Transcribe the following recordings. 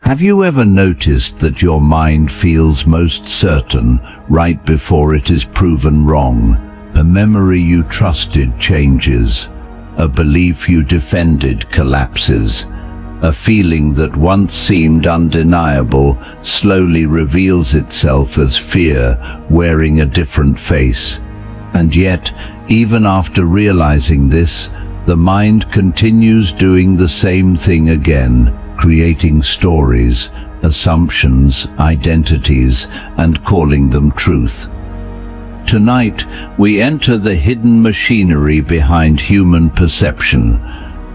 Have you ever noticed that your mind feels most certain right before it is proven wrong? A memory you trusted changes. A belief you defended collapses. A feeling that once seemed undeniable slowly reveals itself as fear wearing a different face. And yet, even after realizing this, the mind continues doing the same thing again, creating stories, assumptions, identities, and calling them truth. Tonight, we enter the hidden machinery behind human perception,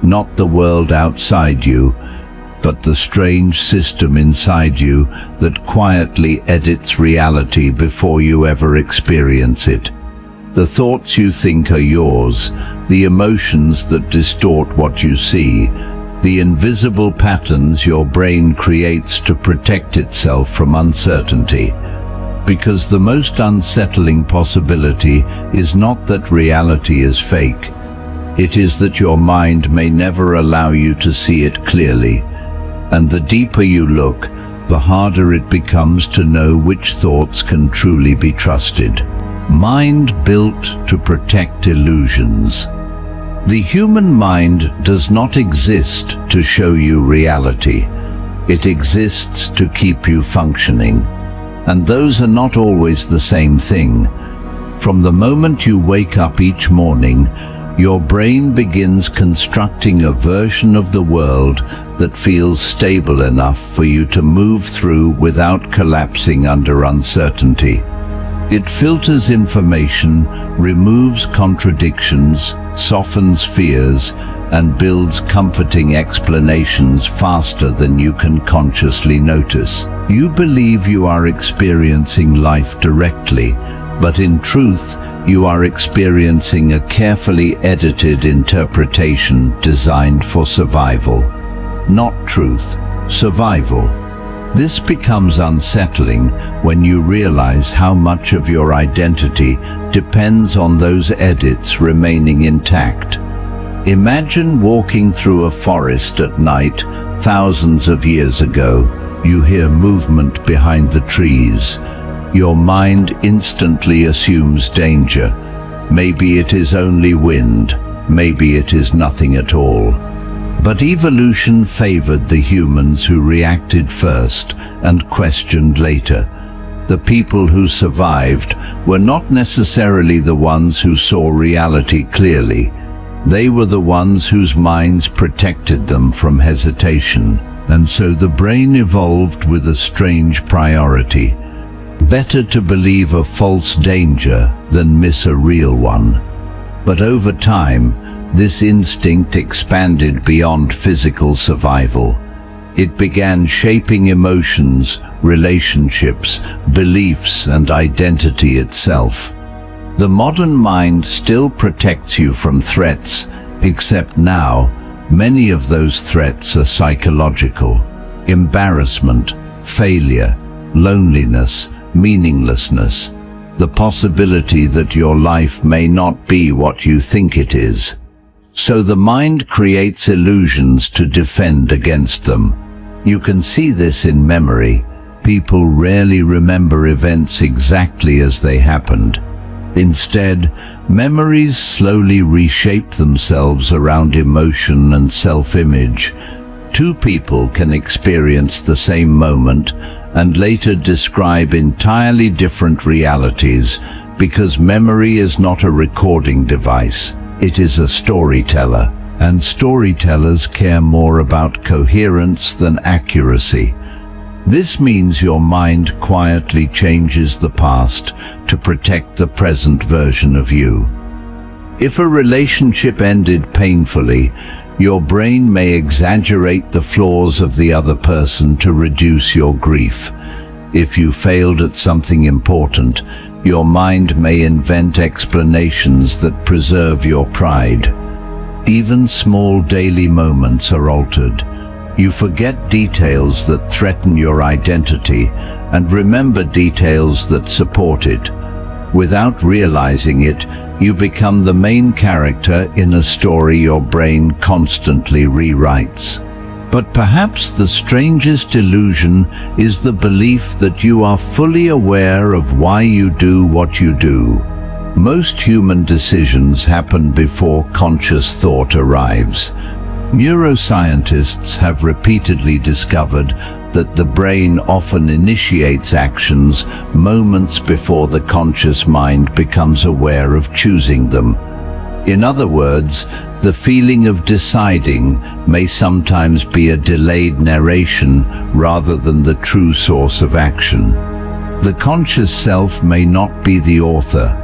not the world outside you, but the strange system inside you that quietly edits reality before you ever experience it. The thoughts you think are yours, the emotions that distort what you see, the invisible patterns your brain creates to protect itself from uncertainty. Because the most unsettling possibility is not that reality is fake. It is that your mind may never allow you to see it clearly. And the deeper you look, the harder it becomes to know which thoughts can truly be trusted. Mind built to protect illusions. The human mind does not exist to show you reality. It exists to keep you functioning. And those are not always the same thing. From the moment you wake up each morning, your brain begins constructing a version of the world that feels stable enough for you to move through without collapsing under uncertainty. It filters information, removes contradictions, softens fears, and builds comforting explanations faster than you can consciously notice. You believe you are experiencing life directly, but in truth, you are experiencing a carefully edited interpretation designed for survival. Not truth, survival. This becomes unsettling when you realize how much of your identity depends on those edits remaining intact. Imagine walking through a forest at night thousands of years ago. You hear movement behind the trees. Your mind instantly assumes danger. Maybe it is only wind, maybe it is nothing at all. But evolution favored the humans who reacted first and questioned later. The people who survived were not necessarily the ones who saw reality clearly. They were the ones whose minds protected them from hesitation. And so the brain evolved with a strange priority. Better to believe a false danger than miss a real one. But over time, this instinct expanded beyond physical survival. It began shaping emotions, relationships, beliefs, and identity itself. The modern mind still protects you from threats, except now, many of those threats are psychological. Embarrassment, failure, loneliness, meaninglessness, the possibility that your life may not be what you think it is. So the mind creates illusions to defend against them. You can see this in memory. People rarely remember events exactly as they happened. Instead, memories slowly reshape themselves around emotion and self-image. Two people can experience the same moment and later describe entirely different realities because memory is not a recording device. It is a storyteller, and storytellers care more about coherence than accuracy. This means your mind quietly changes the past to protect the present version of you. If a relationship ended painfully, your brain may exaggerate the flaws of the other person to reduce your grief. If you failed at something important, your mind may invent explanations that preserve your pride. Even small daily moments are altered. You forget details that threaten your identity and remember details that support it. Without realizing it, you become the main character in a story your brain constantly rewrites. But perhaps the strangest illusion is the belief that you are fully aware of why you do what you do. Most human decisions happen before conscious thought arrives. Neuroscientists have repeatedly discovered that the brain often initiates actions moments before the conscious mind becomes aware of choosing them. In other words, the feeling of deciding may sometimes be a delayed narration rather than the true source of action. The conscious self may not be the author,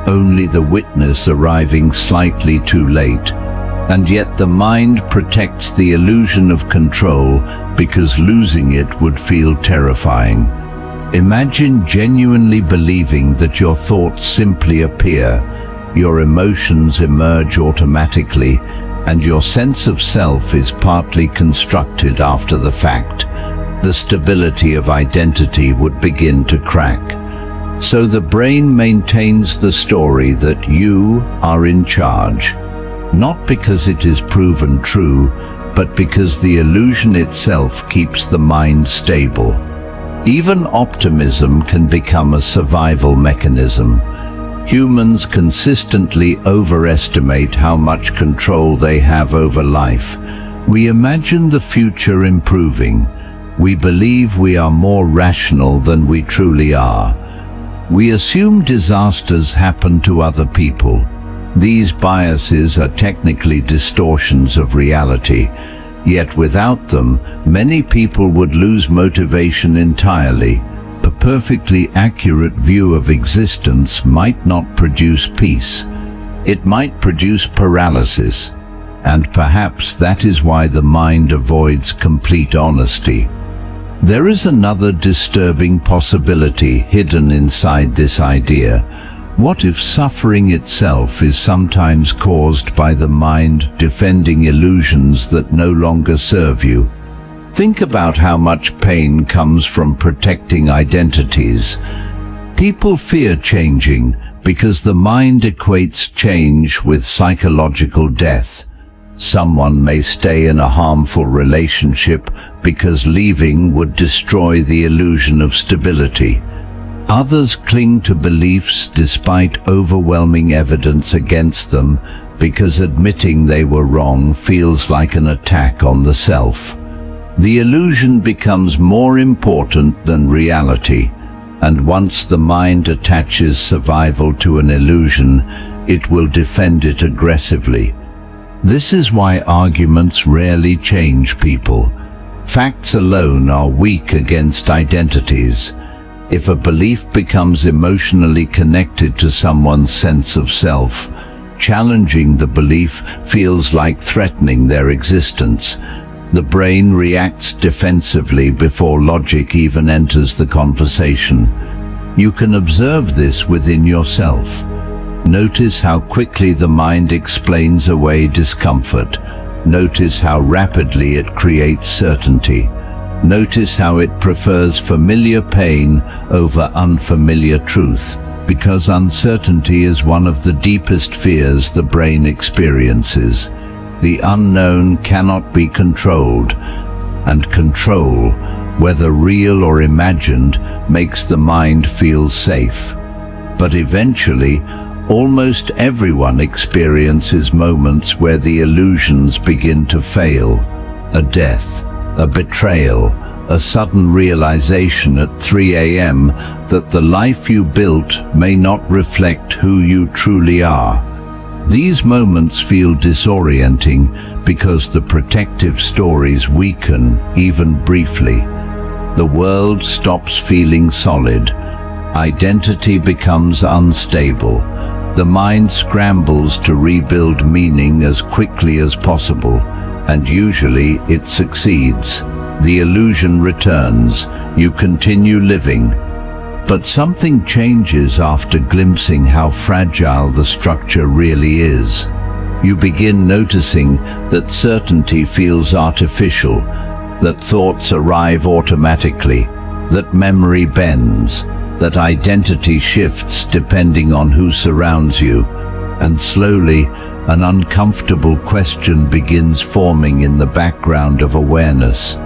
only the witness arriving slightly too late. And yet the mind protects the illusion of control because losing it would feel terrifying. Imagine genuinely believing that your thoughts simply appear, your emotions emerge automatically, and your sense of self is partly constructed after the fact. The stability of identity would begin to crack. So the brain maintains the story that you are in charge. Not because it is proven true, but because the illusion itself keeps the mind stable. Even optimism can become a survival mechanism. Humans consistently overestimate how much control they have over life. We imagine the future improving. We believe we are more rational than we truly are. We assume disasters happen to other people. These biases are technically distortions of reality, yet without them, many people would lose motivation entirely. A perfectly accurate view of existence might not produce peace. It might produce paralysis, and perhaps that is why the mind avoids complete honesty. There is another disturbing possibility hidden inside this idea. What if suffering itself is sometimes caused by the mind defending illusions that no longer serve you? Think about how much pain comes from protecting identities. People fear changing because the mind equates change with psychological death. Someone may stay in a harmful relationship because leaving would destroy the illusion of stability. Others cling to beliefs despite overwhelming evidence against them because admitting they were wrong feels like an attack on the self. The illusion becomes more important than reality, and once the mind attaches survival to an illusion, it will defend it aggressively. This is why arguments rarely change people. Facts alone are weak against identities. If a belief becomes emotionally connected to someone's sense of self, challenging the belief feels like threatening their existence. The brain reacts defensively before logic even enters the conversation. You can observe this within yourself. Notice how quickly the mind explains away discomfort. Notice how rapidly it creates certainty. Notice how it prefers familiar pain over unfamiliar truth, because uncertainty is one of the deepest fears the brain experiences. The unknown cannot be controlled, and control, whether real or imagined, makes the mind feel safe. But eventually, almost everyone experiences moments where the illusions begin to fail. A death, a betrayal, a sudden realization at 3 a.m. that the life you built may not reflect who you truly are. These moments feel disorienting because the protective stories weaken, even briefly. The world stops feeling solid. Identity becomes unstable. The mind scrambles to rebuild meaning as quickly as possible, and usually it succeeds. The illusion returns. You continue living. But something changes after glimpsing how fragile the structure really is. You begin noticing that certainty feels artificial, that thoughts arrive automatically, that memory bends, that identity shifts depending on who surrounds you. And slowly, an uncomfortable question begins forming in the background of awareness.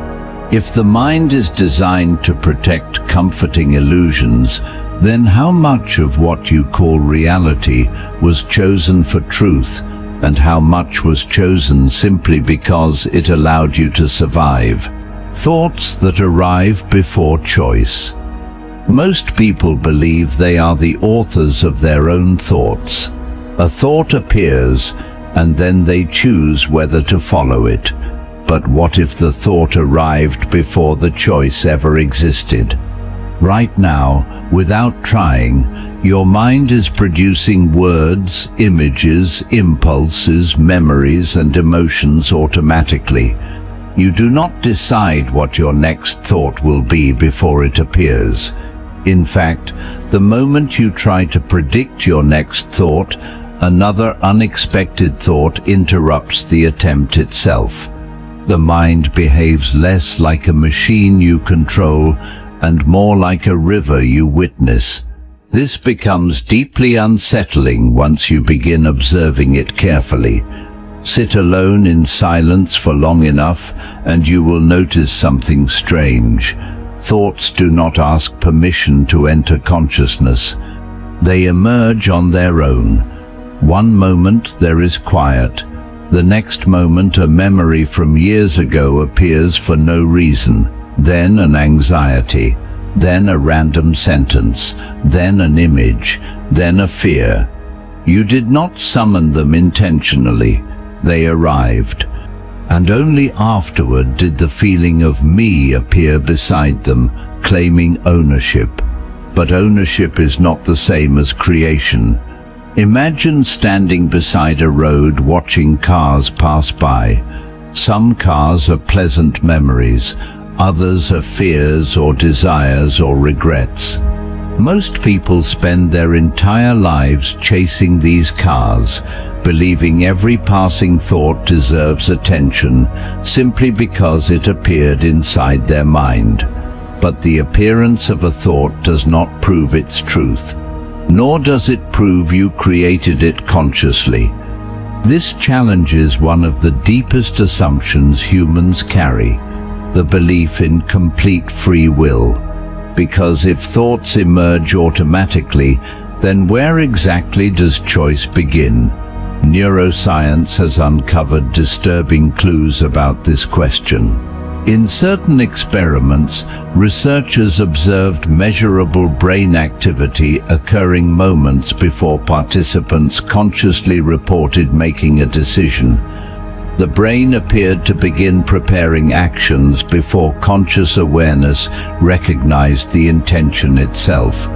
If the mind is designed to protect comforting illusions, then how much of what you call reality was chosen for truth, and how much was chosen simply because it allowed you to survive? Thoughts that arrive before choice. Most people believe they are the authors of their own thoughts. A thought appears, and then they choose whether to follow it. But what if the thought arrived before the choice ever existed? Right now, without trying, your mind is producing words, images, impulses, memories, and emotions automatically. You do not decide what your next thought will be before it appears. In fact, the moment you try to predict your next thought, another unexpected thought interrupts the attempt itself. The mind behaves less like a machine you control and more like a river you witness. This becomes deeply unsettling once you begin observing it carefully. Sit alone in silence for long enough and you will notice something strange. Thoughts do not ask permission to enter consciousness. They emerge on their own. One moment there is quiet. The next moment a memory from years ago appears for no reason. Then an anxiety. Then a random sentence. Then an image. Then a fear. You did not summon them intentionally. They arrived. And only afterward did the feeling of me appear beside them, claiming ownership. But ownership is not the same as creation. Imagine standing beside a road watching cars pass by. Some cars are pleasant memories, others are fears or desires or regrets. Most people spend their entire lives chasing these cars, believing every passing thought deserves attention simply because it appeared inside their mind. But the appearance of a thought does not prove its truth. Nor does it prove you created it consciously. This challenges one of the deepest assumptions humans carry, the belief in complete free will. Because if thoughts emerge automatically, then where exactly does choice begin? Neuroscience has uncovered disturbing clues about this question. In certain experiments, researchers observed measurable brain activity occurring moments before participants consciously reported making a decision. The brain appeared to begin preparing actions before conscious awareness recognized the intention itself.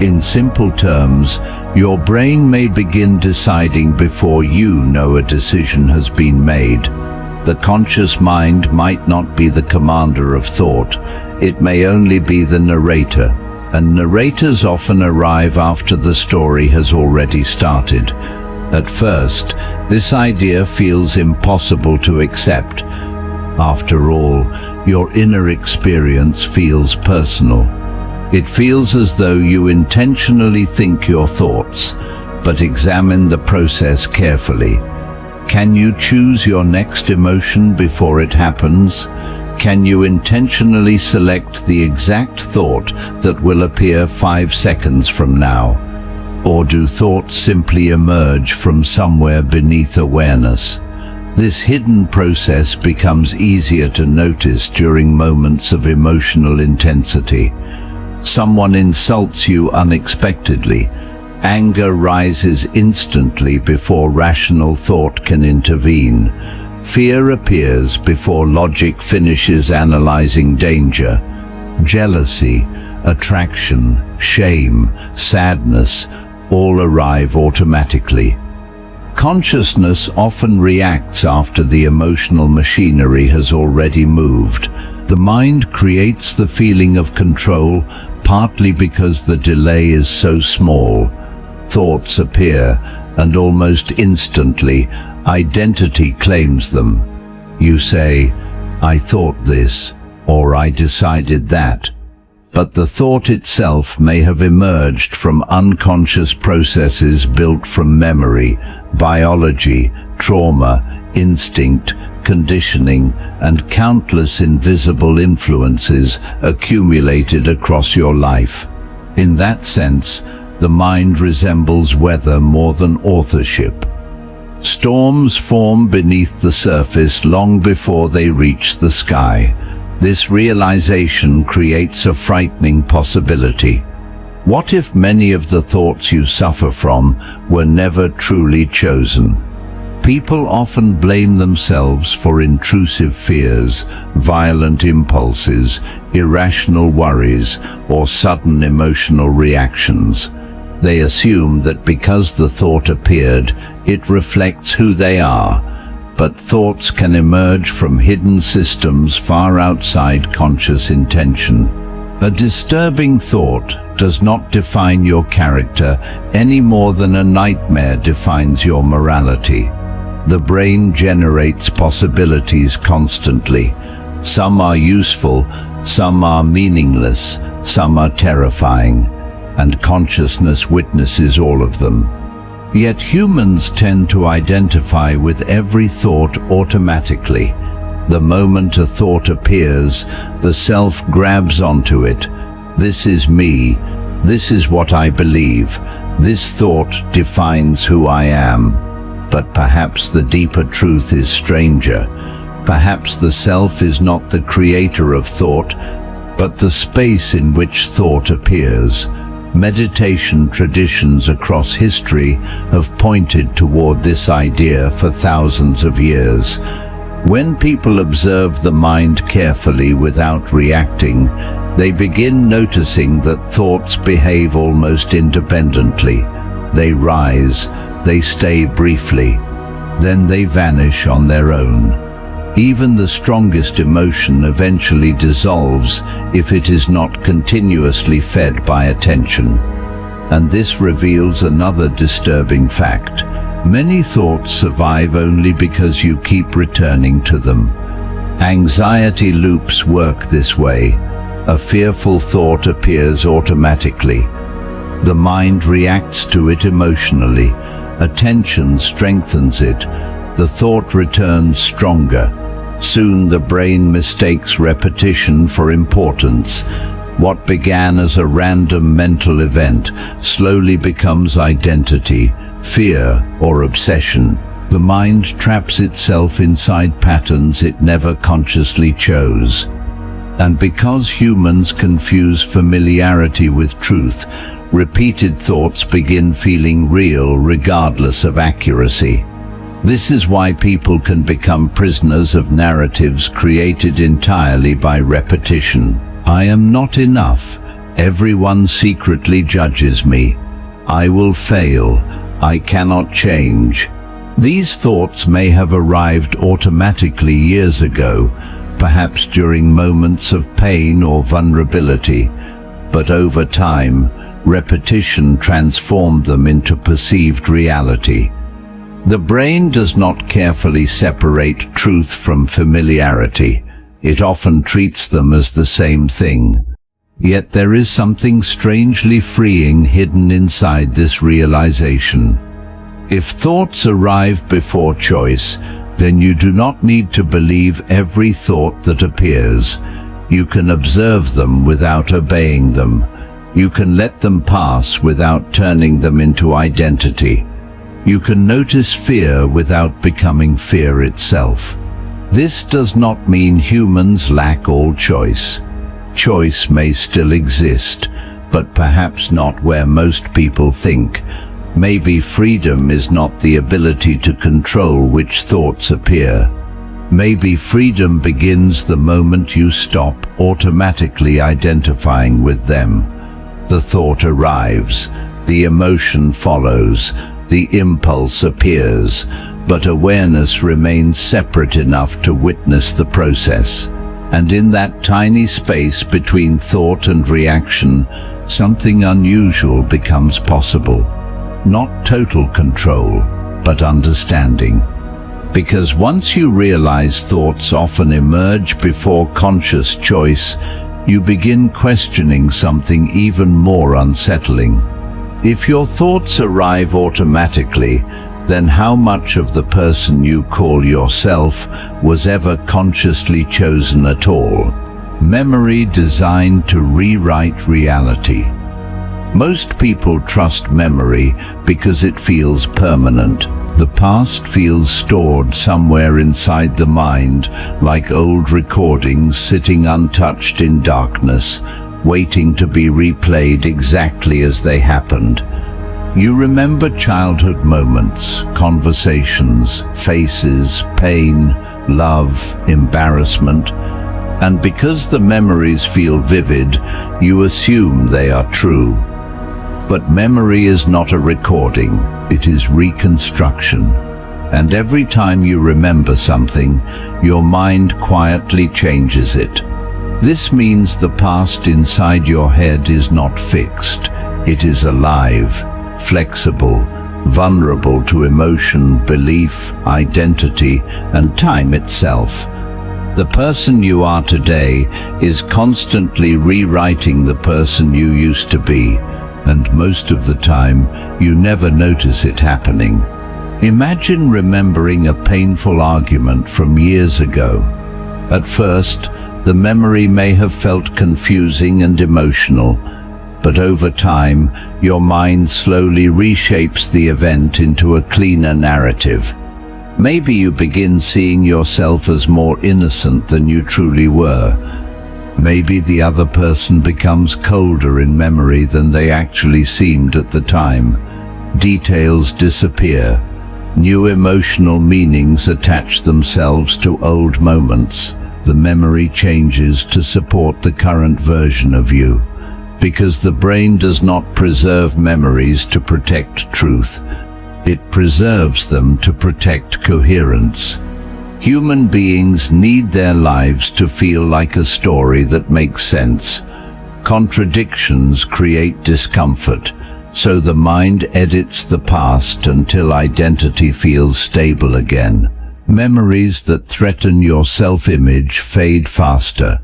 In simple terms, your brain may begin deciding before you know a decision has been made. The conscious mind might not be the commander of thought. It may only be the narrator, and narrators often arrive after the story has already started. At first, this idea feels impossible to accept. After all, your inner experience feels personal. It feels as though you intentionally think your thoughts, but examine the process carefully. Can you choose your next emotion before it happens? Can you intentionally select the exact thought that will appear 5 seconds from now? Or do thoughts simply emerge from somewhere beneath awareness? This hidden process becomes easier to notice during moments of emotional intensity. Someone insults you unexpectedly. Anger rises instantly before rational thought can intervene. Fear appears before logic finishes analyzing danger. Jealousy, attraction, shame, sadness, all arrive automatically. Consciousness often reacts after the emotional machinery has already moved. The mind creates the feeling of control, partly because the delay is so small. Thoughts appear, and almost instantly, identity claims them. You say, "I thought this," or "I decided that." but the thought itself may have emerged from unconscious processes built from memory, biology, trauma, instinct, conditioning, and countless invisible influences accumulated across your life. In that sense, the mind resembles weather more than authorship. Storms form beneath the surface long before they reach the sky. This realization creates a frightening possibility. What if many of the thoughts you suffer from were never truly chosen? People often blame themselves for intrusive fears, violent impulses, irrational worries, or sudden emotional reactions. They assume that because the thought appeared, it reflects who they are. But thoughts can emerge from hidden systems far outside conscious intention. A disturbing thought does not define your character any more than a nightmare defines your morality. The brain generates possibilities constantly. Some are useful, some are meaningless, some are terrifying, and consciousness witnesses all of them. Yet humans tend to identify with every thought automatically. The moment a thought appears, the self grabs onto it. This is me. This is what I believe. This thought defines who I am. But perhaps the deeper truth is stranger. Perhaps the self is not the creator of thought, but the space in which thought appears. Meditation traditions across history have pointed toward this idea for thousands of years. When people observe the mind carefully without reacting, they begin noticing that thoughts behave almost independently. They rise, they stay briefly, then they vanish on their own. Even the strongest emotion eventually dissolves if it is not continuously fed by attention. And this reveals another disturbing fact. Many thoughts survive only because you keep returning to them. Anxiety loops work this way. A fearful thought appears automatically. The mind reacts to it emotionally. Attention strengthens it. The thought returns stronger. Soon the brain mistakes repetition for importance. What began as a random mental event slowly becomes identity, fear, or obsession. The mind traps itself inside patterns it never consciously chose. And because humans confuse familiarity with truth, repeated thoughts begin feeling real regardless of accuracy. This is why people can become prisoners of narratives created entirely by repetition. I am not enough. Everyone secretly judges me. I will fail. I cannot change. These thoughts may have arrived automatically years ago, perhaps during moments of pain or vulnerability, but over time, repetition transformed them into perceived reality. The brain does not carefully separate truth from familiarity. It often treats them as the same thing. Yet there is something strangely freeing hidden inside this realization. If thoughts arrive before choice, then you do not need to believe every thought that appears. You can observe them without obeying them. You can let them pass without turning them into identity. You can notice fear without becoming fear itself. This does not mean humans lack all choice. Choice may still exist, but perhaps not where most people think. Maybe freedom is not the ability to control which thoughts appear. Maybe freedom begins the moment you stop automatically identifying with them. The thought arrives, the emotion follows, the impulse appears, but awareness remains separate enough to witness the process. And in that tiny space between thought and reaction, something unusual becomes possible. Not total control, but understanding. Because once you realize thoughts often emerge before conscious choice, you begin questioning something even more unsettling. If your thoughts arrive automatically, then how much of the person you call yourself was ever consciously chosen at all? Memory designed to rewrite reality. Most people trust memory because it feels permanent. The past feels stored somewhere inside the mind, like old recordings sitting untouched in darkness, waiting to be replayed exactly as they happened. You remember childhood moments, conversations, faces, pain, love, embarrassment, and because the memories feel vivid, you assume they are true. But memory is not a recording, it is reconstruction. And every time you remember something, your mind quietly changes it. This means the past inside your head is not fixed. It is alive, flexible, vulnerable to emotion, belief, identity, and time itself. The person you are today is constantly rewriting the person you used to be, and most of the time, you never notice it happening. Imagine remembering a painful argument from years ago. At first, the memory may have felt confusing and emotional, but over time, your mind slowly reshapes the event into a cleaner narrative. Maybe you begin seeing yourself as more innocent than you truly were. Maybe the other person becomes colder in memory than they actually seemed at the time. Details disappear. New emotional meanings attach themselves to old moments. The memory changes to support the current version of you. Because the brain does not preserve memories to protect truth. It preserves them to protect coherence. Human beings need their lives to feel like a story that makes sense. Contradictions create discomfort, so the mind edits the past until identity feels stable again. Memories that threaten your self-image fade faster.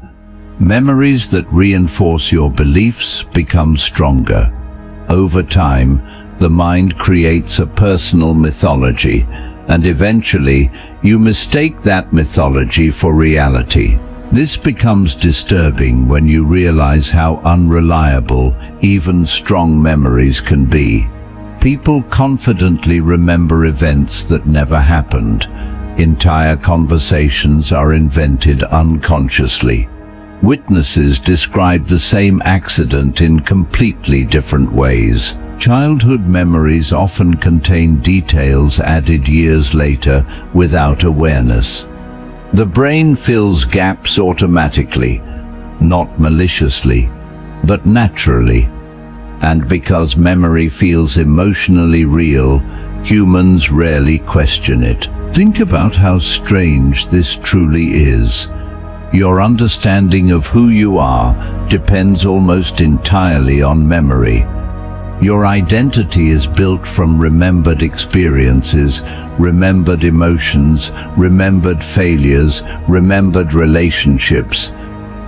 Memories that reinforce your beliefs become stronger. Over time, the mind creates a personal mythology, and eventually, you mistake that mythology for reality. This becomes disturbing when you realize how unreliable even strong memories can be. People confidently remember events that never happened. Entire conversations are invented unconsciously. Witnesses describe the same accident in completely different ways. Childhood memories often contain details added years later without awareness. The brain fills gaps automatically, not maliciously, but naturally. And because memory feels emotionally real, humans rarely question it. Think about how strange this truly is. Your understanding of who you are depends almost entirely on memory. Your identity is built from remembered experiences, remembered emotions, remembered failures, remembered relationships.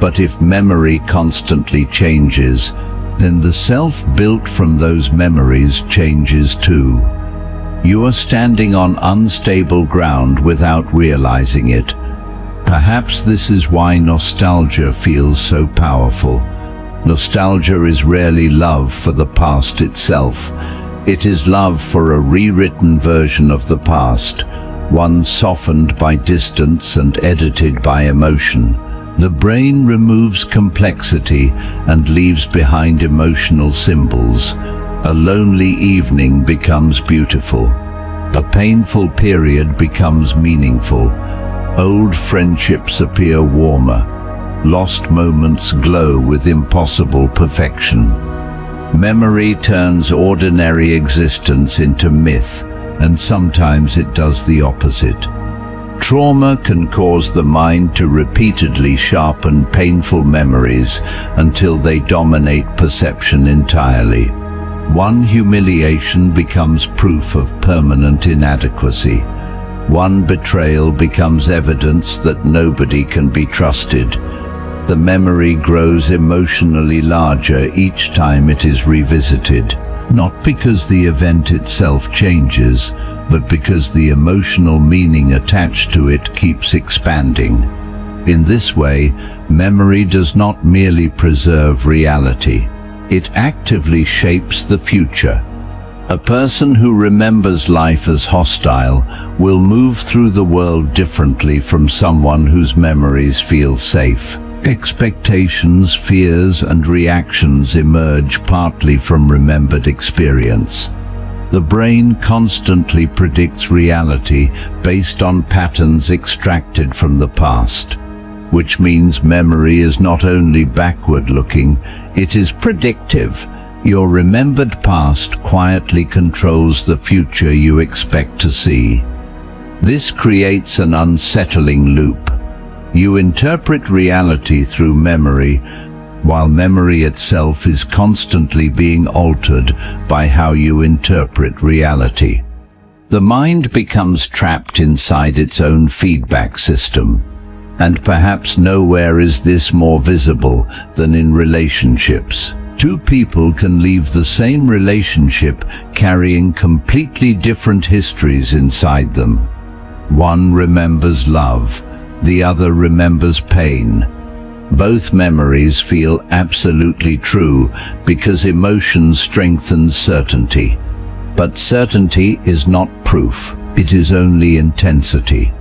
But if memory constantly changes, then the self built from those memories changes too. You are standing on unstable ground without realizing it. Perhaps this is why nostalgia feels so powerful. Nostalgia is rarely love for the past itself. It is love for a rewritten version of the past, one softened by distance and edited by emotion. The brain removes complexity and leaves behind emotional symbols. A lonely evening becomes beautiful. A painful period becomes meaningful. Old friendships appear warmer. Lost moments glow with impossible perfection. Memory turns ordinary existence into myth, and sometimes it does the opposite. Trauma can cause the mind to repeatedly sharpen painful memories until they dominate perception entirely. One humiliation becomes proof of permanent inadequacy. One betrayal becomes evidence that nobody can be trusted. The memory grows emotionally larger each time it is revisited, not because the event itself changes, but because the emotional meaning attached to it keeps expanding. In this way, memory does not merely preserve reality, it actively shapes the future. A person who remembers life as hostile will move through the world differently from someone whose memories feel safe. Expectations, fears, and reactions emerge partly from remembered experience. The brain constantly predicts reality based on patterns extracted from the past, which means memory is not only backward-looking, it is predictive. Your remembered past quietly controls the future you expect to see. This creates an unsettling loop. You interpret reality through memory, while memory itself is constantly being altered by how you interpret reality. The mind becomes trapped inside its own feedback system, and perhaps nowhere is this more visible than in relationships. Two people can leave the same relationship carrying completely different histories inside them. One remembers love, the other remembers pain. Both memories feel absolutely true because emotion strengthens certainty. But certainty is not proof, it is only intensity.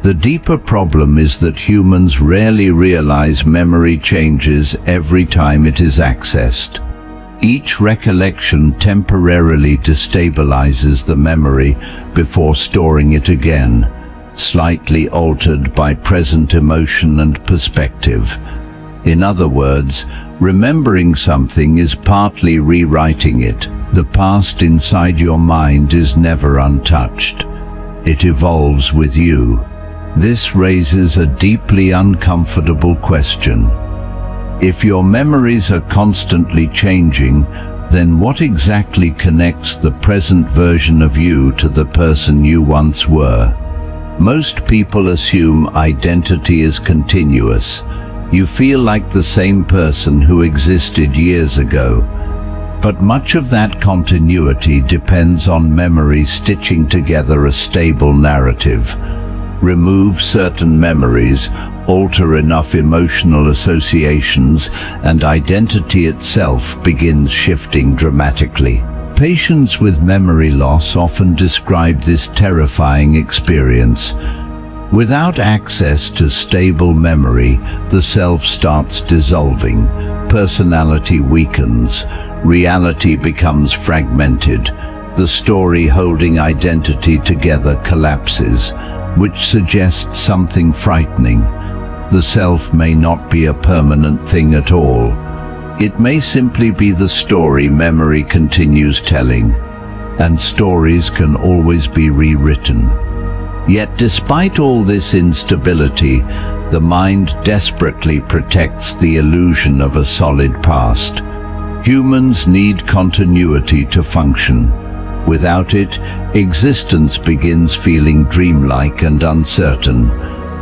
The deeper problem is that humans rarely realize memory changes every time it is accessed. Each recollection temporarily destabilizes the memory before storing it again, slightly altered by present emotion and perspective. In other words, remembering something is partly rewriting it. The past inside your mind is never untouched. It evolves with you. This raises a deeply uncomfortable question. If your memories are constantly changing, then what exactly connects the present version of you to the person you once were? Most people assume identity is continuous. You feel like the same person who existed years ago. But much of that continuity depends on memory stitching together a stable narrative. Remove certain memories, alter enough emotional associations, and identity itself begins shifting dramatically. Patients with memory loss often describe this terrifying experience. Without access to stable memory, the self starts dissolving, personality weakens, reality becomes fragmented, the story holding identity together collapses, which suggests something frightening. The self may not be a permanent thing at all. It may simply be the story memory continues telling, and stories can always be rewritten. Yet despite all this instability, the mind desperately protects the illusion of a solid past. Humans need continuity to function. Without it, existence begins feeling dreamlike and uncertain.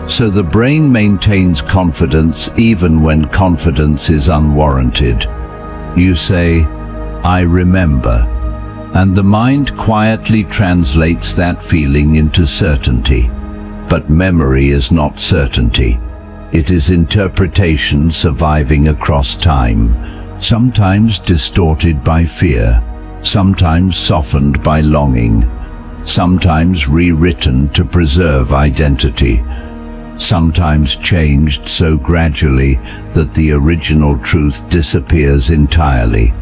So the brain maintains confidence even when confidence is unwarranted. You say, "I remember," and the mind quietly translates that feeling into certainty. But memory is not certainty. It is interpretation surviving across time, sometimes distorted by fear, sometimes softened by longing, sometimes rewritten to preserve identity, sometimes changed so gradually that the original truth disappears entirely.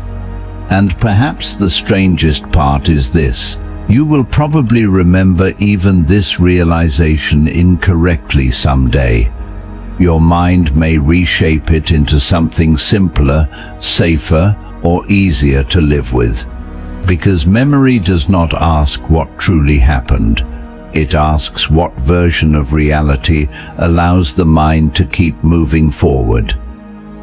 And perhaps the strangest part is this: you will probably remember even this realization incorrectly someday. Your mind may reshape it into something simpler, safer, or easier to live with. Because memory does not ask what truly happened. It asks what version of reality allows the mind to keep moving forward.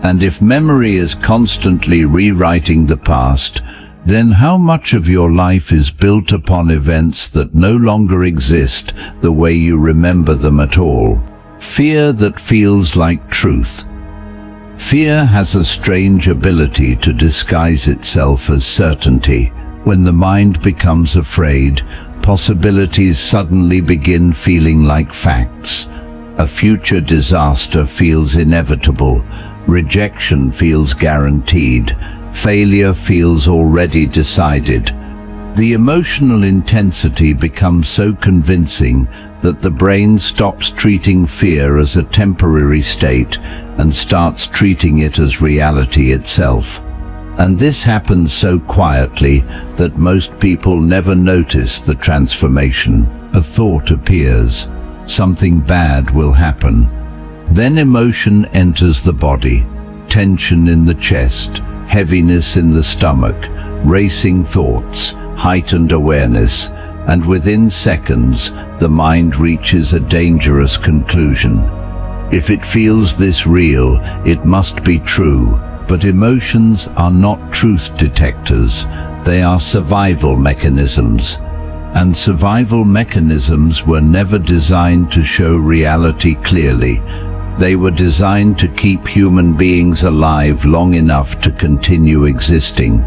And if memory is constantly rewriting the past, then how much of your life is built upon events that no longer exist the way you remember them at all? Fear that feels like truth. Fear has a strange ability to disguise itself as certainty. When the mind becomes afraid, possibilities suddenly begin feeling like facts. A future disaster feels inevitable. Rejection feels guaranteed. Failure feels already decided. The emotional intensity becomes so convincing that the brain stops treating fear as a temporary state and starts treating it as reality itself. And this happens so quietly that most people never notice the transformation. A thought appears. Something bad will happen. Then emotion enters the body. Tension in the chest, heaviness in the stomach, racing thoughts, heightened awareness, and within seconds, the mind reaches a dangerous conclusion. If it feels this real, it must be true. But emotions are not truth detectors. They are survival mechanisms. And survival mechanisms were never designed to show reality clearly. They were designed to keep human beings alive long enough to continue existing.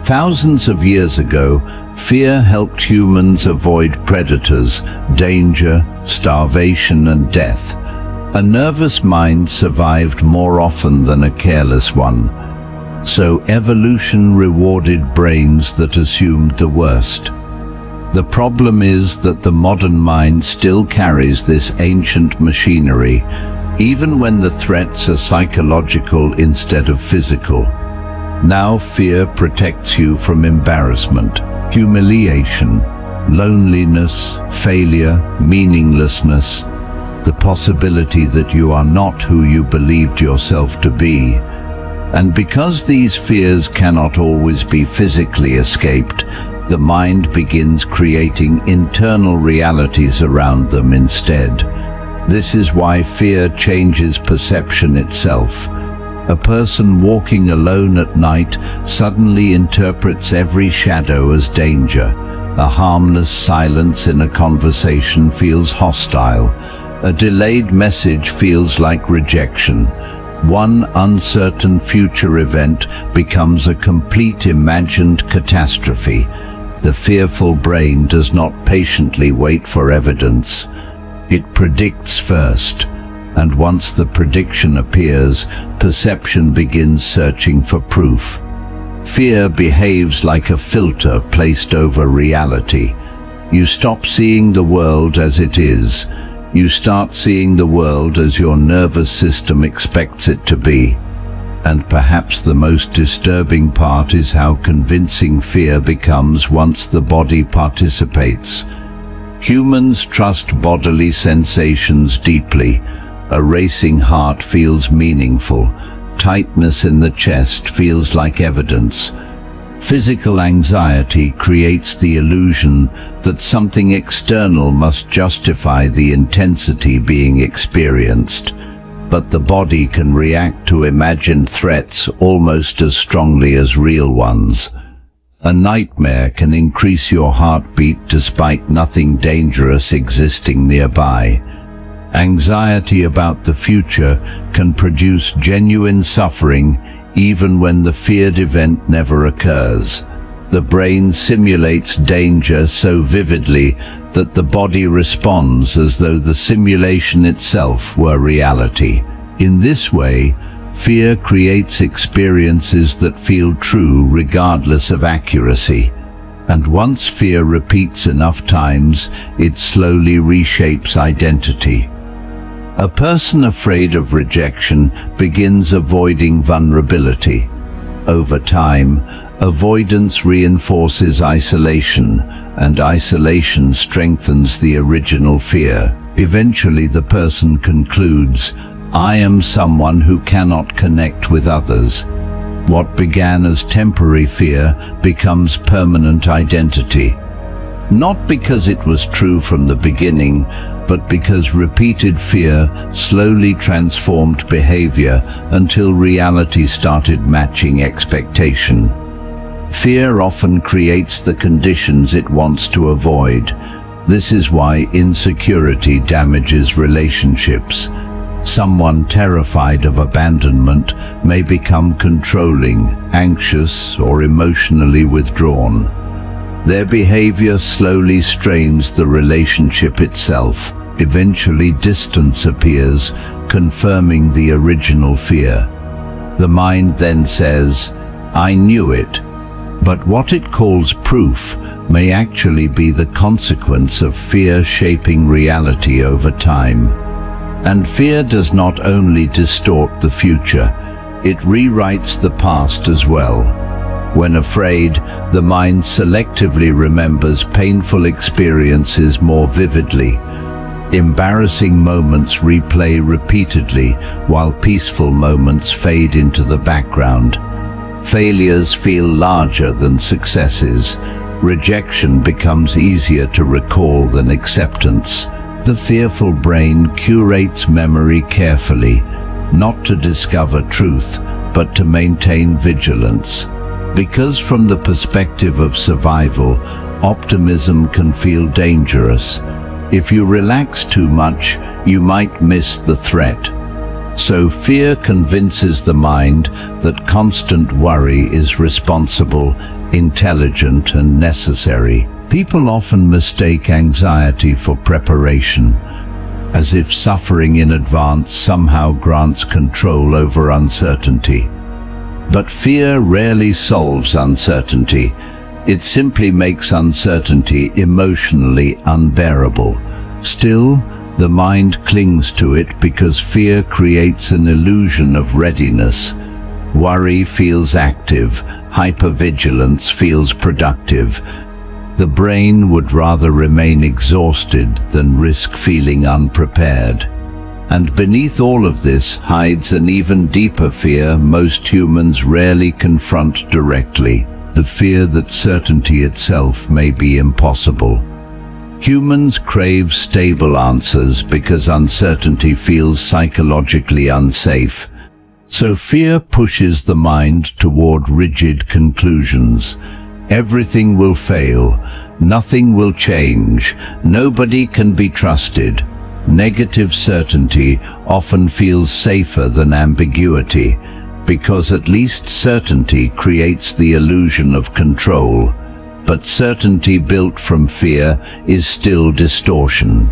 Thousands of years ago, fear helped humans avoid predators, danger, starvation, and death. A nervous mind survived more often than a careless one. So evolution rewarded brains that assumed the worst. The problem is that the modern mind still carries this ancient machinery, even when the threats are psychological instead of physical. Now fear protects you from embarrassment, humiliation, loneliness, failure, meaninglessness, the possibility that you are not who you believed yourself to be. And because these fears cannot always be physically escaped, the mind begins creating internal realities around them instead. This is why fear changes perception itself. A person walking alone at night suddenly interprets every shadow as danger. A harmless silence in a conversation feels hostile. A delayed message feels like rejection. One uncertain future event becomes a complete imagined catastrophe. The fearful brain does not patiently wait for evidence. It predicts first, and once the prediction appears, perception begins searching for proof. Fear behaves like a filter placed over reality. You stop seeing the world as it is. You start seeing the world as your nervous system expects it to be. And perhaps the most disturbing part is how convincing fear becomes once the body participates. Humans trust bodily sensations deeply. A racing heart feels meaningful. Tightness in the chest feels like evidence. Physical anxiety creates the illusion that something external must justify the intensity being experienced. But the body can react to imagined threats almost as strongly as real ones. A nightmare can increase your heartbeat despite nothing dangerous existing nearby. Anxiety about the future can produce genuine suffering even when the feared event never occurs. The brain simulates danger so vividly that the body responds as though the simulation itself were reality. In this way, fear creates experiences that feel true regardless of accuracy. And once fear repeats enough times, it slowly reshapes identity. A person afraid of rejection begins avoiding vulnerability. Over time, avoidance reinforces isolation, and isolation strengthens the original fear. Eventually, the person concludes, "I am someone who cannot connect with others." What began as temporary fear becomes permanent identity. Not because it was true from the beginning, but because repeated fear slowly transformed behavior until reality started matching expectation. Fear often creates the conditions it wants to avoid. This is why insecurity damages relationships. Someone terrified of abandonment may become controlling, anxious, or emotionally withdrawn. Their behavior slowly strains the relationship itself. Eventually, distance appears, confirming the original fear. The mind then says, "I knew it." But what it calls proof may actually be the consequence of fear shaping reality over time. And fear does not only distort the future, it rewrites the past as well. When afraid, the mind selectively remembers painful experiences more vividly. Embarrassing moments replay repeatedly, while peaceful moments fade into the background. Failures feel larger than successes. Rejection becomes easier to recall than acceptance. The fearful brain curates memory carefully, not to discover truth, but to maintain vigilance. Because from the perspective of survival, optimism can feel dangerous. If you relax too much, you might miss the threat. So fear convinces the mind that constant worry is responsible, intelligent, and necessary. People often mistake anxiety for preparation, as if suffering in advance somehow grants control over uncertainty. But fear rarely solves uncertainty. It simply makes uncertainty emotionally unbearable. Still, the mind clings to it because fear creates an illusion of readiness. Worry feels active, hypervigilance feels productive. The brain would rather remain exhausted than risk feeling unprepared. And beneath all of this hides an even deeper fear most humans rarely confront directly, the fear that certainty itself may be impossible. Humans crave stable answers because uncertainty feels psychologically unsafe. So fear pushes the mind toward rigid conclusions. Everything will fail, nothing will change, nobody can be trusted. Negative certainty often feels safer than ambiguity, because at least certainty creates the illusion of control. But certainty built from fear is still distortion.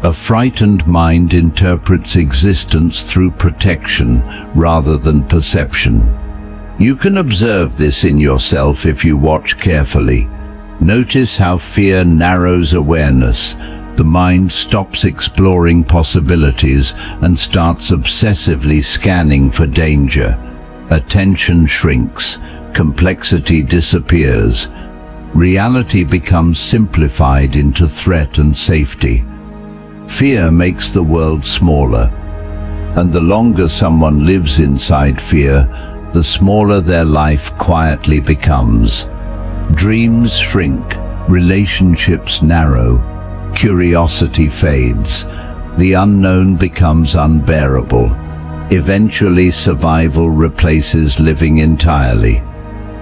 A frightened mind interprets existence through protection rather than perception. You can observe this in yourself if you watch carefully. Notice how fear narrows awareness. The mind stops exploring possibilities and starts obsessively scanning for danger. Attention shrinks, complexity disappears. Reality becomes simplified into threat and safety. Fear makes the world smaller, and the longer someone lives inside fear, the smaller their life quietly becomes. Dreams shrink, relationships narrow, curiosity fades, the unknown becomes unbearable. Eventually, survival replaces living entirely.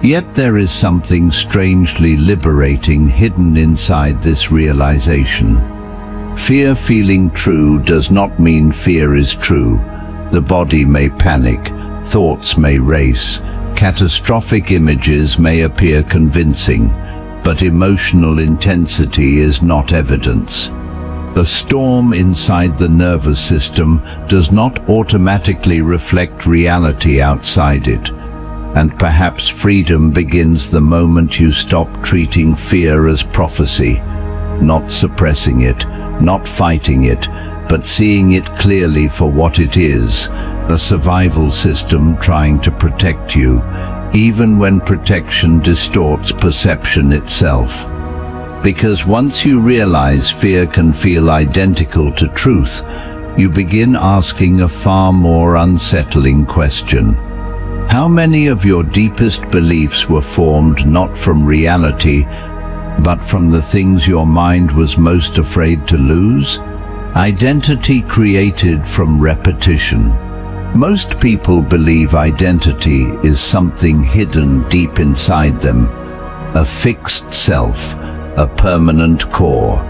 Yet there is something strangely liberating hidden inside this realization. Fear feeling true does not mean fear is true. The body may panic, thoughts may race, catastrophic images may appear convincing, but emotional intensity is not evidence. The storm inside the nervous system does not automatically reflect reality outside it. And perhaps freedom begins the moment you stop treating fear as prophecy, not suppressing it, not fighting it, but seeing it clearly for what it is, a survival system trying to protect you, even when protection distorts perception itself. Because once you realize fear can feel identical to truth, you begin asking a far more unsettling question. How many of your deepest beliefs were formed not from reality, but from the things your mind was most afraid to lose? Identity created from repetition. Most people believe identity is something hidden deep inside them, a fixed self, a permanent core,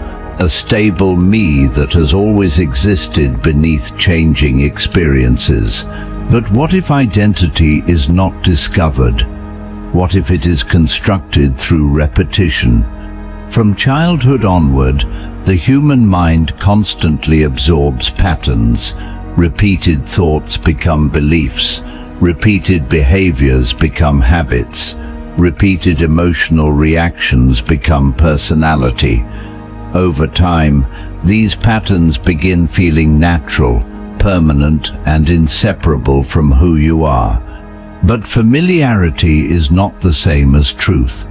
a stable me that has always existed beneath changing experiences. But what if identity is not discovered? What if it is constructed through repetition? From childhood onward, the human mind constantly absorbs patterns. Repeated thoughts become beliefs. Repeated behaviors become habits. Repeated emotional reactions become personality. Over time, these patterns begin feeling natural, permanent, and inseparable from who you are. But familiarity is not the same as truth.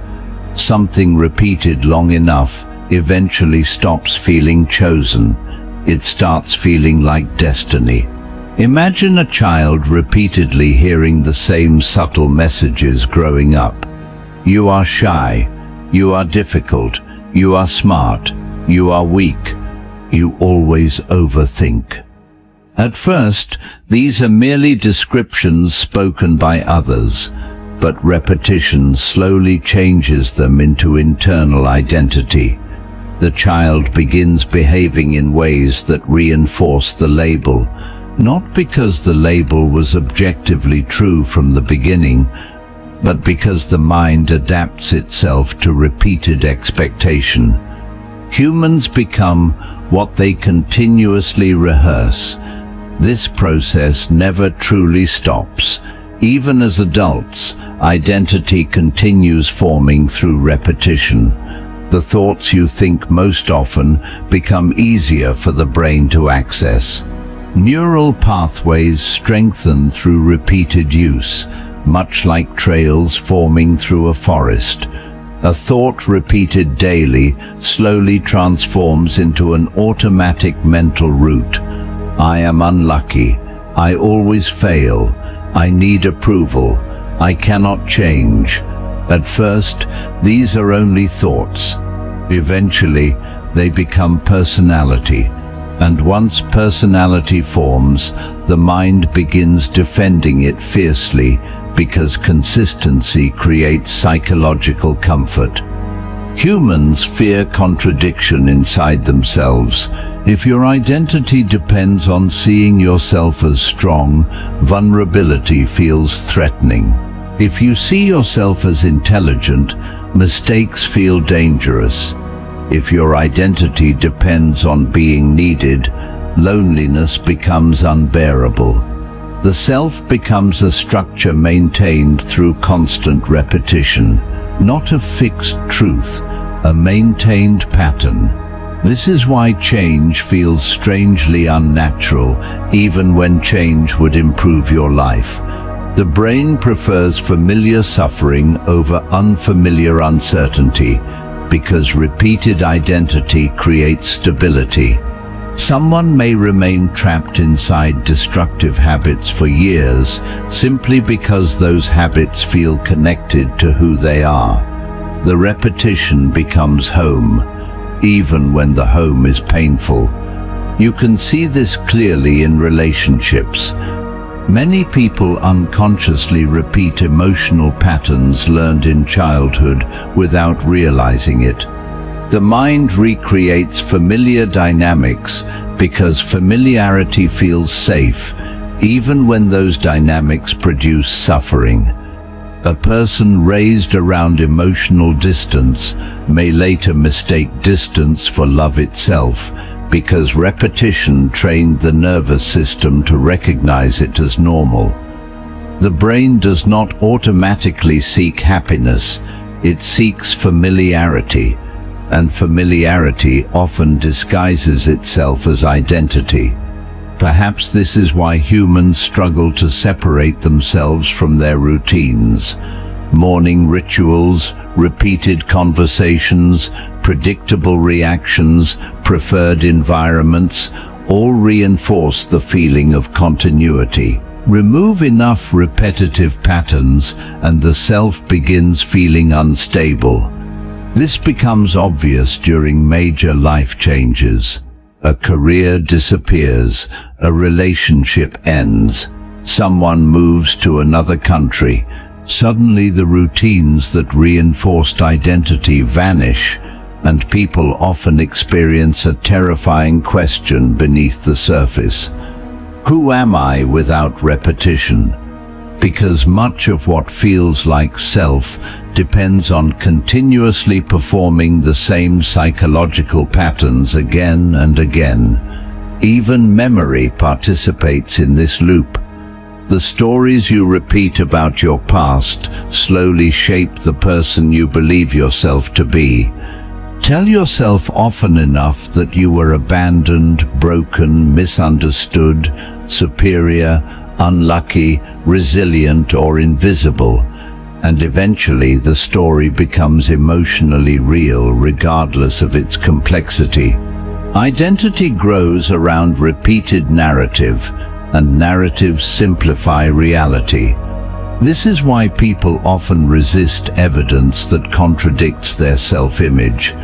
Something repeated long enough eventually stops feeling chosen. It starts feeling like destiny. Imagine a child repeatedly hearing the same subtle messages growing up. You are shy. You are difficult. You are smart. You are weak. You always overthink. At first, these are merely descriptions spoken by others, but repetition slowly changes them into internal identity. The child begins behaving in ways that reinforce the label, not because the label was objectively true from the beginning, but because the mind adapts itself to repeated expectation. Humans become what they continuously rehearse. This process never truly stops. Even as adults, identity continues forming through repetition. The thoughts you think most often become easier for the brain to access. Neural pathways strengthen through repeated use, much like trails forming through a forest. A thought repeated daily slowly transforms into an automatic mental route. I am unlucky. I always fail. I need approval. I cannot change. At first, these are only thoughts. Eventually, they become personality. And once personality forms, the mind begins defending it fiercely because consistency creates psychological comfort. Humans fear contradiction inside themselves. If your identity depends on seeing yourself as strong, vulnerability feels threatening. If you see yourself as intelligent, mistakes feel dangerous. If your identity depends on being needed, loneliness becomes unbearable. The self becomes a structure maintained through constant repetition, not a fixed truth, a maintained pattern. This is why change feels strangely unnatural, even when change would improve your life. The brain prefers familiar suffering over unfamiliar uncertainty, because repeated identity creates stability. Someone may remain trapped inside destructive habits for years simply because those habits feel connected to who they are. The repetition becomes home, even when the home is painful. You can see this clearly in relationships. Many people unconsciously repeat emotional patterns learned in childhood without realizing it. The mind recreates familiar dynamics because familiarity feels safe, even when those dynamics produce suffering. A person raised around emotional distance may later mistake distance for love itself, because repetition trained the nervous system to recognize it as normal. The brain does not automatically seek happiness, it seeks familiarity, and familiarity often disguises itself as identity. Perhaps this is why humans struggle to separate themselves from their routines. Morning rituals, repeated conversations, predictable reactions, preferred environments, all reinforce the feeling of continuity. Remove enough repetitive patterns and the self begins feeling unstable. This becomes obvious during major life changes. A career disappears, a relationship ends, someone moves to another country. Suddenly the routines that reinforced identity vanish, and people often experience a terrifying question beneath the surface. Who am I without repetition? Because much of what feels like self depends on continuously performing the same psychological patterns again and again. Even memory participates in this loop. The stories you repeat about your past slowly shape the person you believe yourself to be. Tell yourself often enough that you were abandoned, broken, misunderstood, superior, unlucky, resilient, or invisible, and eventually the story becomes emotionally real regardless of its complexity. Identity grows around repeated narrative, and narratives simplify reality. This is why people often resist evidence that contradicts their self-image.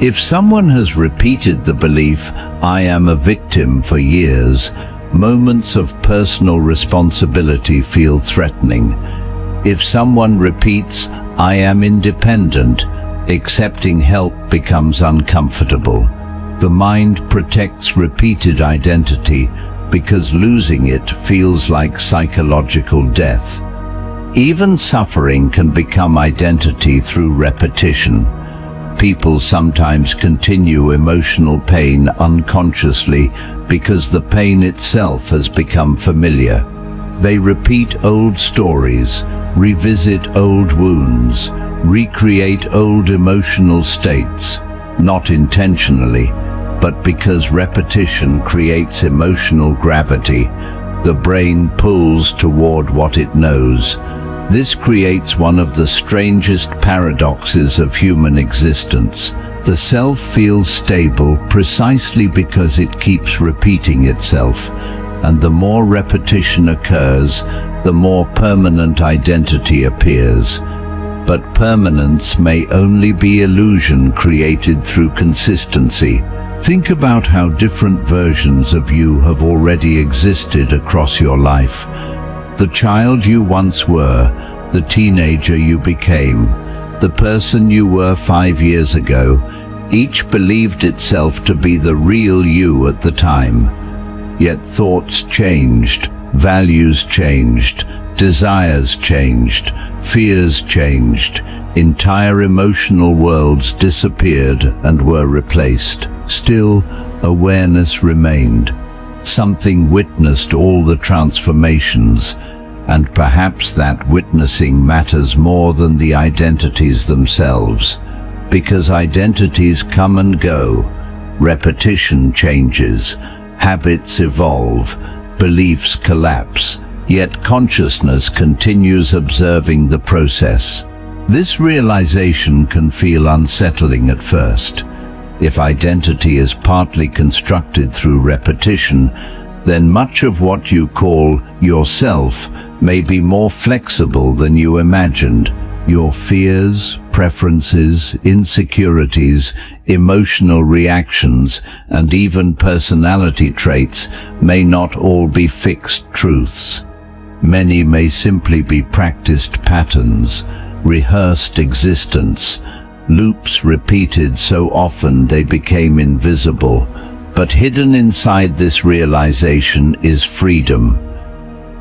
If someone has repeated the belief, "I am a victim," for years, moments of personal responsibility feel threatening. If someone repeats, "I am independent," accepting help becomes uncomfortable. The mind protects repeated identity because losing it feels like psychological death. Even suffering can become identity through repetition. People sometimes continue emotional pain unconsciously because the pain itself has become familiar. They repeat old stories, revisit old wounds, recreate old emotional states, not intentionally, but because repetition creates emotional gravity. The brain pulls toward what it knows. This creates one of the strangest paradoxes of human existence. The self feels stable precisely because it keeps repeating itself, and the more repetition occurs, the more permanent identity appears. But permanence may only be illusion created through consistency. Think about how different versions of you have already existed across your life. The child you once were, the teenager you became, the person you were 5 years ago, each believed itself to be the real you at the time. Yet thoughts changed, values changed, desires changed, fears changed, entire emotional worlds disappeared and were replaced. Still, awareness remained. Something witnessed all the transformations, and perhaps that witnessing matters more than the identities themselves, because identities come and go, repetition changes, habits evolve, beliefs collapse, yet consciousness continues observing the process. This realization can feel unsettling at first. If identity is partly constructed through repetition, then much of what you call yourself may be more flexible than you imagined. Your fears, preferences, insecurities, emotional reactions, and even personality traits may not all be fixed truths. Many may simply be practiced patterns, rehearsed existence, loops repeated so often they became invisible. But hidden inside this realization is freedom.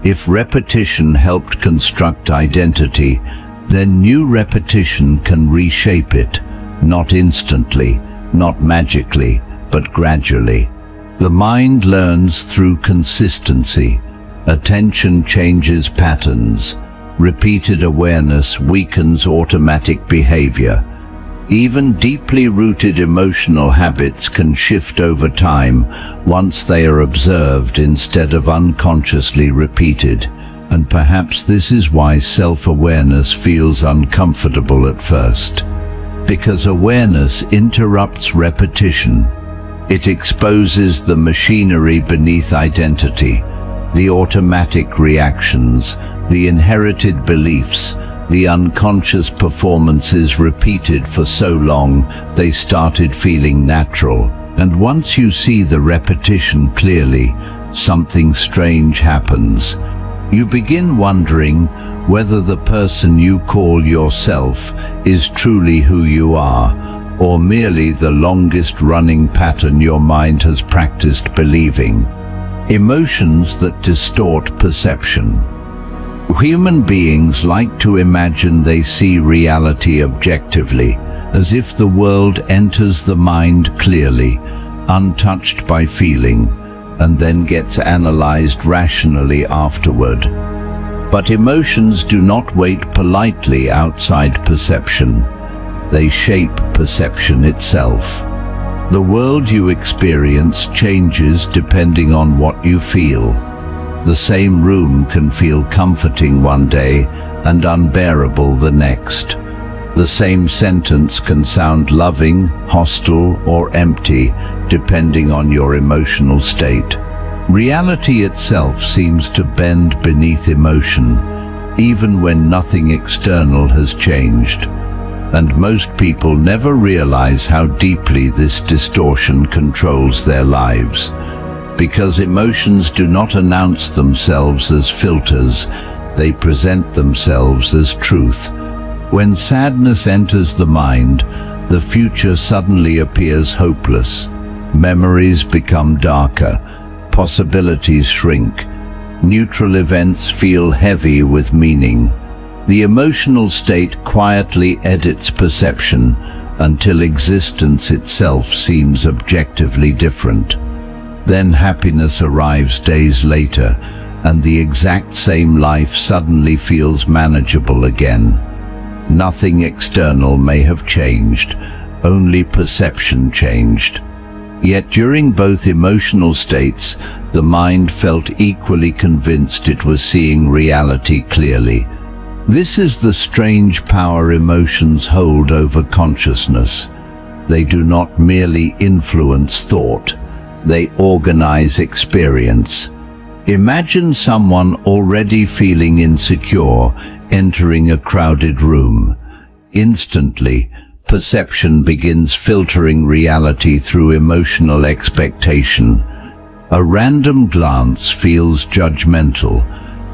If repetition helped construct identity, then new repetition can reshape it, not instantly, not magically, but gradually. The mind learns through consistency. Attention changes patterns. Repeated awareness weakens automatic behavior. Even deeply rooted emotional habits can shift over time once they are observed instead of unconsciously repeated. And perhaps this is why self-awareness feels uncomfortable at first. Because awareness interrupts repetition. It exposes the machinery beneath identity, the automatic reactions, the inherited beliefs, the unconscious performances repeated for so long they started feeling natural. And once you see the repetition clearly, something strange happens. You begin wondering whether the person you call yourself is truly who you are, or merely the longest-running pattern your mind has practiced believing. Emotions that distort perception. Human beings like to imagine they see reality objectively, as if the world enters the mind clearly, untouched by feeling, and then gets analyzed rationally afterward. But emotions do not wait politely outside perception. They shape perception itself. The world you experience changes depending on what you feel. The same room can feel comforting one day and unbearable the next. The same sentence can sound loving, hostile, or empty, depending on your emotional state. Reality itself seems to bend beneath emotion, even when nothing external has changed. And most people never realize how deeply this distortion controls their lives. Because emotions do not announce themselves as filters, they present themselves as truth. When sadness enters the mind, the future suddenly appears hopeless. Memories become darker, possibilities shrink, neutral events feel heavy with meaning. The emotional state quietly edits perception until existence itself seems objectively different. Then happiness arrives days later, and the exact same life suddenly feels manageable again. Nothing external may have changed, only perception changed. Yet during both emotional states, the mind felt equally convinced it was seeing reality clearly. This is the strange power emotions hold over consciousness. They do not merely influence thought, they organize experience. Imagine someone already feeling insecure entering a crowded room. Instantly, perception begins filtering reality through emotional expectation. A random glance feels judgmental.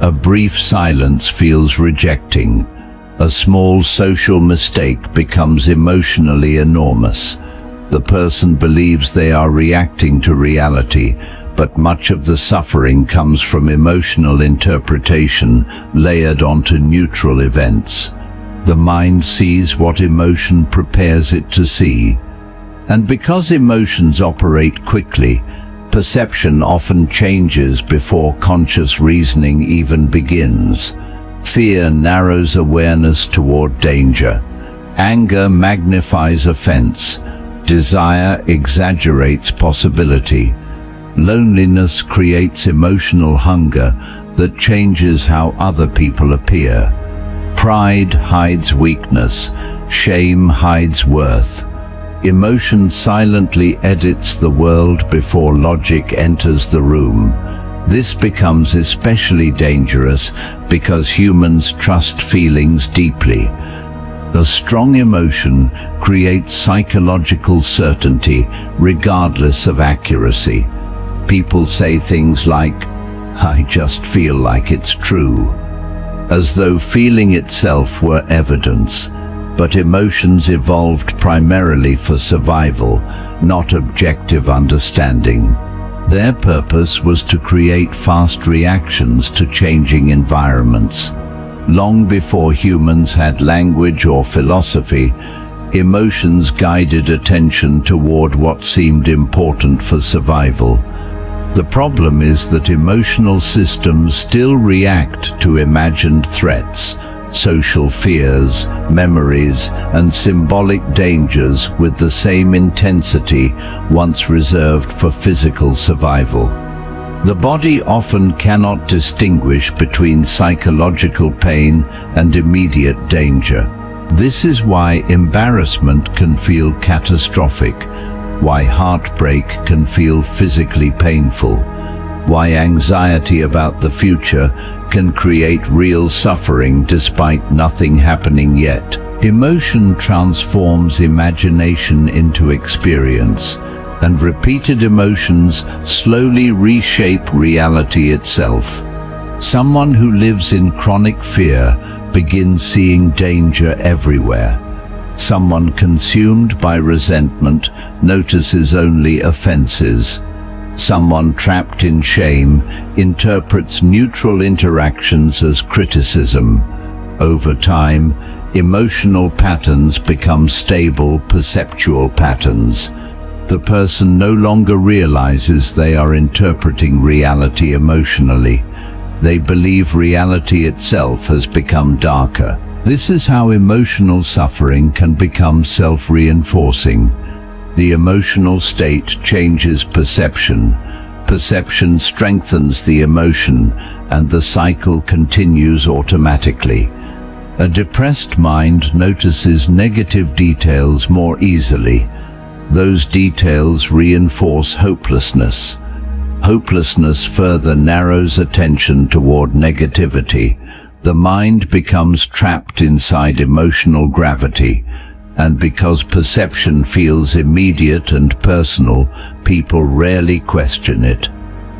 A brief silence feels rejecting. A small social mistake becomes emotionally enormous. The person believes they are reacting to reality, but much of the suffering comes from emotional interpretation layered onto neutral events. The mind sees what emotion prepares it to see. And because emotions operate quickly, perception often changes before conscious reasoning even begins. Fear narrows awareness toward danger. Anger magnifies offense. Desire exaggerates possibility. Loneliness creates emotional hunger that changes how other people appear. Pride hides weakness. Shame hides worth. Emotion silently edits the world before logic enters the room. This becomes especially dangerous because humans trust feelings deeply. A strong emotion creates psychological certainty regardless of accuracy. People say things like, "I just feel like it's true," as though feeling itself were evidence. But emotions evolved primarily for survival, not objective understanding. Their purpose was to create fast reactions to changing environments. Long before humans had language or philosophy, emotions guided attention toward what seemed important for survival. The problem is that emotional systems still react to imagined threats, social fears, memories, and symbolic dangers with the same intensity once reserved for physical survival. The body often cannot distinguish between psychological pain and immediate danger. This is why embarrassment can feel catastrophic, why heartbreak can feel physically painful, why anxiety about the future can create real suffering despite nothing happening yet. Emotion transforms imagination into experience, and repeated emotions slowly reshape reality itself. Someone who lives in chronic fear begins seeing danger everywhere. Someone consumed by resentment notices only offenses. Someone trapped in shame interprets neutral interactions as criticism. Over time, emotional patterns become stable perceptual patterns. The person no longer realizes they are interpreting reality emotionally. They believe reality itself has become darker. This is how emotional suffering can become self-reinforcing. The emotional state changes perception. Perception strengthens the emotion, and the cycle continues automatically. A depressed mind notices negative details more easily. Those details reinforce hopelessness. Hopelessness further narrows attention toward negativity. The mind becomes trapped inside emotional gravity. And because perception feels immediate and personal, people rarely question it.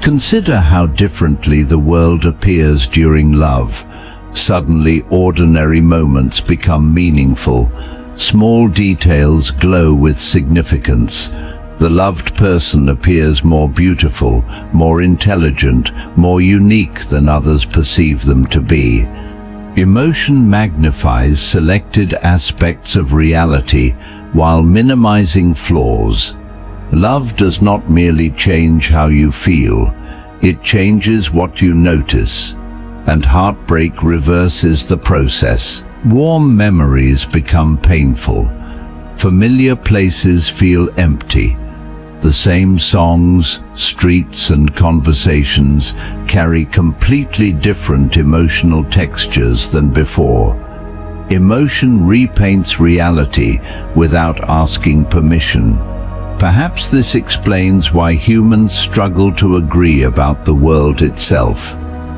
Consider how differently the world appears during love. Suddenly, ordinary moments become meaningful. Small details glow with significance. The loved person appears more beautiful, more intelligent, more unique than others perceive them to be. Emotion magnifies selected aspects of reality while minimizing flaws. Love does not merely change how you feel, it changes what you notice. And heartbreak reverses the process. Warm memories become painful. Familiar places feel empty. The same songs, streets, and conversations carry completely different emotional textures than before. Emotion repaints reality without asking permission. Perhaps this explains why humans struggle to agree about the world itself.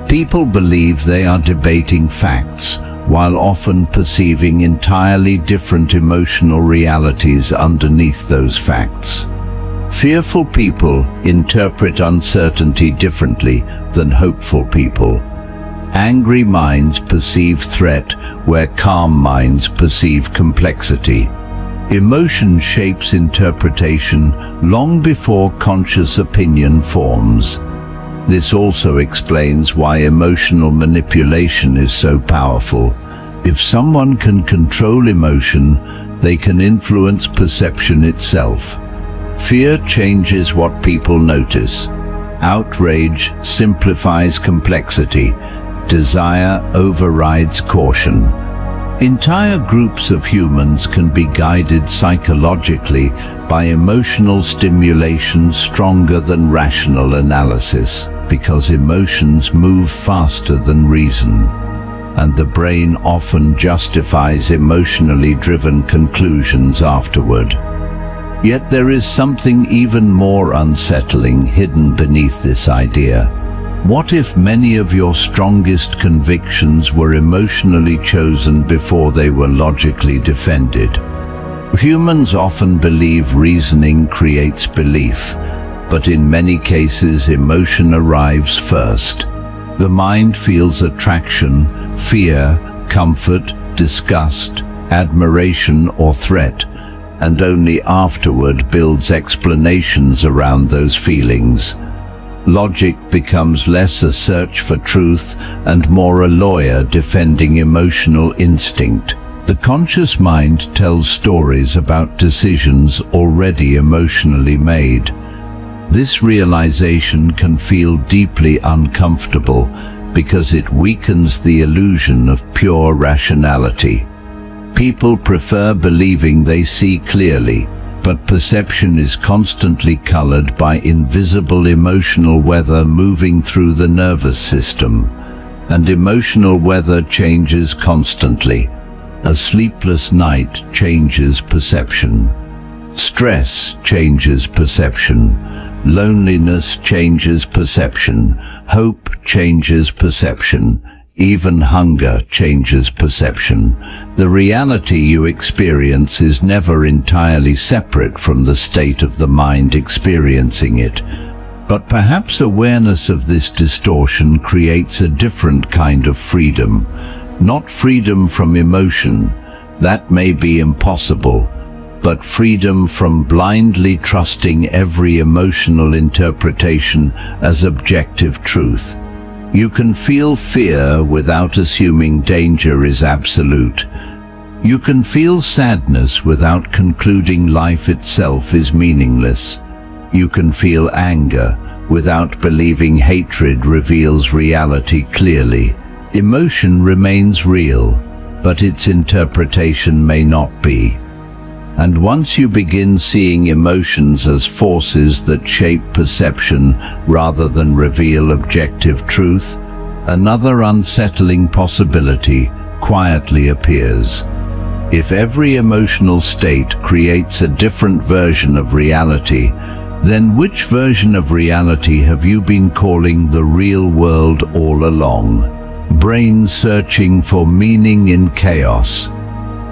People believe they are debating facts, while often perceiving entirely different emotional realities underneath those facts. Fearful people interpret uncertainty differently than hopeful people. Angry minds perceive threat where calm minds perceive complexity. Emotion shapes interpretation long before conscious opinion forms. This also explains why emotional manipulation is so powerful. If someone can control emotion, they can influence perception itself. Fear changes what people notice. Outrage simplifies complexity. Desire overrides caution. Entire groups of humans can be guided psychologically by emotional stimulation stronger than rational analysis, because emotions move faster than reason, and the brain often justifies emotionally driven conclusions afterward. Yet there is something even more unsettling hidden beneath this idea. What if many of your strongest convictions were emotionally chosen before they were logically defended? Humans often believe reasoning creates belief, but in many cases emotion arrives first. The mind feels attraction, fear, comfort, disgust, admiration, or threat, and only afterward builds explanations around those feelings. Logic becomes less a search for truth and more a lawyer defending emotional instinct. The conscious mind tells stories about decisions already emotionally made. This realization can feel deeply uncomfortable because it weakens the illusion of pure rationality. People prefer believing they see clearly, but perception is constantly colored by invisible emotional weather moving through the nervous system. And emotional weather changes constantly. A sleepless night changes perception. Stress changes perception. Loneliness changes perception. Hope changes perception. Even hunger changes perception. The reality you experience is never entirely separate from the state of the mind experiencing it. But perhaps awareness of this distortion creates a different kind of freedom. Not freedom from emotion, That may be impossible, but freedom from blindly trusting every emotional interpretation as objective truth. You can feel fear without assuming danger is absolute. You can feel sadness without concluding life itself is meaningless. You can feel anger without believing hatred reveals reality clearly. Emotion remains real, but its interpretation may not be. And once you begin seeing emotions as forces that shape perception rather than reveal objective truth, another unsettling possibility quietly appears. If every emotional state creates a different version of reality, then which version of reality have you been calling the real world all along? Brain searching for meaning in chaos.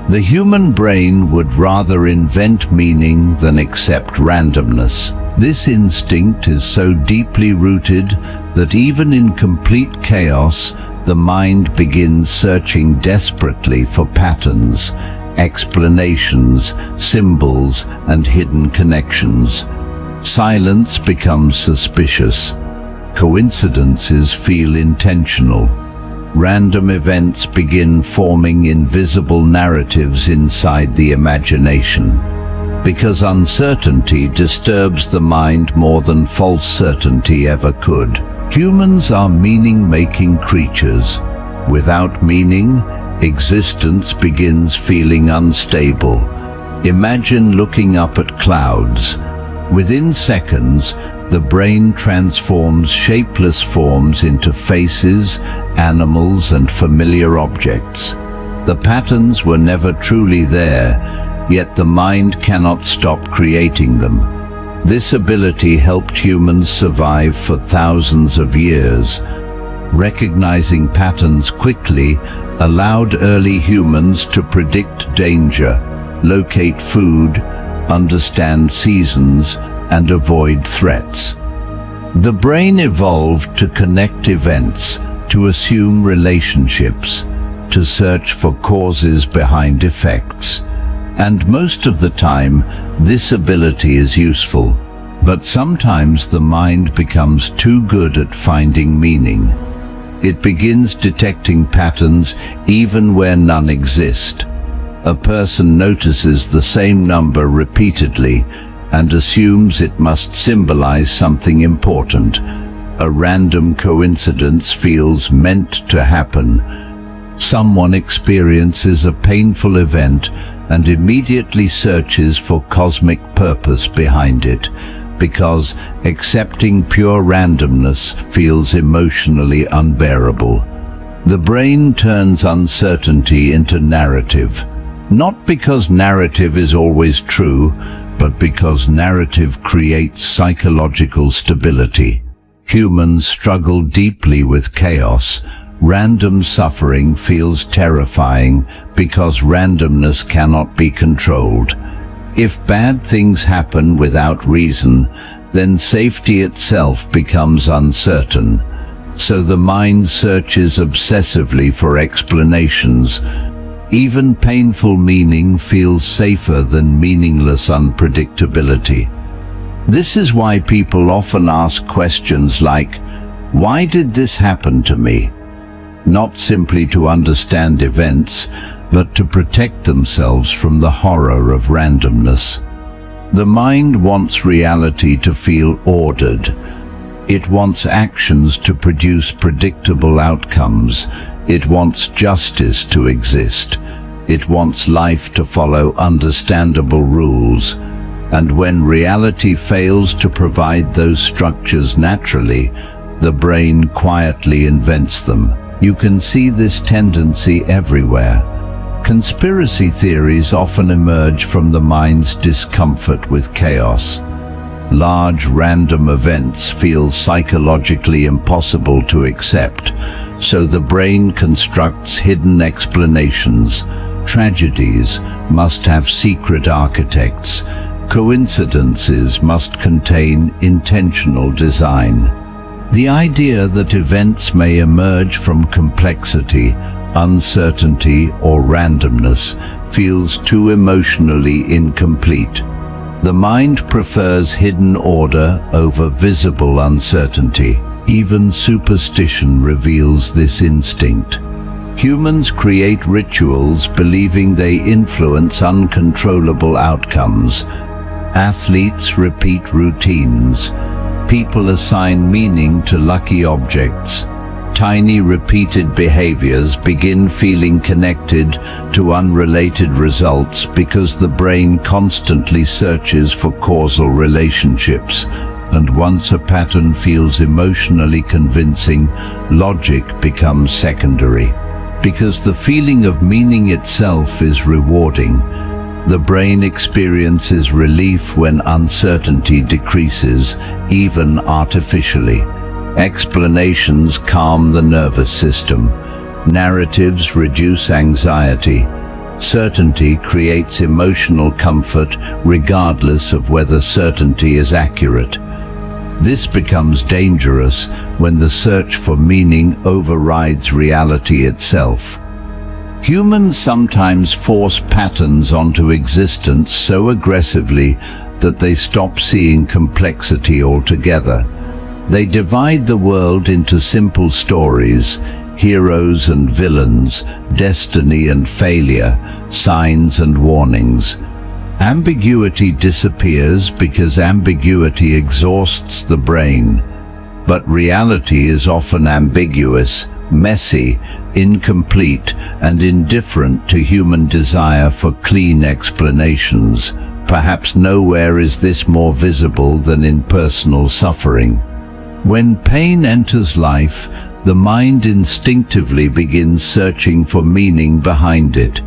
The human brain would rather invent meaning than accept randomness. This instinct is so deeply rooted that even in complete chaos, the mind begins searching desperately for patterns, explanations, symbols, and hidden connections. Silence becomes suspicious. Coincidences feel intentional. Random events begin forming invisible narratives inside the imagination. Because uncertainty disturbs the mind more than false certainty ever could. Humans are meaning-making creatures. Without meaning, existence begins feeling unstable. Imagine looking up at clouds. Within seconds, the brain transforms shapeless forms into faces, animals, and familiar objects. The patterns were never truly there, yet the mind cannot stop creating them. This ability helped humans survive for thousands of years. Recognizing patterns quickly allowed early humans to predict danger, locate food, understand seasons, and avoid threats. The brain evolved to connect events, to assume relationships, to search for causes behind effects. And most of the time, this ability is useful. But sometimes the mind becomes too good at finding meaning. It begins detecting patterns even where none exist. A person notices the same number repeatedly and assumes it must symbolize something important. A random coincidence feels meant to happen. Someone experiences a painful event and immediately searches for cosmic purpose behind it, because accepting pure randomness feels emotionally unbearable. The brain turns uncertainty into narrative, not because narrative is always true, but because narrative creates psychological stability. Humans struggle deeply with chaos. Random suffering feels terrifying because randomness cannot be controlled. If bad things happen without reason, then safety itself becomes uncertain. So the mind searches obsessively for explanations. Even painful meaning feels safer than meaningless unpredictability. This is why people often ask questions like, "Why did this happen to me?" Not simply to understand events, but to protect themselves from the horror of randomness. The mind wants reality to feel ordered. It wants actions to produce predictable outcomes. It wants justice to exist. It wants life to follow understandable rules. And when reality fails to provide those structures naturally, the brain quietly invents them. You can see this tendency everywhere. Conspiracy theories often emerge from the mind's discomfort with chaos. Large random events feel psychologically impossible to accept, so the brain constructs hidden explanations. Tragedies must have secret architects. Coincidences must contain intentional design. The idea that events may emerge from complexity uncertainty, or randomness feels too emotionally incomplete. The mind prefers hidden order over visible uncertainty. Even superstition reveals this instinct. Humans create rituals believing they influence uncontrollable outcomes. Athletes repeat routines. People assign meaning to lucky objects. Tiny repeated behaviors begin feeling connected to unrelated results because the brain constantly searches for causal relationships. And once a pattern feels emotionally convincing, logic becomes secondary. Because the feeling of meaning itself is rewarding, the brain experiences relief when uncertainty decreases, even artificially. Explanations calm the nervous system. Narratives reduce anxiety. Certainty creates emotional comfort regardless of whether certainty is accurate. This becomes dangerous when the search for meaning overrides reality itself. Humans sometimes force patterns onto existence so aggressively that they stop seeing complexity altogether. They divide the world into simple stories, heroes and villains, destiny and failure, signs and warnings. Ambiguity disappears because ambiguity exhausts the brain. But reality is often ambiguous, messy, incomplete, and indifferent to human desire for clean explanations. Perhaps nowhere is this more visible than in personal suffering. When pain enters life, the mind instinctively begins searching for meaning behind it.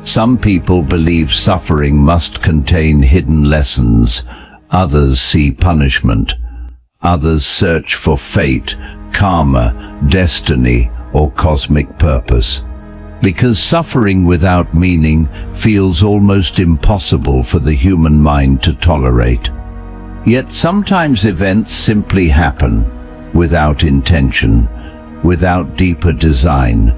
Some people believe suffering must contain hidden lessons. Others see punishment. Others search for fate, karma, destiny, or cosmic purpose. Because suffering without meaning feels almost impossible for the human mind to tolerate. Yet sometimes events simply happen, without intention, without deeper design.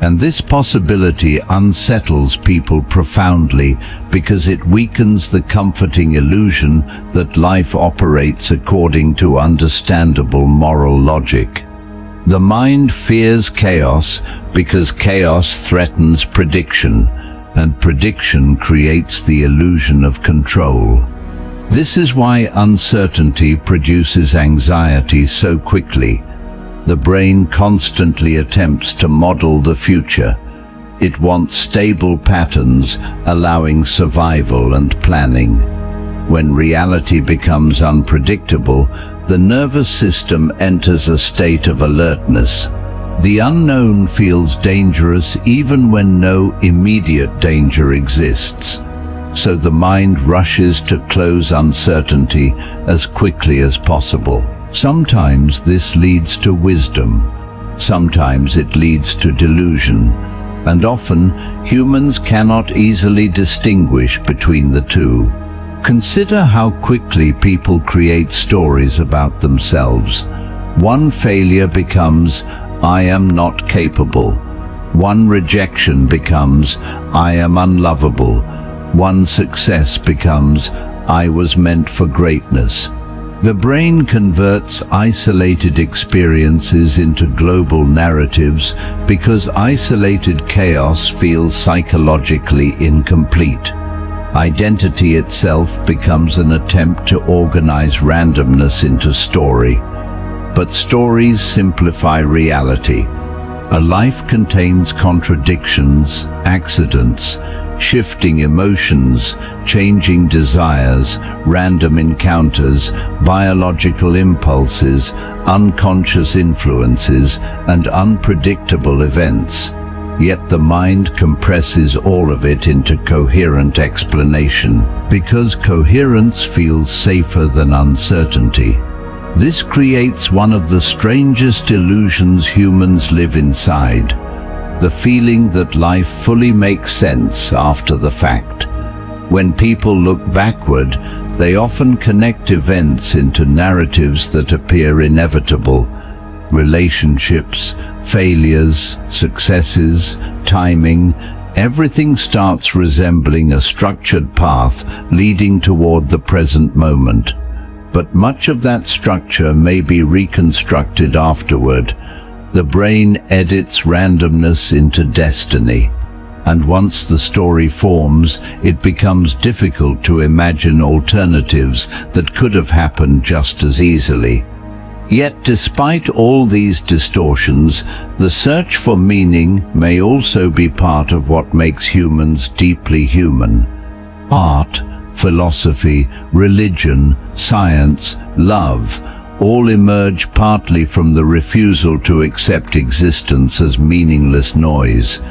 And this possibility unsettles people profoundly because it weakens the comforting illusion that life operates according to understandable moral logic. The mind fears chaos because chaos threatens prediction, and prediction creates the illusion of control. This is why uncertainty produces anxiety so quickly. The brain constantly attempts to model the future. It wants stable patterns, allowing survival and planning. When reality becomes unpredictable, the nervous system enters a state of alertness. The unknown feels dangerous even when no immediate danger exists. So the mind rushes to close uncertainty as quickly as possible. Sometimes this leads to wisdom, sometimes it leads to delusion, and often humans cannot easily distinguish between the two. Consider how quickly people create stories about themselves. One failure becomes, "I am not capable." One rejection becomes, "I am unlovable." One success becomes, "I was meant for greatness." The brain converts isolated experiences into global narratives because isolated chaos feels psychologically incomplete. Identity itself becomes an attempt to organize randomness into story. But stories simplify reality. A life contains contradictions, accidents, shifting emotions, changing desires, random encounters, biological impulses, unconscious influences, and unpredictable events. Yet the mind compresses all of it into coherent explanation, because coherence feels safer than uncertainty. This creates one of the strangest illusions humans live inside. The feeling that life fully makes sense after the fact. When people look backward, they often connect events into narratives that appear inevitable. Relationships, failures, successes, timing, everything starts resembling a structured path leading toward the present moment. But much of that structure may be reconstructed afterward. The brain edits randomness into destiny. And once the story forms, it becomes difficult to imagine alternatives that could have happened just as easily. Yet despite all these distortions, the search for meaning may also be part of what makes humans deeply human. Art, philosophy, religion, science, love, all emerge partly from the refusal to accept existence as meaningless noise.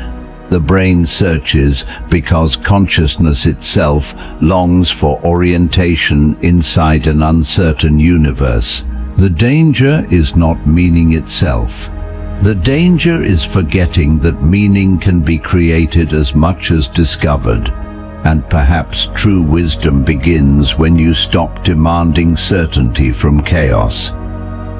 The brain searches because consciousness itself longs for orientation inside an uncertain universe. The danger is not meaning itself. The danger is forgetting that meaning can be created as much as discovered. And perhaps true wisdom begins when you stop demanding certainty from chaos.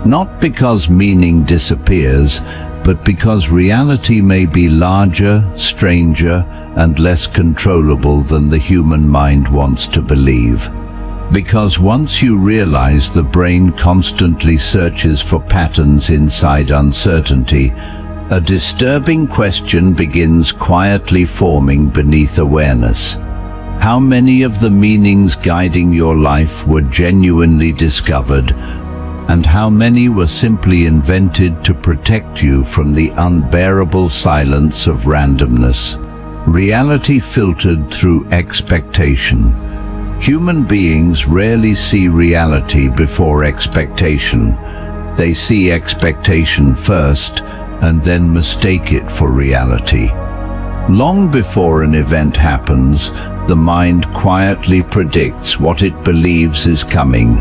Not because meaning disappears, but because reality may be larger, stranger, and less controllable than the human mind wants to believe. Because once you realize the brain constantly searches for patterns inside uncertainty, a disturbing question begins quietly forming beneath awareness. How many of the meanings guiding your life were genuinely discovered, and how many were simply invented to protect you from the unbearable silence of randomness? Reality filtered through expectation. Human beings rarely see reality before expectation. They see expectation first and then mistake it for reality. Long before an event happens, the mind quietly predicts what it believes is coming.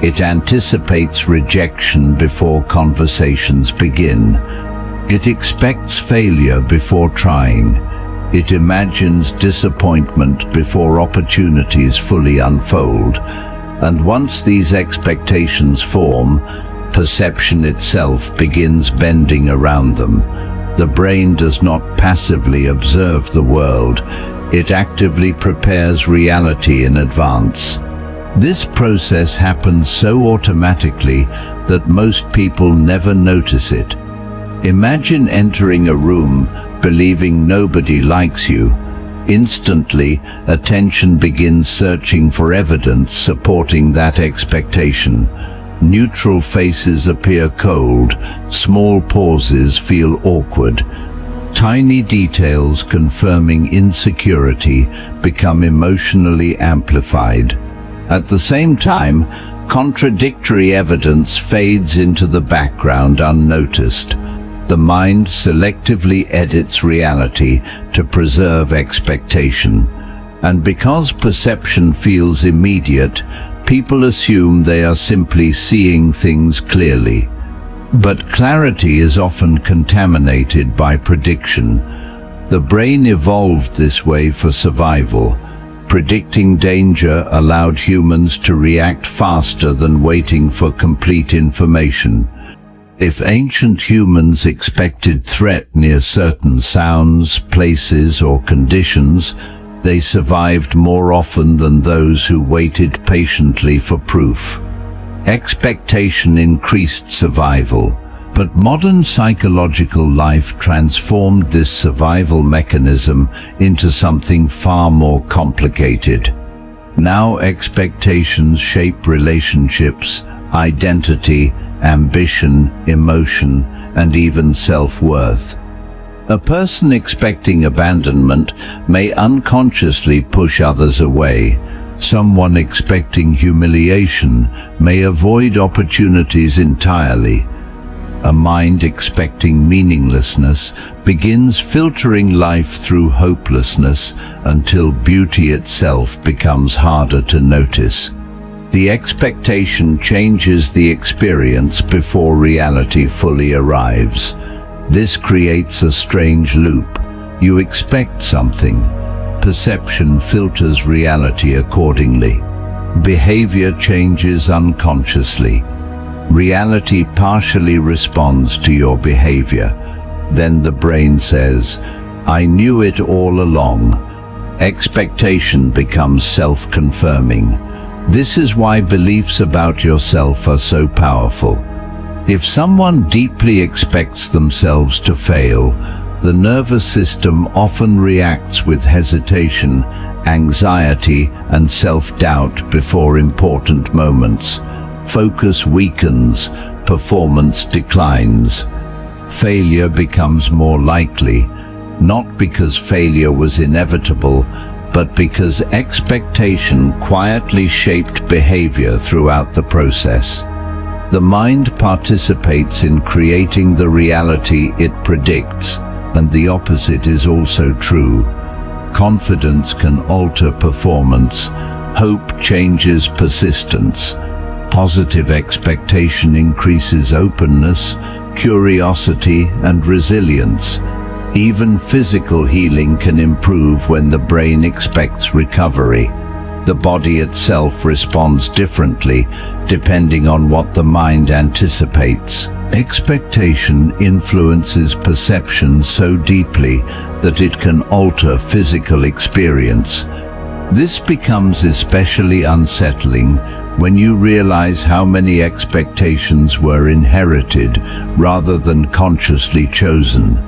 It anticipates rejection before conversations begin. It expects failure before trying. It imagines disappointment before opportunities fully unfold. And once these expectations form, perception itself begins bending around them. The brain does not passively observe the world. It actively prepares reality in advance. This process happens so automatically that most people never notice it. Imagine entering a room believing nobody likes you. Instantly, attention begins searching for evidence supporting that expectation. Neutral faces appear cold, small pauses feel awkward. Tiny details confirming insecurity become emotionally amplified. At the same time, contradictory evidence fades into the background unnoticed. The mind selectively edits reality to preserve expectation. And because perception feels immediate, people assume they are simply seeing things clearly. But clarity is often contaminated by prediction. The brain evolved this way for survival. Predicting danger allowed humans to react faster than waiting for complete information. If ancient humans expected threat near certain sounds, places, or conditions, they survived more often than those who waited patiently for proof. Expectation increased survival, but modern psychological life transformed this survival mechanism into something far more complicated. Now expectations shape relationships, identity, ambition, emotion, and even self-worth. A person expecting abandonment may unconsciously push others away. Someone expecting humiliation may avoid opportunities entirely. A mind expecting meaninglessness begins filtering life through hopelessness until beauty itself becomes harder to notice. The expectation changes the experience before reality fully arrives. This creates a strange loop. You expect something. Perception filters reality accordingly. Behavior changes unconsciously. Reality partially responds to your behavior. Then the brain says, "I knew it all along." Expectation becomes self-confirming. This is why beliefs about yourself are so powerful. If someone deeply expects themselves to fail, the nervous system often reacts with hesitation, anxiety, and self-doubt before important moments. Focus weakens, performance declines. Failure becomes more likely, not because failure was inevitable, but because expectation quietly shaped behavior throughout the process. The mind participates in creating the reality it predicts, and the opposite is also true. Confidence can alter performance. Hope changes persistence. Positive expectation increases openness, curiosity, and resilience. Even physical healing can improve when the brain expects recovery. The body itself responds differently, depending on what the mind anticipates. Expectation influences perception so deeply that it can alter physical experience. This becomes especially unsettling when you realize how many expectations were inherited rather than consciously chosen.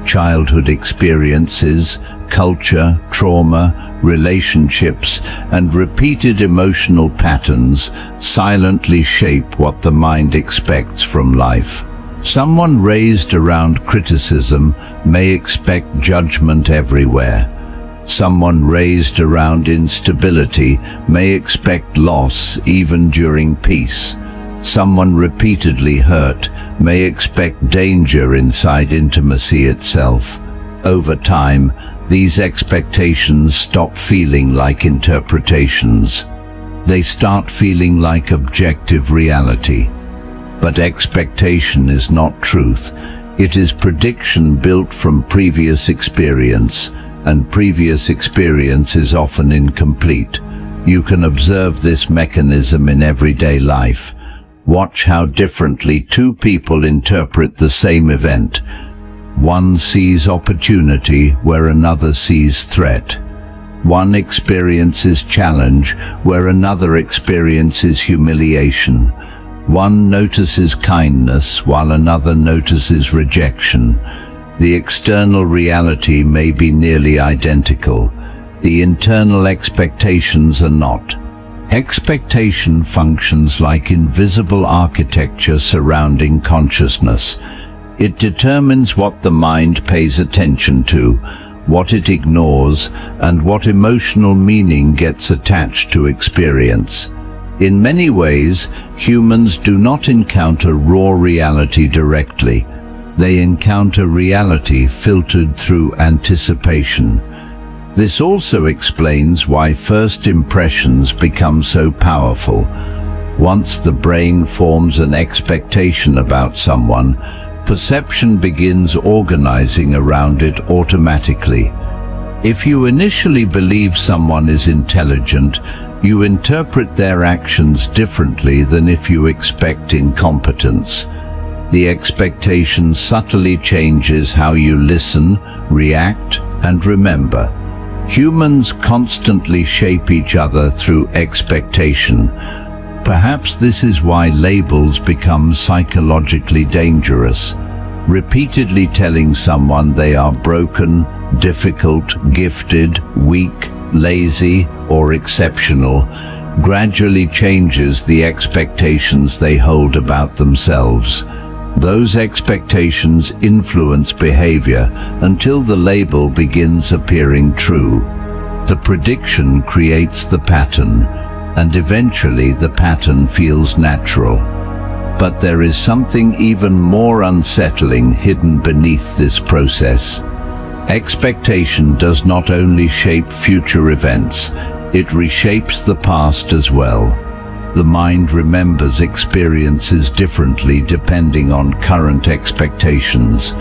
Childhood experiences, culture, trauma, relationships, and repeated emotional patterns silently shape what the mind expects from life. Someone raised around criticism may expect judgment everywhere. Someone raised around instability may expect loss even during peace. Someone repeatedly hurt may expect danger inside intimacy itself. Over time, these expectations stop feeling like interpretations. They start feeling like objective reality. But expectation is not truth. It is prediction built from previous experience, and previous experience is often incomplete. You can observe this mechanism in everyday life. Watch how differently two people interpret the same event. One sees opportunity where another sees threat. One experiences challenge where another experiences humiliation. One notices kindness while another notices rejection. The external reality may be nearly identical. The internal expectations are not. Expectation functions like invisible architecture surrounding consciousness. It determines what the mind pays attention to, what it ignores, and what emotional meaning gets attached to experience. In many ways, humans do not encounter raw reality directly. They encounter reality filtered through anticipation. This also explains why first impressions become so powerful. Once the brain forms an expectation about someone, perception begins organizing around it automatically. If you initially believe someone is intelligent, you interpret their actions differently than if you expect incompetence. The expectation subtly changes how you listen, react, and remember. Humans constantly shape each other through expectation. Perhaps this is why labels become psychologically dangerous. Repeatedly telling someone they are broken, difficult, gifted, weak, lazy, or exceptional gradually changes the expectations they hold about themselves. Those expectations influence behavior until the label begins appearing true. The prediction creates the pattern, and eventually the pattern feels natural. But there is something even more unsettling hidden beneath this process. Expectation does not only shape future events, it reshapes the past as well. The mind remembers experiences differently depending on current expectations.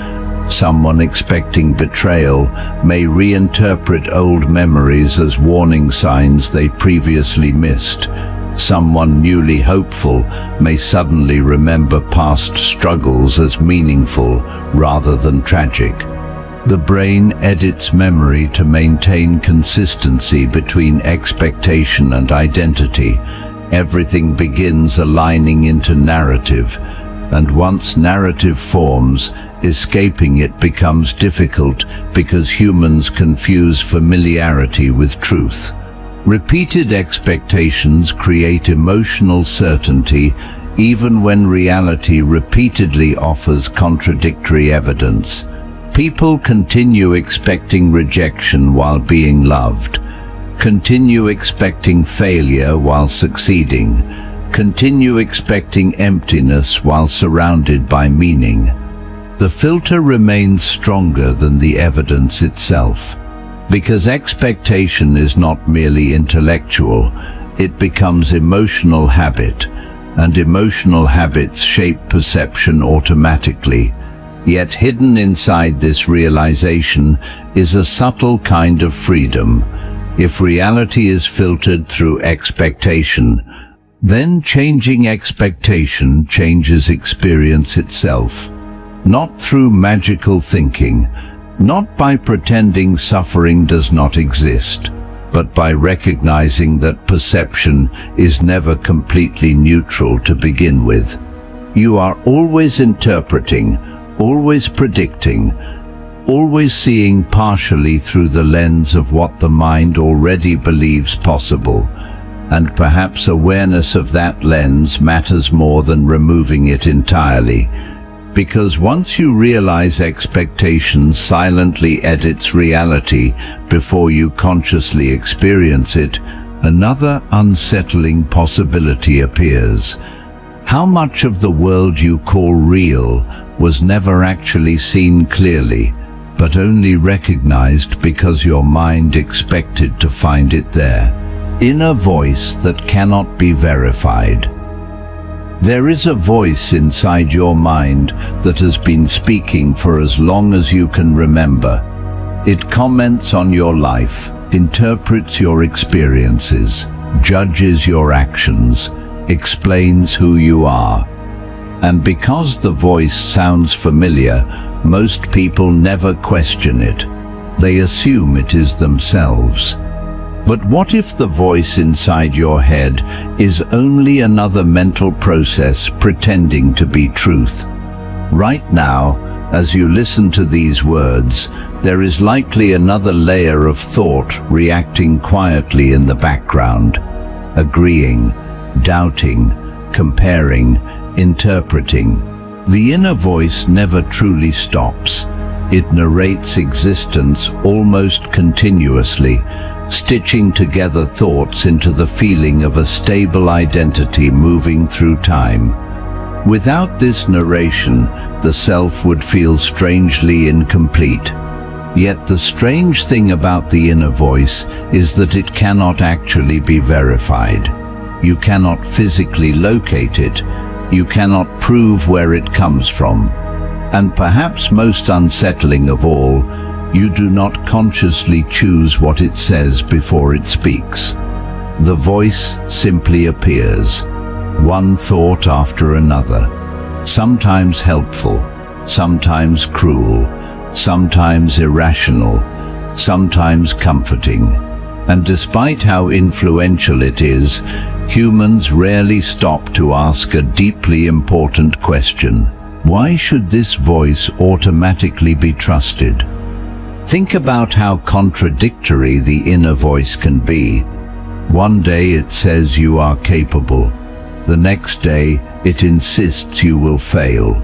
Someone expecting betrayal may reinterpret old memories as warning signs they previously missed. Someone newly hopeful may suddenly remember past struggles as meaningful rather than tragic. The brain edits memory to maintain consistency between expectation and identity. Everything begins aligning into narrative, and once narrative forms, escaping it becomes difficult because humans confuse familiarity with truth. Repeated expectations create emotional certainty even when reality repeatedly offers contradictory evidence. People continue expecting rejection while being loved, continue expecting failure while succeeding, continue expecting emptiness while surrounded by meaning. The filter remains stronger than the evidence itself. Because expectation is not merely intellectual, it becomes emotional habit, and emotional habits shape perception automatically. Yet hidden inside this realization is a subtle kind of freedom. If reality is filtered through expectation, then changing expectation changes experience itself. Not through magical thinking, not by pretending suffering does not exist, but by recognizing that perception is never completely neutral to begin with. You are always interpreting, always predicting, always seeing partially through the lens of what the mind already believes possible, and perhaps awareness of that lens matters more than removing it entirely. Because once you realize expectation silently edits reality before you consciously experience it, another unsettling possibility appears. How much of the world you call real was never actually seen clearly, but only recognized because your mind expected to find it there? Inner voice that cannot be verified. There is a voice inside your mind that has been speaking for as long as you can remember. It comments on your life, interprets your experiences, judges your actions, explains who you are. And because the voice sounds familiar, most people never question it. They assume it is themselves. But what if the voice inside your head is only another mental process pretending to be truth? Right now, as you listen to these words, there is likely another layer of thought reacting quietly in the background, agreeing, doubting, comparing, interpreting. The inner voice never truly stops. It narrates existence almost continuously, stitching together thoughts into the feeling of a stable identity moving through time. Without this narration, the self would feel strangely incomplete. Yet the strange thing about the inner voice is that it cannot actually be verified. You cannot physically locate it. You cannot prove where it comes from. And perhaps most unsettling of all, you do not consciously choose what it says before it speaks. The voice simply appears, one thought after another, sometimes helpful, sometimes cruel, sometimes irrational, sometimes comforting. And despite how influential it is, humans rarely stop to ask a deeply important question. Why should this voice automatically be trusted? Think about how contradictory the inner voice can be. One day it says you are capable. The next day it insists you will fail.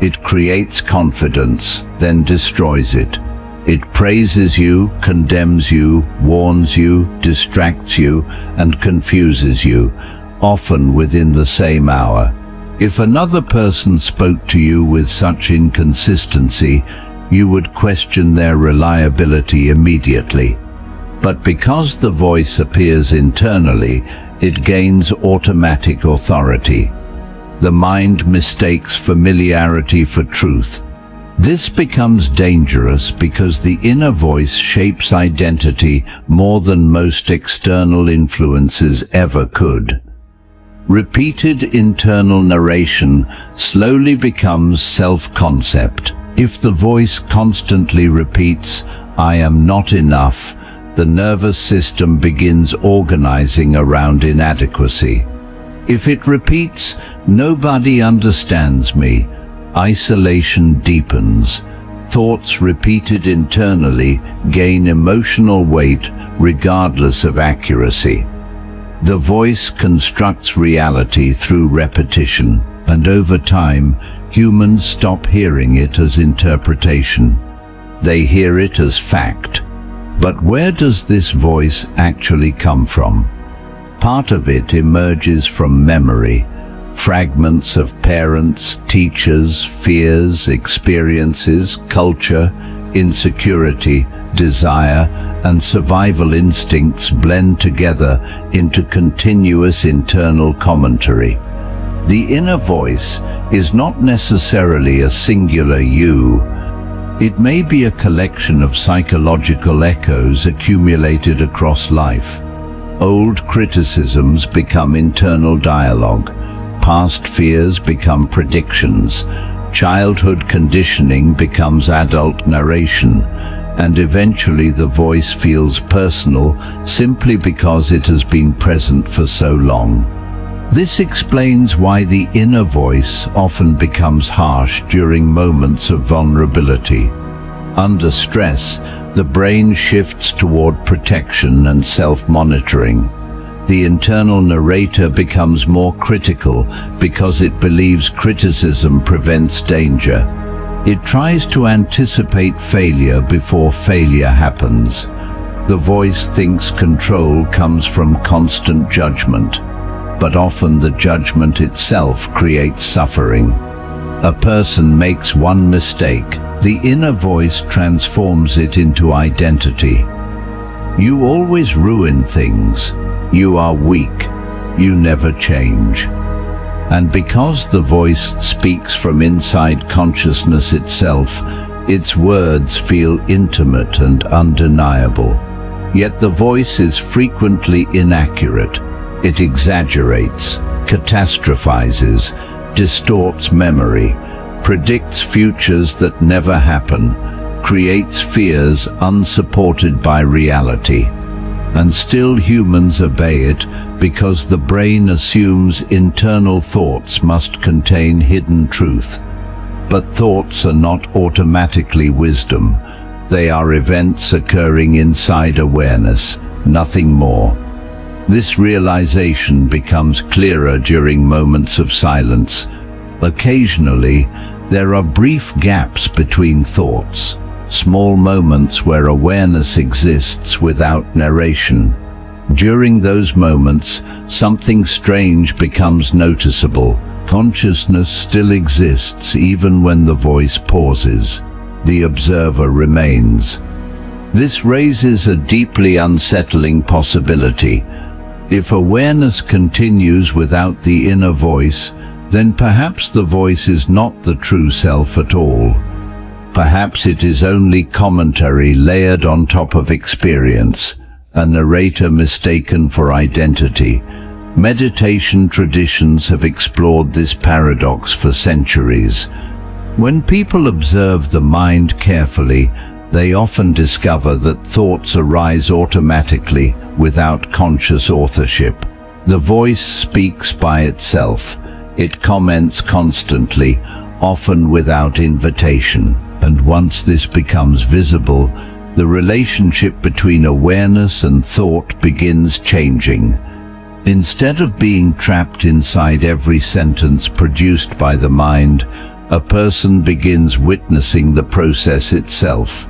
It creates confidence, then destroys it. It praises you, condemns you, warns you, distracts you, and confuses you, often within the same hour. If another person spoke to you with such inconsistency, you would question their reliability immediately. But because the voice appears internally, it gains automatic authority. The mind mistakes familiarity for truth. This becomes dangerous because the inner voice shapes identity more than most external influences ever could. Repeated internal narration slowly becomes self-concept. If the voice constantly repeats, "I am not enough," the nervous system begins organizing around inadequacy. If it repeats, "Nobody understands me," isolation deepens. Thoughts repeated internally gain emotional weight regardless of accuracy. The voice constructs reality through repetition, and over time, humans stop hearing it as interpretation. They hear it as fact. But where does this voice actually come from? Part of it emerges from memory, fragments of parents, teachers, fears, experiences, culture, insecurity, desire, and survival instincts blend together into continuous internal commentary. The inner voice is not necessarily a singular you. It may be a collection of psychological echoes accumulated across life. Old criticisms become internal dialogue. Past fears become predictions. Childhood conditioning becomes adult narration. And eventually the voice feels personal simply because it has been present for so long. This explains why the inner voice often becomes harsh during moments of vulnerability. Under stress, the brain shifts toward protection and self-monitoring. The internal narrator becomes more critical because it believes criticism prevents danger. It tries to anticipate failure before failure happens. The voice thinks control comes from constant judgment, but often the judgment itself creates suffering. A person makes one mistake, the inner voice transforms it into identity. You always ruin things. You are weak. You never change. And because the voice speaks from inside consciousness itself, its words feel intimate and undeniable. Yet the voice is frequently inaccurate. It exaggerates, catastrophizes, distorts memory, predicts futures that never happen, creates fears unsupported by reality. And still humans obey it because the brain assumes internal thoughts must contain hidden truth. But thoughts are not automatically wisdom. They are events occurring inside awareness, nothing more. This realization becomes clearer during moments of silence. Occasionally, there are brief gaps between thoughts, small moments where awareness exists without narration. During those moments, something strange becomes noticeable. Consciousness still exists even when the voice pauses. The observer remains. This raises a deeply unsettling possibility. If awareness continues without the inner voice, then perhaps the voice is not the true self at all. Perhaps it is only commentary layered on top of experience, a narrator mistaken for identity. Meditation traditions have explored this paradox for centuries. When people observe the mind carefully, they often discover that thoughts arise automatically without conscious authorship. The voice speaks by itself. It comments constantly, often without invitation. And once this becomes visible, the relationship between awareness and thought begins changing. Instead of being trapped inside every sentence produced by the mind, a person begins witnessing the process itself.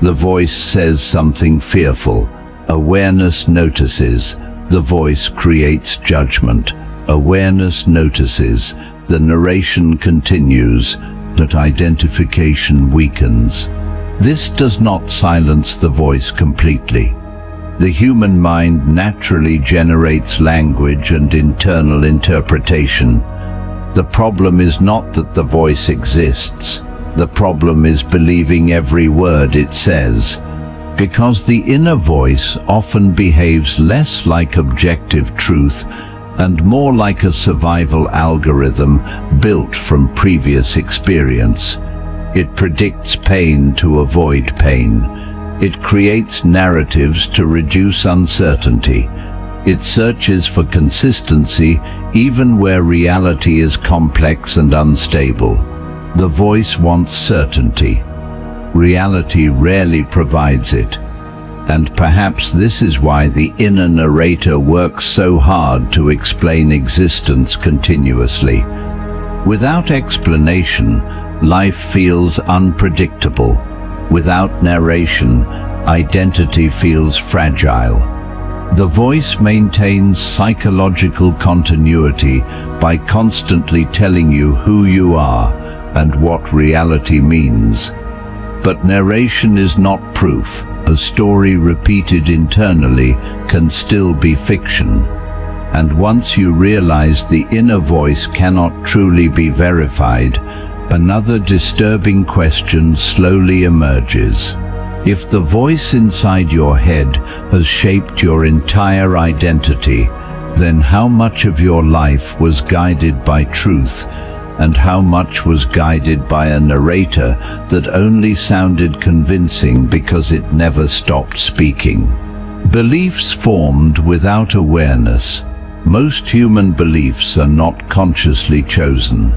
The voice says something fearful. Awareness notices. The voice creates judgment. Awareness notices. The narration continues, but identification weakens. This does not silence the voice completely. The human mind naturally generates language and internal interpretation. The problem is not that the voice exists. The problem is believing every word it says. Because the inner voice often behaves less like objective truth and more like a survival algorithm built from previous experience. It predicts pain to avoid pain. It creates narratives to reduce uncertainty. It searches for consistency even where reality is complex and unstable. The voice wants certainty. Reality rarely provides it. And perhaps this is why the inner narrator works so hard to explain existence continuously. Without explanation, life feels unpredictable. Without narration, identity feels fragile. The voice maintains psychological continuity by constantly telling you who you are and what reality means. But narration is not proof. A story repeated internally can still be fiction. And once you realize the inner voice cannot truly be verified, another disturbing question slowly emerges. If the voice inside your head has shaped your entire identity, then how much of your life was guided by truth, and how much was guided by a narrator that only sounded convincing because it never stopped speaking? Beliefs formed without awareness. Most human beliefs are not consciously chosen.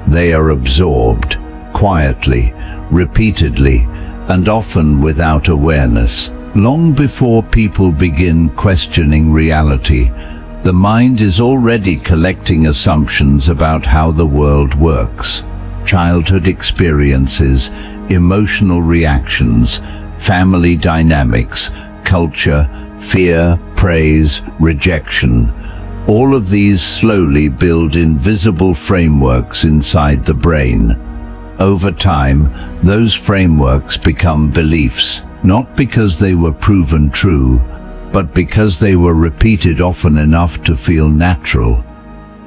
They are absorbed, quietly, repeatedly, and often without awareness. Long before people begin questioning reality, the mind is already collecting assumptions about how the world works. Childhood experiences, emotional reactions, family dynamics, culture, fear, praise, rejection. All of these slowly build invisible frameworks inside the brain. Over time, those frameworks become beliefs, not because they were proven true, but because they were repeated often enough to feel natural.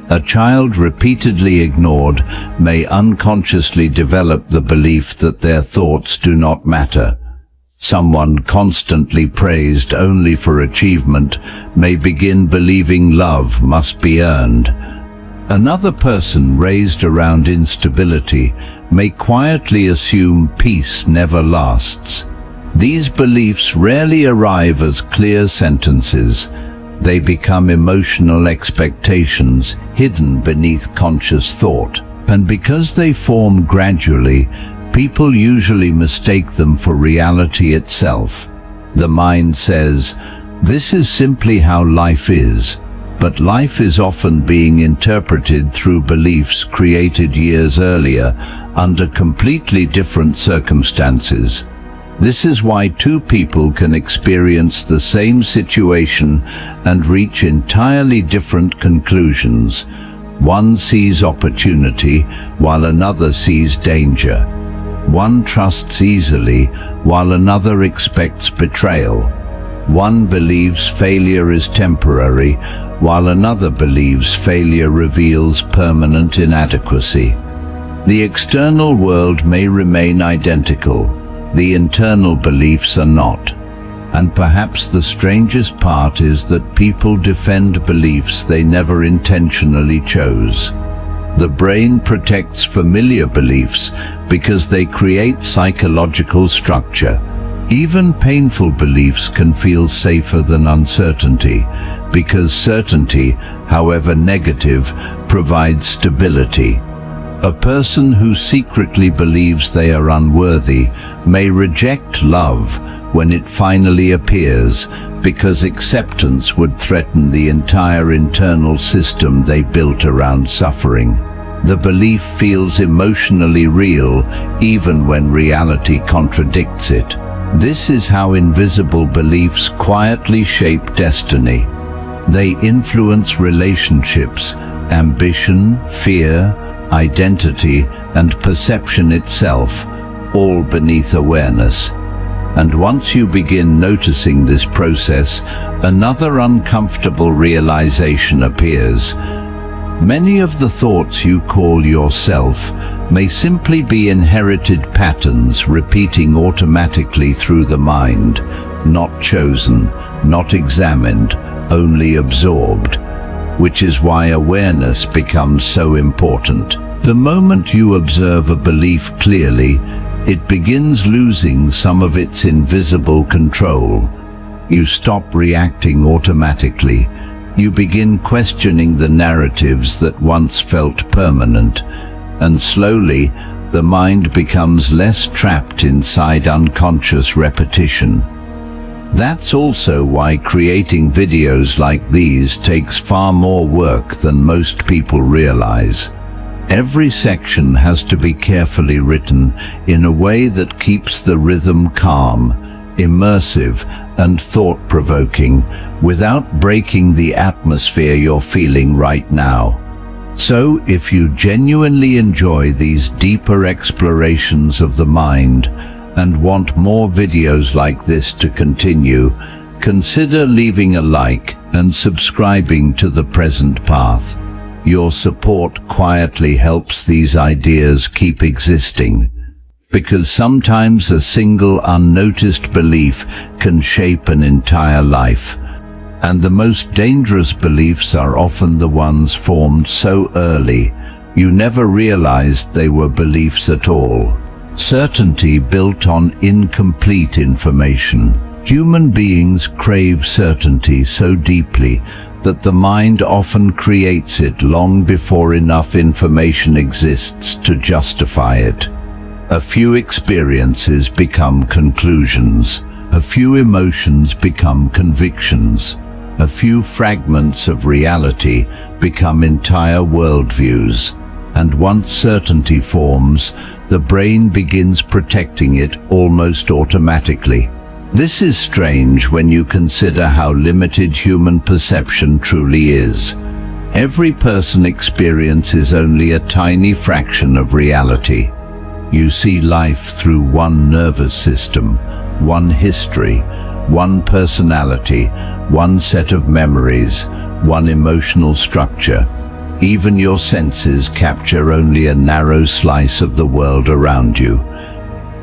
A child repeatedly ignored may unconsciously develop the belief that their thoughts do not matter. Someone constantly praised only for achievement may begin believing love must be earned. Another person raised around instability may quietly assume peace never lasts. These beliefs rarely arrive as clear sentences. They become emotional expectations hidden beneath conscious thought. And because they form gradually, people usually mistake them for reality itself. The mind says, "This is simply how life is." But life is often being interpreted through beliefs created years earlier under completely different circumstances. This is why two people can experience the same situation and reach entirely different conclusions. One sees opportunity while another sees danger. One trusts easily while another expects betrayal. One believes failure is temporary while another believes failure reveals permanent inadequacy. The external world may remain identical. The internal beliefs are not. And perhaps the strangest part is that people defend beliefs they never intentionally chose. The brain protects familiar beliefs because they create psychological structure. Even painful beliefs can feel safer than uncertainty, because certainty, however negative, provides stability. A person who secretly believes they are unworthy may reject love when it finally appears, because acceptance would threaten the entire internal system they built around suffering. The belief feels emotionally real even when reality contradicts it. This is how invisible beliefs quietly shape destiny. They influence relationships, ambition, fear, identity, and perception itself, all beneath awareness. And once you begin noticing this process, another uncomfortable realization appears. Many of the thoughts you call yourself may simply be inherited patterns repeating automatically through the mind, not chosen, not examined, only absorbed. which is why awareness becomes so important. The moment you observe a belief clearly, it begins losing some of its invisible control. You stop reacting automatically. You begin questioning the narratives that once felt permanent, and slowly, the mind becomes less trapped inside unconscious repetition. That's also why creating videos like these takes far more work than most people realize. Every section has to be carefully written in a way that keeps the rhythm calm, immersive, and thought-provoking, without breaking the atmosphere you're feeling right now. So, if you genuinely enjoy these deeper explorations of the mind and want more videos like this to continue, consider leaving a like and subscribing to The Present Path. Your support quietly helps these ideas keep existing, because sometimes a single unnoticed belief can shape an entire life, and the most dangerous beliefs are often the ones formed so early you never realized they were beliefs at all. Certainty built on incomplete information. Human beings crave certainty so deeply that the mind often creates it long before enough information exists to justify it. A few experiences become conclusions. A few emotions become convictions. A few fragments of reality become entire worldviews. And once certainty forms, the brain begins protecting it almost automatically. This is strange when you consider how limited human perception truly is. Every person experiences only a tiny fraction of reality. You see life through one nervous system, one history, one personality, one set of memories, one emotional structure. Even your senses capture only a narrow slice of the world around you.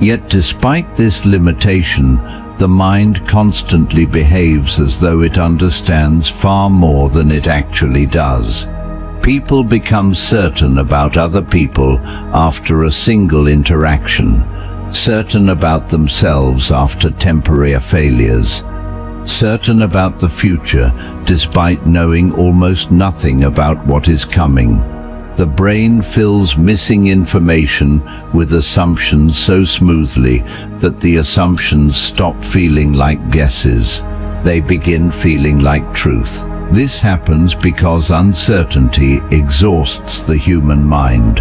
Yet despite this limitation, the mind constantly behaves as though it understands far more than it actually does. People become certain about other people after a single interaction, certain about themselves after temporary failures, certain about the future despite knowing almost nothing about what is coming. The brain fills missing information with assumptions so smoothly that the assumptions stop feeling like guesses. They begin feeling like truth. This happens because uncertainty exhausts the human mind.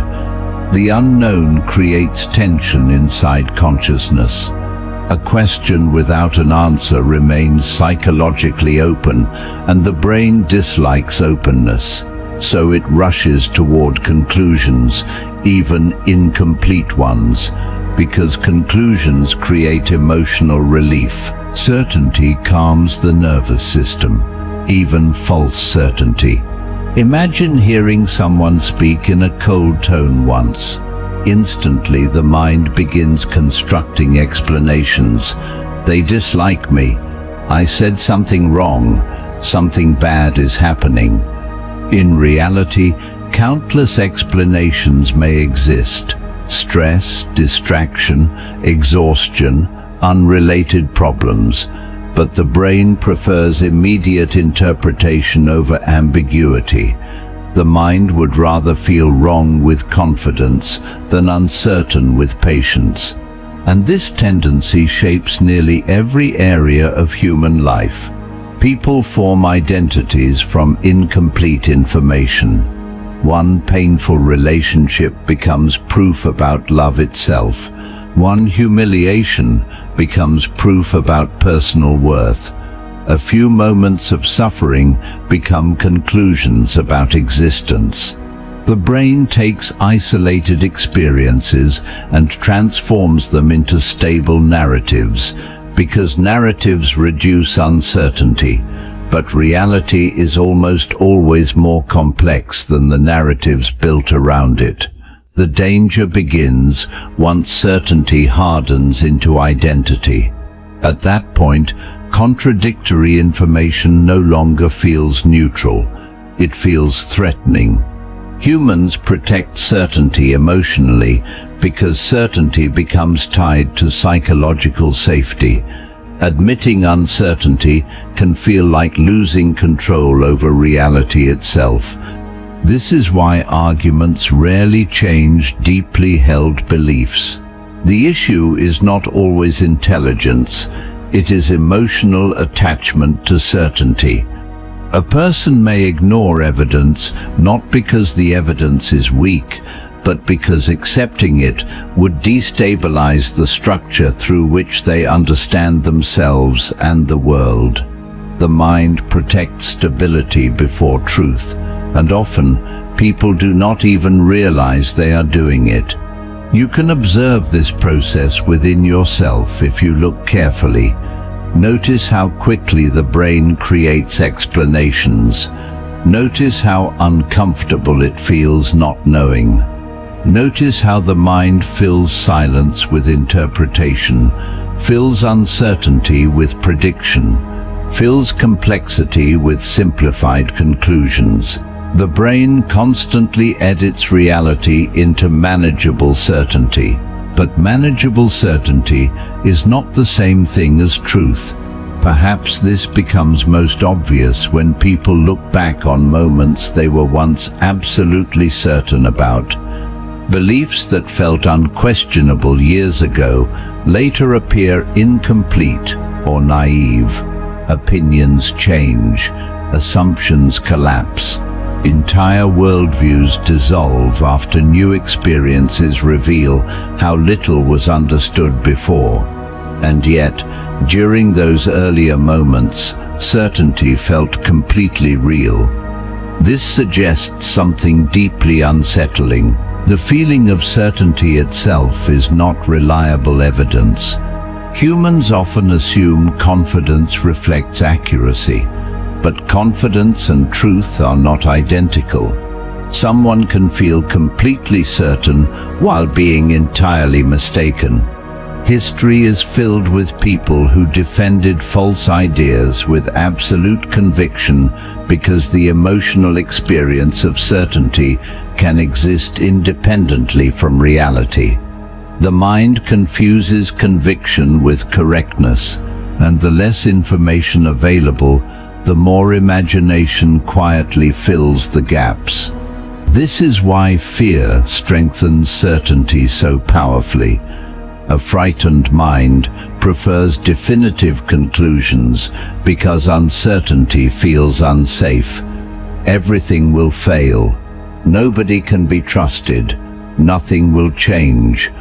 The unknown creates tension inside consciousness. A question without an answer remains psychologically open, and the brain dislikes openness. So it rushes toward conclusions, even incomplete ones, because conclusions create emotional relief. Certainty calms the nervous system, even false certainty. Imagine hearing someone speak in a cold tone once. Instantly, the mind begins constructing explanations. They dislike me. I said something wrong. Something bad is happening. In reality, countless explanations may exist. Stress, distraction, exhaustion, unrelated problems. But the brain prefers immediate interpretation over ambiguity. The mind would rather feel wrong with confidence than uncertain with patience. And this tendency shapes nearly every area of human life. People form identities from incomplete information. One painful relationship becomes proof about love itself. One humiliation becomes proof about personal worth. A few moments of suffering become conclusions about existence. The brain takes isolated experiences and transforms them into stable narratives, because narratives reduce uncertainty, but reality is almost always more complex than the narratives built around it. The danger begins once certainty hardens into identity. At that point, contradictory information no longer feels neutral. it feels threatening. Humans protect certainty emotionally because certainty becomes tied to psychological safety. Admitting uncertainty can feel like losing control over reality itself. This is why arguments rarely change deeply held beliefs. The issue is not always intelligence, it is emotional attachment to certainty. A person may ignore evidence not because the evidence is weak, but because accepting it would destabilize the structure through which they understand themselves and the world. The mind protects stability before truth, and often people do not even realize they are doing it. You can observe this process within yourself if you look carefully. Notice how quickly the brain creates explanations. Notice how uncomfortable it feels not knowing. Notice how the mind fills silence with interpretation, fills uncertainty with prediction, fills complexity with simplified conclusions. The brain constantly edits reality into manageable certainty. But manageable certainty is not the same thing as truth. Perhaps this becomes most obvious when people look back on moments they were once absolutely certain about. Beliefs that felt unquestionable years ago later appear incomplete or naive. Opinions change, assumptions collapse. Entire worldviews dissolve after new experiences reveal how little was understood before. And yet, during those earlier moments, certainty felt completely real. This suggests something deeply unsettling. The feeling of certainty itself is not reliable evidence. Humans often assume confidence reflects accuracy. But confidence and truth are not identical. Someone can feel completely certain while being entirely mistaken. History is filled with people who defended false ideas with absolute conviction because the emotional experience of certainty can exist independently from reality. The mind confuses conviction with correctness, and the less information available, the more imagination quietly fills the gaps. This is why fear strengthens certainty so powerfully. A frightened mind prefers definitive conclusions because uncertainty feels unsafe. Everything will fail. Nobody can be trusted. Nothing will change.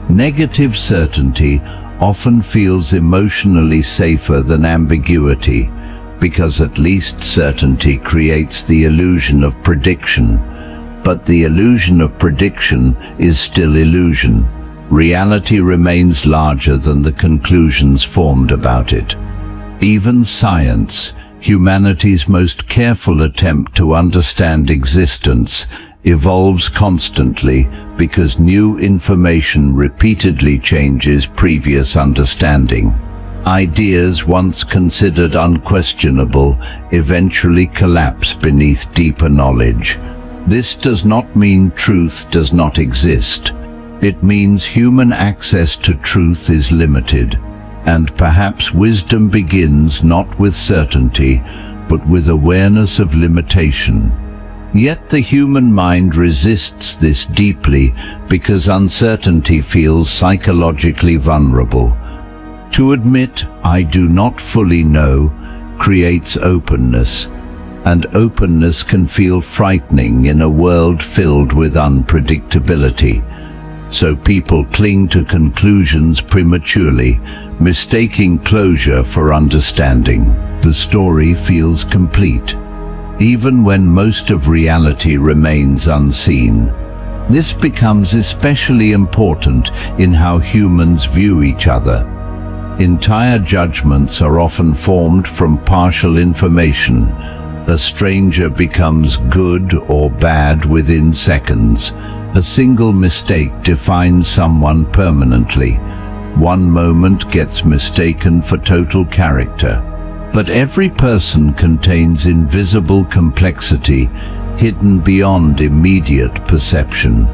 Negative certainty often feels emotionally safer than ambiguity, because at least certainty creates the illusion of prediction. But the illusion of prediction is still illusion. Reality remains larger than the conclusions formed about it. Even science, humanity's most careful attempt to understand existence, evolves constantly because new information repeatedly changes previous understanding. Ideas once considered unquestionable eventually collapse beneath deeper knowledge. This does not mean truth does not exist. It means human access to truth is limited, and perhaps wisdom begins not with certainty, but with awareness of limitation. Yet the human mind resists this deeply because uncertainty feels psychologically vulnerable. To admit, "I do not fully know," creates openness, and openness can feel frightening in a world filled with unpredictability. So people cling to conclusions prematurely, mistaking closure for understanding. The story feels complete, even when most of reality remains unseen. This becomes especially important in how humans view each other. Entire judgments are often formed from partial information. A stranger becomes good or bad within seconds. A single mistake defines someone permanently. One moment gets mistaken for total character. But every person contains invisible complexity hidden beyond immediate perception.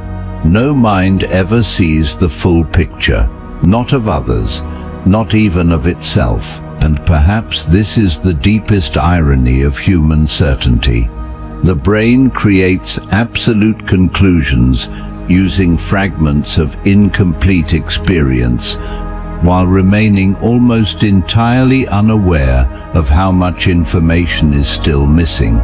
No mind ever sees the full picture, not of others, not even of itself. And perhaps this is the deepest irony of human certainty. The brain creates absolute conclusions using fragments of incomplete experience, while remaining almost entirely unaware of how much information is still missing.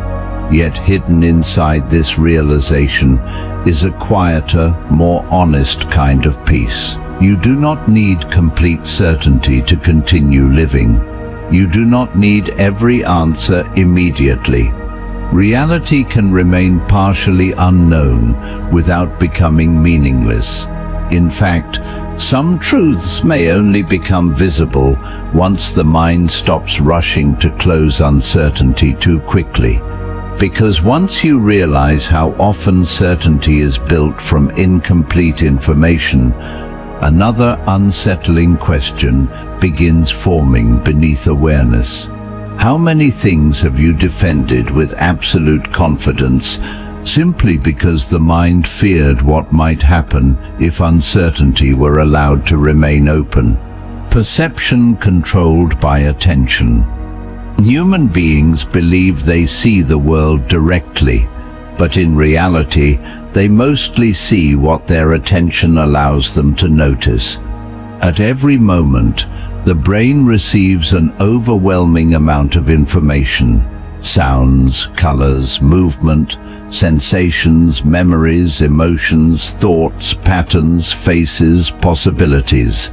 Yet hidden inside this realization is a quieter, more honest kind of peace. You do not need complete certainty to continue living. You do not need every answer immediately. Reality can remain partially unknown without becoming meaningless. In fact, some truths may only become visible once the mind stops rushing to close uncertainty too quickly. Because once you realize how often certainty is built from incomplete information, another unsettling question begins forming beneath awareness. How many things have you defended with absolute confidence simply because the mind feared what might happen if uncertainty were allowed to remain open? Perception controlled by attention. Human beings believe they see the world directly, but in reality, they mostly see what their attention allows them to notice. At every moment, the brain receives an overwhelming amount of information: sounds, colors, movement, sensations, memories, emotions, thoughts, patterns, faces, possibilities.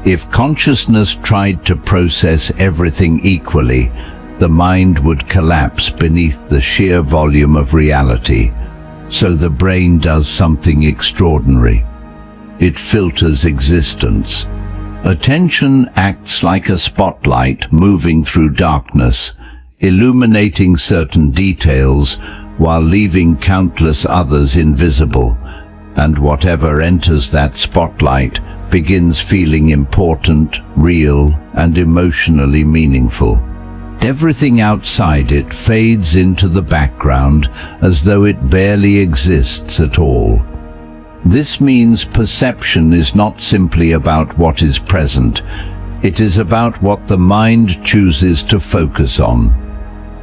If consciousness tried to process everything equally, the mind would collapse beneath the sheer volume of reality. So the brain does something extraordinary. It filters existence. Attention acts like a spotlight moving through darkness, illuminating certain details while leaving countless others invisible. And whatever enters that spotlight begins feeling important, real, and emotionally meaningful. Everything outside it fades into the background as though it barely exists at all. This means perception is not simply about what is present. It is about what the mind chooses to focus on.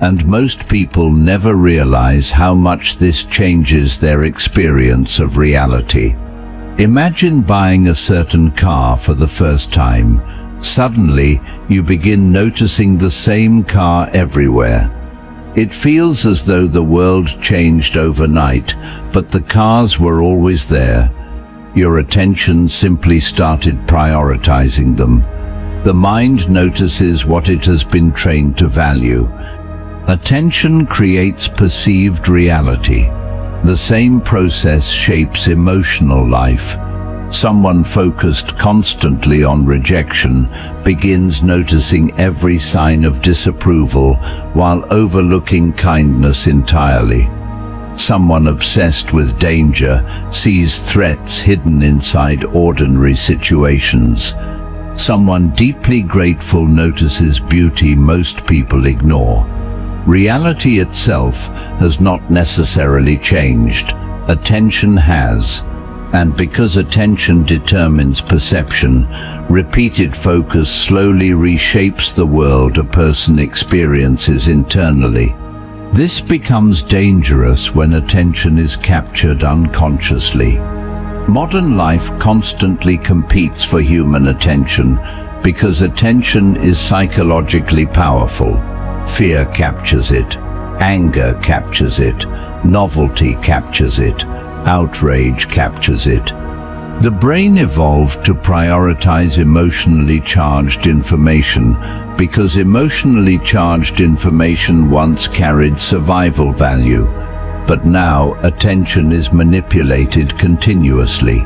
And most people never realize how much this changes their experience of reality. Imagine buying a certain car for the first time. Suddenly, you begin noticing the same car everywhere. It feels as though the world changed overnight, but the cars were always there. Your attention simply started prioritizing them. The mind notices what it has been trained to value. Attention creates perceived reality. The same process shapes emotional life. Someone focused constantly on rejection begins noticing every sign of disapproval while overlooking kindness entirely. Someone obsessed with danger sees threats hidden inside ordinary situations. Someone deeply grateful notices beauty most people ignore. Reality itself has not necessarily changed. Attention has. And because attention determines perception, repeated focus slowly reshapes the world a person experiences internally. This becomes dangerous when attention is captured unconsciously. Modern life constantly competes for human attention because attention is psychologically powerful. Fear captures it, anger captures it, novelty captures it, outrage captures it. The brain evolved to prioritize emotionally charged information because emotionally charged information once carried survival value, but now attention is manipulated continuously.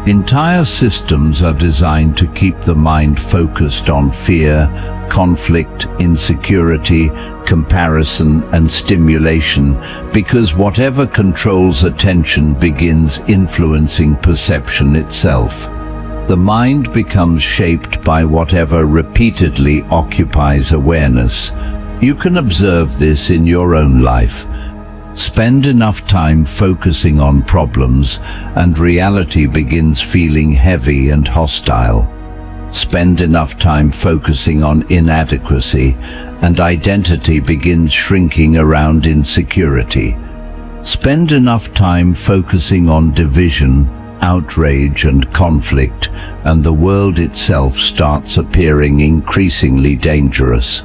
Entire systems are designed to keep the mind focused on fear, conflict, insecurity, comparison, and stimulation, because whatever controls attention begins influencing perception itself. The mind becomes shaped by whatever repeatedly occupies awareness. You can observe this in your own life. Spend enough time focusing on problems, and reality begins feeling heavy and hostile. Spend enough time focusing on inadequacy, and identity begins shrinking around insecurity. Spend enough time focusing on division, outrage and conflict, and the world itself starts appearing increasingly dangerous.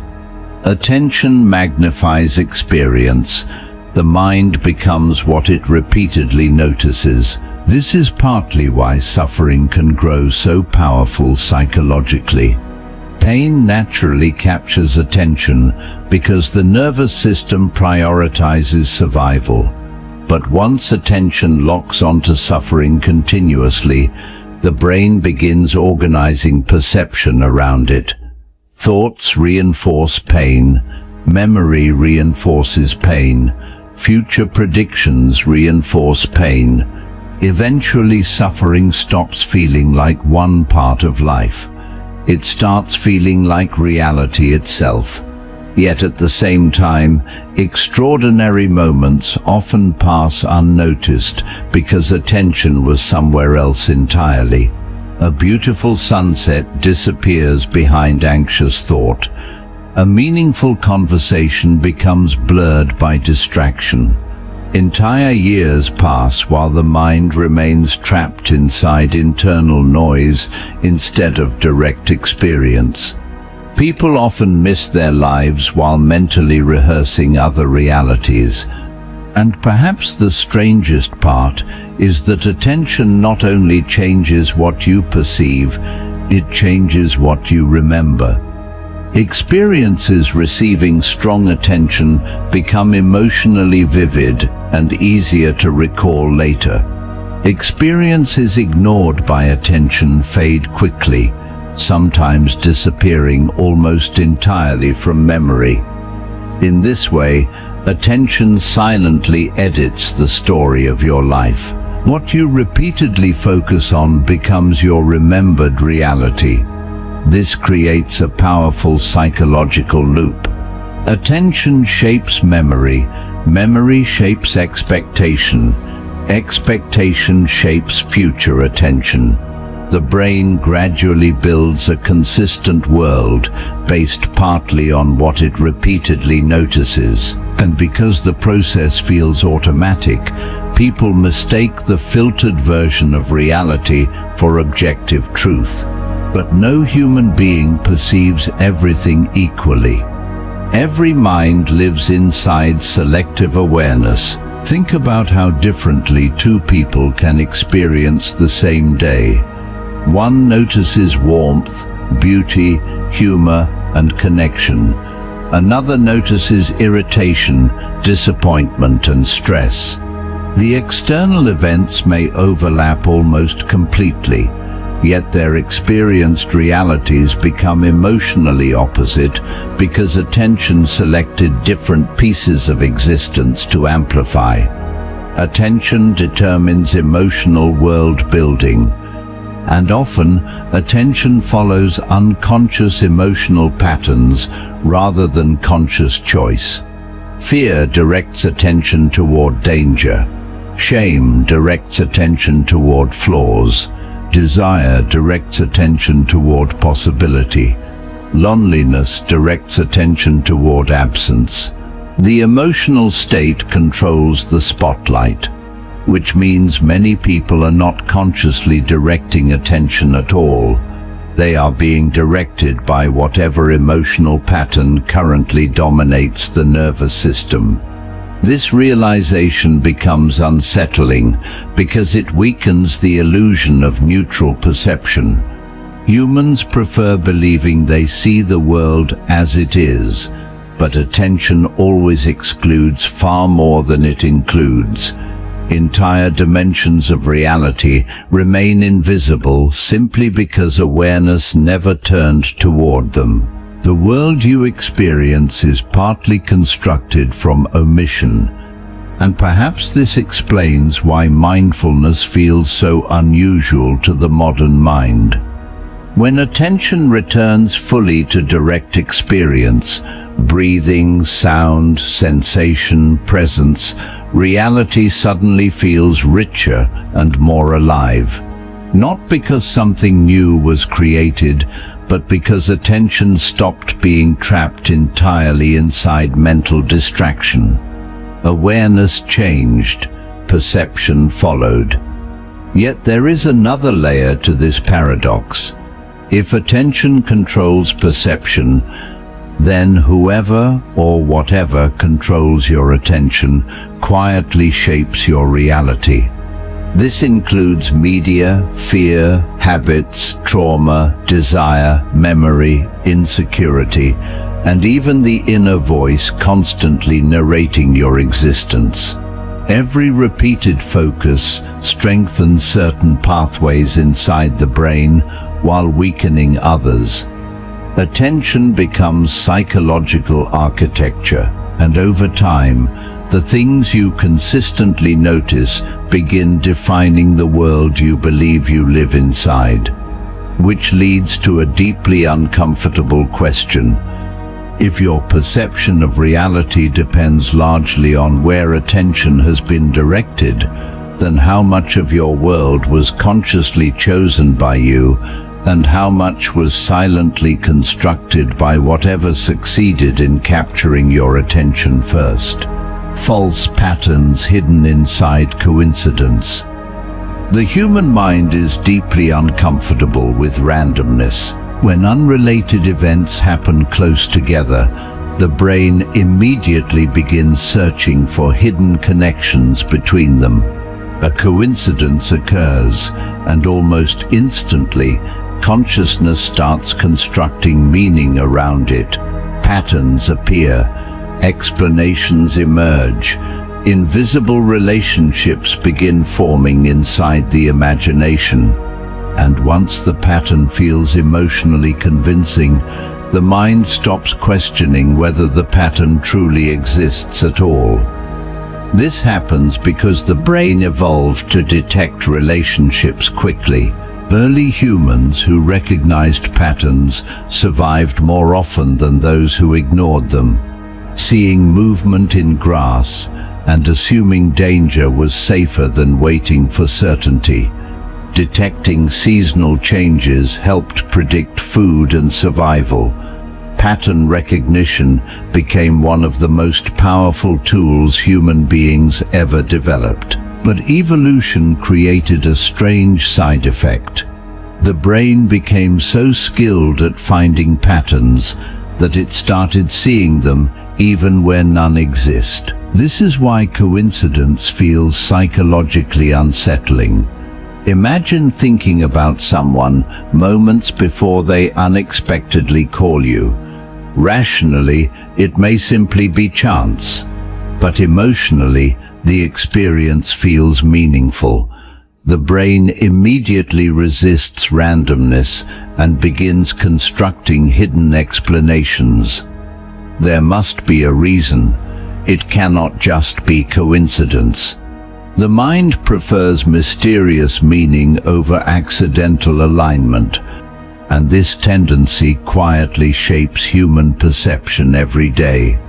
Attention magnifies experience. The mind becomes what it repeatedly notices. This is partly why suffering can grow so powerful psychologically. Pain naturally captures attention because the nervous system prioritizes survival. But once attention locks onto suffering continuously, the brain begins organizing perception around it. Thoughts reinforce pain, memory reinforces pain, future predictions reinforce pain. Eventually, suffering stops feeling like one part of life. It starts feeling like reality itself. Yet at the same time, extraordinary moments often pass unnoticed because attention was somewhere else entirely. A beautiful sunset disappears behind anxious thought. A meaningful conversation becomes blurred by distraction. Entire years pass while the mind remains trapped inside internal noise instead of direct experience. People often miss their lives while mentally rehearsing other realities. And perhaps the strangest part is that attention not only changes what you perceive, it changes what you remember. Experiences receiving strong attention become emotionally vivid and easier to recall later. Experiences ignored by attention fade quickly, sometimes disappearing almost entirely from memory. In this way, attention silently edits the story of your life. What you repeatedly focus on becomes your remembered reality. This creates a powerful psychological loop. Attention shapes memory, memory shapes expectation, expectation shapes future attention. The brain gradually builds a consistent world based partly on what it repeatedly notices. And because the process feels automatic, people mistake the filtered version of reality for objective truth. But no human being perceives everything equally. Every mind lives inside selective awareness. Think about how differently two people can experience the same day. One notices warmth, beauty, humor, and connection. Another notices irritation, disappointment, and stress. The external events may overlap almost completely, yet their experienced realities become emotionally opposite because attention selected different pieces of existence to amplify. Attention determines emotional world building. And often, attention follows unconscious emotional patterns rather than conscious choice. Fear directs attention toward danger. Shame directs attention toward flaws. Desire directs attention toward possibility. Loneliness directs attention toward absence. The emotional state controls the spotlight, which means many people are not consciously directing attention at all. They are being directed by whatever emotional pattern currently dominates the nervous system. This realization becomes unsettling because it weakens the illusion of neutral perception. Humans prefer believing they see the world as it is, but attention always excludes far more than it includes. Entire dimensions of reality remain invisible simply because awareness never turned toward them. The world you experience is partly constructed from omission. And perhaps this explains why mindfulness feels so unusual to the modern mind. When attention returns fully to direct experience, breathing, sound, sensation, presence, reality suddenly feels richer and more alive. Not because something new was created, but because attention stopped being trapped entirely inside mental distraction. Awareness changed, perception followed. Yet there is another layer to this paradox. If attention controls perception, then whoever or whatever controls your attention quietly shapes your reality. This includes media, fear, habits, trauma, desire, memory, insecurity, and even the inner voice constantly narrating your existence. Every repeated focus strengthens certain pathways inside the brain while weakening others. Attention becomes psychological architecture, and over time, the things you consistently notice begin defining the world you believe you live inside. Which leads to a deeply uncomfortable question. If your perception of reality depends largely on where attention has been directed, then how much of your world was consciously chosen by you, and how much was silently constructed by whatever succeeded in capturing your attention first? False patterns hidden inside coincidence. The human mind is deeply uncomfortable with randomness. When unrelated events happen close together, the brain immediately begins searching for hidden connections between them. A coincidence occurs, and almost instantly, consciousness starts constructing meaning around it. Patterns appear, explanations emerge, invisible relationships begin forming inside the imagination. And once the pattern feels emotionally convincing, the mind stops questioning whether the pattern truly exists at all. This happens because the brain evolved to detect relationships quickly. Early humans who recognized patterns survived more often than those who ignored them. Seeing movement in grass and assuming danger was safer than waiting for certainty. Detecting seasonal changes helped predict food and survival. Pattern recognition became one of the most powerful tools human beings ever developed. But evolution created a strange side effect. The brain became so skilled at finding patterns that it started seeing them even where none exist. This is why coincidence feels psychologically unsettling. Imagine thinking about someone moments before they unexpectedly call you. Rationally, it may simply be chance, but emotionally, the experience feels meaningful. The brain immediately resists randomness and begins constructing hidden explanations. There must be a reason. It cannot just be coincidence. The mind prefers mysterious meaning over accidental alignment, and this tendency quietly shapes human perception every day.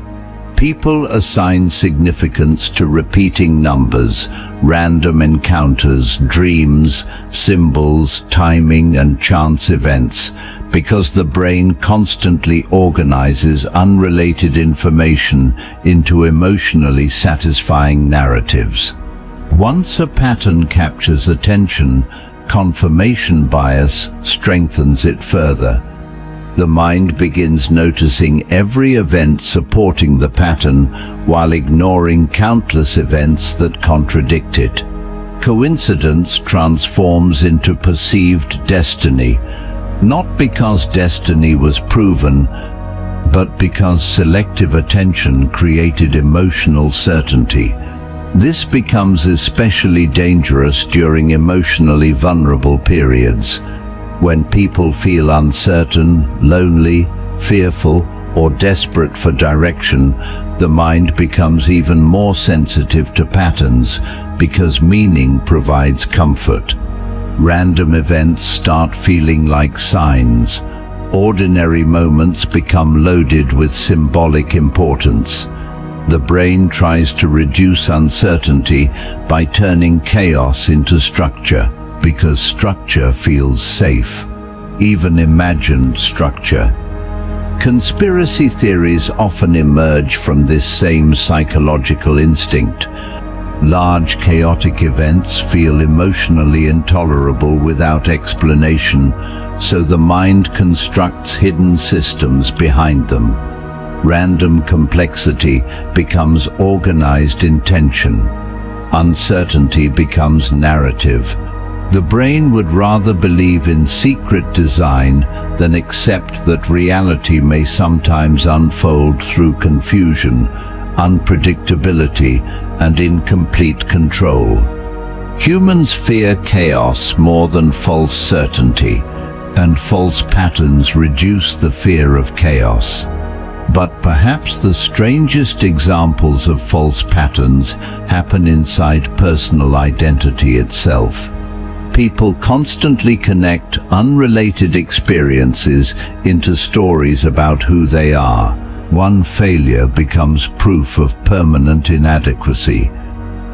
People assign significance to repeating numbers, random encounters, dreams, symbols, timing, and chance events, because the brain constantly organizes unrelated information into emotionally satisfying narratives. Once a pattern captures attention, confirmation bias strengthens it further. The mind begins noticing every event supporting the pattern while ignoring countless events that contradict it. Coincidence transforms into perceived destiny, not because destiny was proven, but because selective attention created emotional certainty. This becomes especially dangerous during emotionally vulnerable periods, when people feel uncertain, lonely, fearful, or desperate for direction, the mind becomes even more sensitive to patterns because meaning provides comfort. Random events start feeling like signs. Ordinary moments become loaded with symbolic importance. The brain tries to reduce uncertainty by turning chaos into structure, because structure feels safe, even imagined structure. Conspiracy theories often emerge from this same psychological instinct. Large chaotic events feel emotionally intolerable without explanation, so the mind constructs hidden systems behind them. Random complexity becomes organized intention. Uncertainty becomes narrative. The brain would rather believe in secret design than accept that reality may sometimes unfold through confusion, unpredictability, and incomplete control. Humans fear chaos more than false certainty, and false patterns reduce the fear of chaos. But perhaps the strangest examples of false patterns happen inside personal identity itself. People constantly connect unrelated experiences into stories about who they are. One failure becomes proof of permanent inadequacy.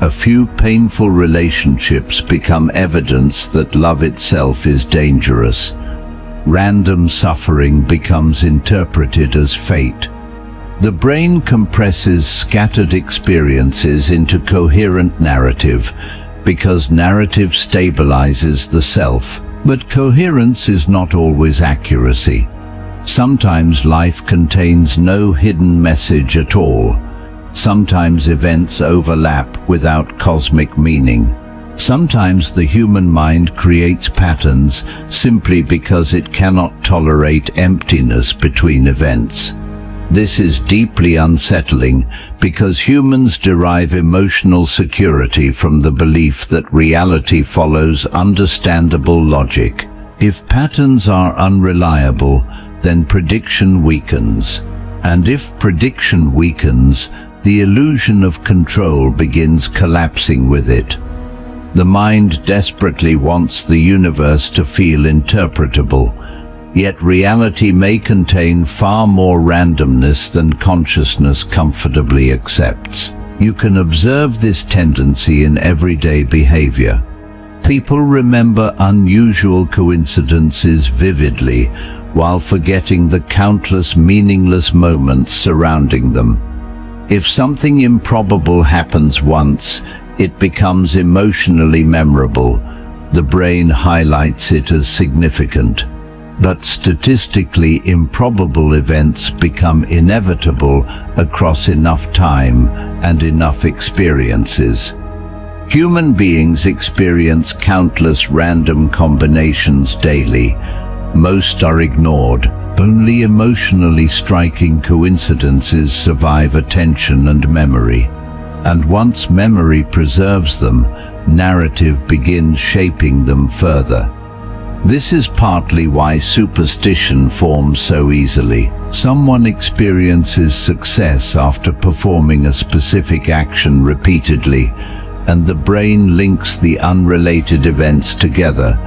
A few painful relationships become evidence that love itself is dangerous. Random suffering becomes interpreted as fate. The brain compresses scattered experiences into coherent narrative, because narrative stabilizes the self. But coherence is not always accuracy. Sometimes life contains no hidden message at all. Sometimes events overlap without cosmic meaning. Sometimes the human mind creates patterns simply because it cannot tolerate emptiness between events. This is deeply unsettling because humans derive emotional security from the belief that reality follows understandable logic. If patterns are unreliable, then prediction weakens. And if prediction weakens, the illusion of control begins collapsing with it. The mind desperately wants the universe to feel interpretable, yet reality may contain far more randomness than consciousness comfortably accepts. You can observe this tendency in everyday behavior. People remember unusual coincidences vividly, while forgetting the countless meaningless moments surrounding them. If something improbable happens once, it becomes emotionally memorable. The brain highlights it as significant. But statistically improbable events become inevitable across enough time and enough experiences. Human beings experience countless random combinations daily. Most are ignored. Only emotionally striking coincidences survive attention and memory. And once memory preserves them, narrative begins shaping them further. This is partly why superstition forms so easily. Someone experiences success after performing a specific action repeatedly, and the brain links the unrelated events together.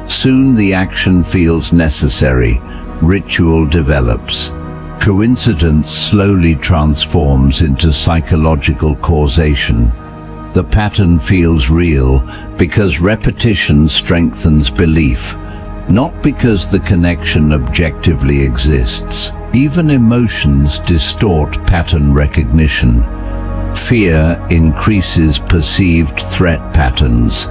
Soon the action feels necessary. Ritual develops. Coincidence slowly transforms into psychological causation. The pattern feels real because repetition strengthens belief, not because the connection objectively exists. Even emotions distort pattern recognition. Fear increases perceived threat patterns.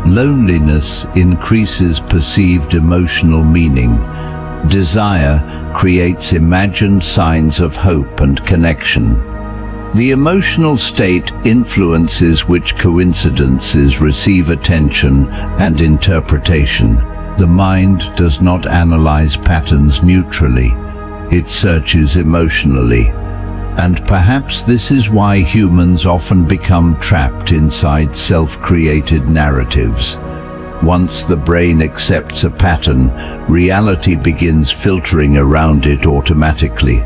Loneliness increases perceived emotional meaning. Desire creates imagined signs of hope and connection. The emotional state influences which coincidences receive attention and interpretation. The mind does not analyze patterns neutrally. It searches emotionally. And perhaps this is why humans often become trapped inside self-created narratives. Once the brain accepts a pattern, reality begins filtering around it automatically.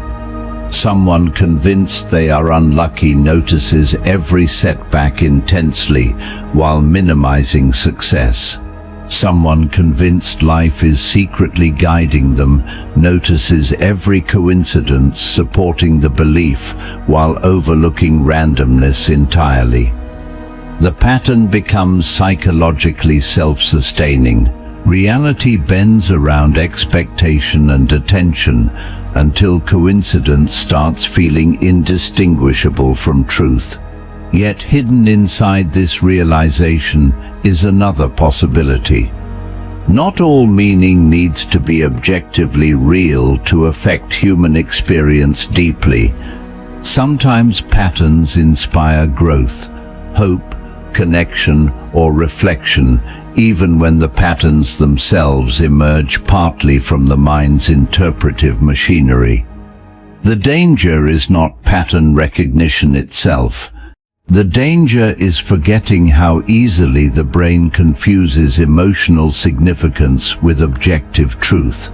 Someone convinced they are unlucky notices every setback intensely while minimizing success. Someone convinced life is secretly guiding them notices every coincidence supporting the belief while overlooking randomness entirely. The pattern becomes psychologically self-sustaining. Reality bends around expectation and attention until coincidence starts feeling indistinguishable from truth. Yet hidden inside this realization is another possibility. Not all meaning needs to be objectively real to affect human experience deeply. Sometimes patterns inspire growth, hope, connection, or reflection, even when the patterns themselves emerge partly from the mind's interpretive machinery. The danger is not pattern recognition itself. The danger is forgetting how easily the brain confuses emotional significance with objective truth.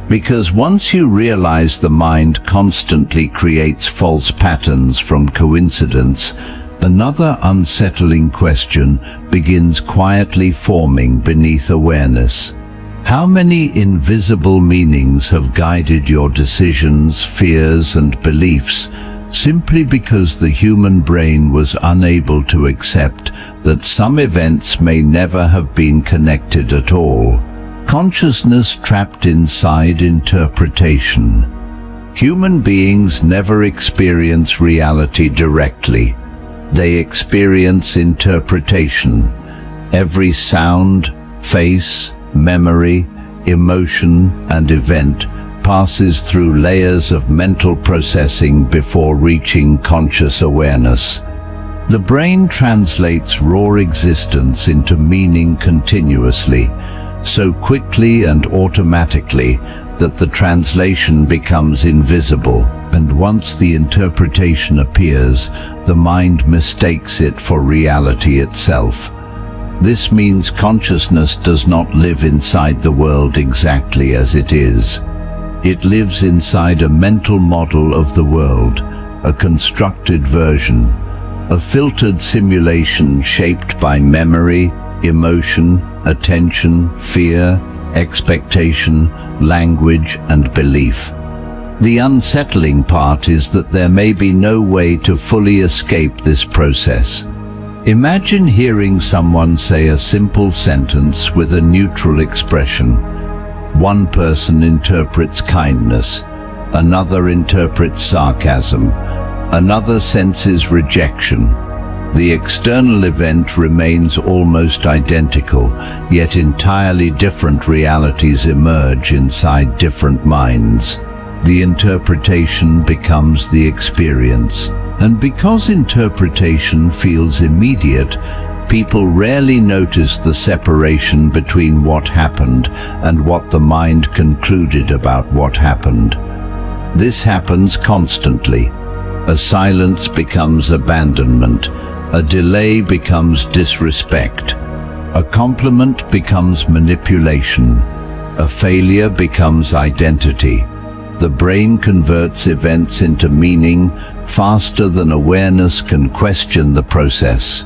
Because once you realize the mind constantly creates false patterns from coincidence, another unsettling question begins quietly forming beneath awareness. How many invisible meanings have guided your decisions, fears, and beliefs simply because the human brain was unable to accept that some events may never have been connected at all? Consciousness trapped inside interpretation. Human beings never experience reality directly. They experience interpretation. Every sound, face, memory, emotion, and event passes through layers of mental processing before reaching conscious awareness. The brain translates raw existence into meaning continuously, so quickly and automatically that the translation becomes invisible, and once the interpretation appears, the mind mistakes it for reality itself. This means consciousness does not live inside the world exactly as it is. It lives inside a mental model of the world, a constructed version, a filtered simulation shaped by memory, emotion, attention, fear, expectation, language, and belief. The unsettling part is that there may be no way to fully escape this process. Imagine hearing someone say a simple sentence with a neutral expression. One person interprets kindness, another interprets sarcasm, another senses rejection. The external event remains almost identical, yet entirely different realities emerge inside different minds. The interpretation becomes the experience. And because interpretation feels immediate, people rarely notice the separation between what happened and what the mind concluded about what happened. This happens constantly. A silence becomes abandonment. A delay becomes disrespect. A compliment becomes manipulation. A failure becomes identity. The brain converts events into meaning faster than awareness can question the process.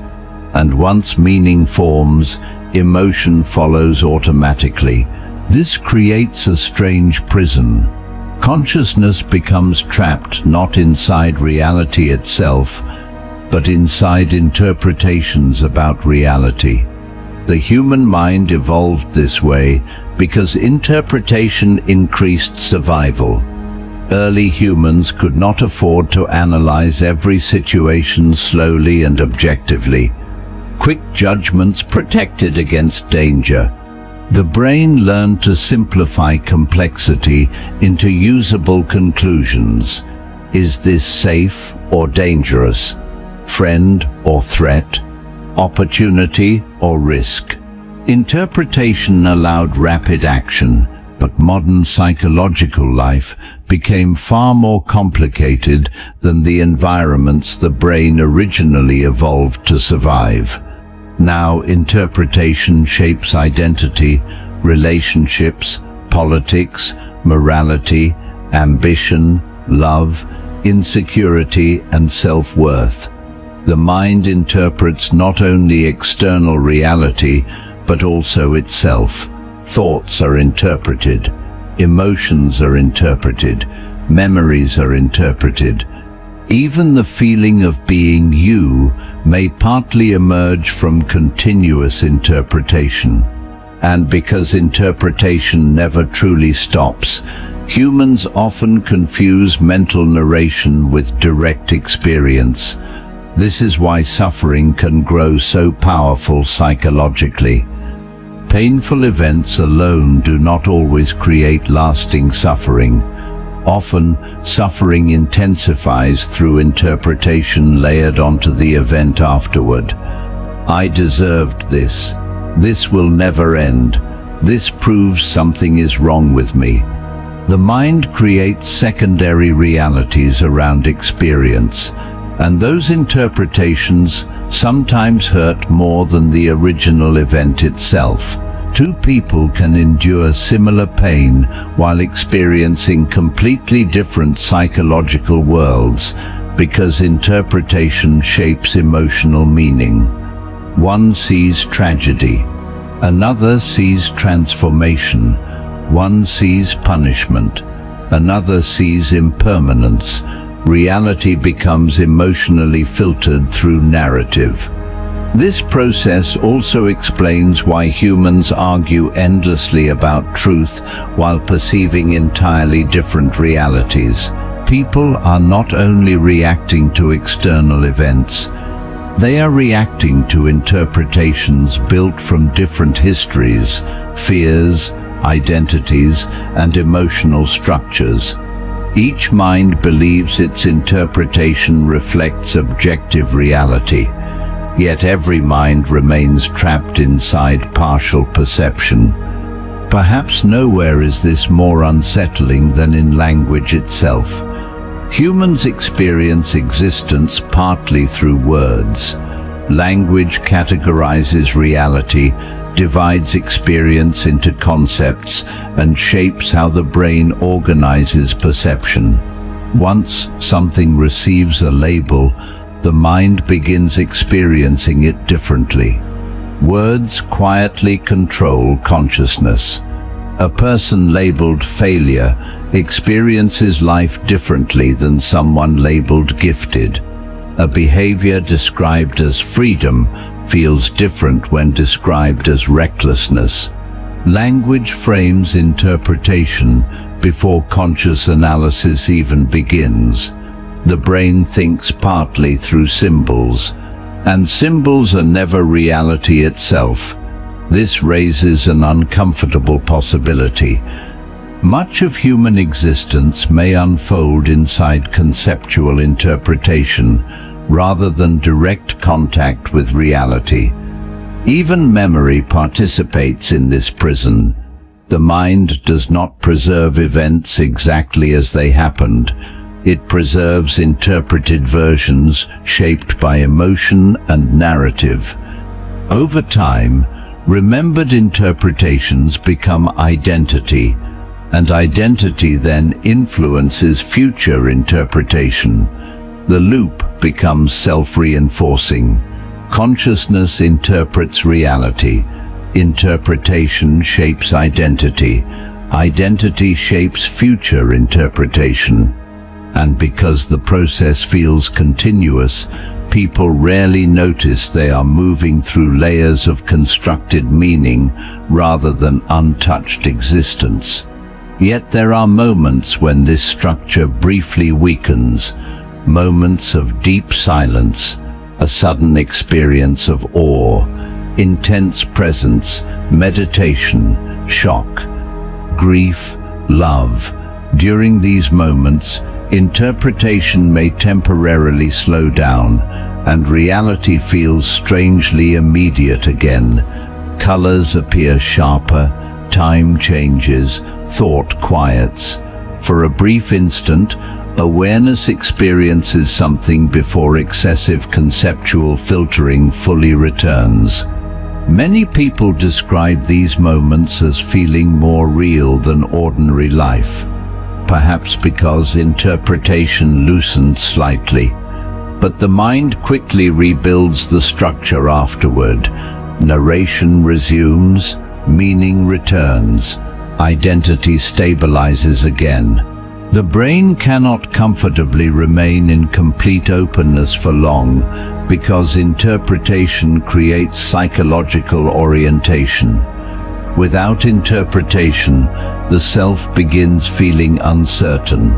And once meaning forms, emotion follows automatically. This creates a strange prison. Consciousness becomes trapped not inside reality itself, but inside interpretations about reality. The human mind evolved this way because interpretation increased survival. Early humans could not afford to analyze every situation slowly and objectively. Quick judgments protected against danger. The brain learned to simplify complexity into usable conclusions. Is this safe or dangerous? Friend or threat? Opportunity or risk? Interpretation allowed rapid action, but modern psychological life became far more complicated than the environments the brain originally evolved to survive. Now interpretation shapes identity, relationships, politics, morality, ambition, love, insecurity, and self-worth. The mind interprets not only external reality, but also itself. Thoughts are interpreted, emotions are interpreted, memories are interpreted. Even the feeling of being you may partly emerge from continuous interpretation. And because interpretation never truly stops, humans often confuse mental narration with direct experience. This is why suffering can grow so powerful psychologically. Painful events alone do not always create lasting suffering. Often, suffering intensifies through interpretation layered onto the event afterward. I deserved this. This will never end. This proves something is wrong with me. The mind creates secondary realities around experience, and those interpretations sometimes hurt more than the original event itself. Two people can endure similar pain while experiencing completely different psychological worlds because interpretation shapes emotional meaning. One sees tragedy, another sees transformation. One sees punishment, another sees impermanence. Reality becomes emotionally filtered through narrative. This process also explains why humans argue endlessly about truth while perceiving entirely different realities. People are not only reacting to external events, they are reacting to interpretations built from different histories, fears, identities, and emotional structures. Each mind believes its interpretation reflects objective reality, yet every mind remains trapped inside partial perception. Perhaps nowhere is this more unsettling than in language itself. Humans experience existence partly through words. Language categorizes reality, divides experience into concepts, and shapes how the brain organizes perception. Once something receives a label, the mind begins experiencing it differently. Words quietly control consciousness. A person labeled failure experiences life differently than someone labeled gifted. A behavior described as freedom feels different when described as recklessness. Language frames interpretation before conscious analysis even begins. The brain thinks partly through symbols, and symbols are never reality itself. This raises an uncomfortable possibility. Much of human existence may unfold inside conceptual interpretation rather than direct contact with reality. Even memory participates in this prison. The mind does not preserve events exactly as they happened. It preserves interpreted versions shaped by emotion and narrative. Over time, remembered interpretations become identity, and identity then influences future interpretation. The loop becomes self-reinforcing. Consciousness interprets reality. Interpretation shapes identity. Identity shapes future interpretation. And because the process feels continuous, people rarely notice they are moving through layers of constructed meaning rather than untouched existence. Yet there are moments when this structure briefly weakens, moments of deep silence, a sudden experience of awe, intense presence, meditation, shock, grief, love. During these moments, interpretation may temporarily slow down, and reality feels strangely immediate again. Colors appear sharper, time changes, thought quiets. For a brief instant, awareness experiences something before excessive conceptual filtering fully returns. Many people describe these moments as feeling more real than ordinary life. perhaps because interpretation loosened slightly. But the mind quickly rebuilds the structure afterward. Narration resumes, meaning returns, identity stabilizes again. The brain cannot comfortably remain in complete openness for long because interpretation creates psychological orientation. Without interpretation, the self begins feeling uncertain,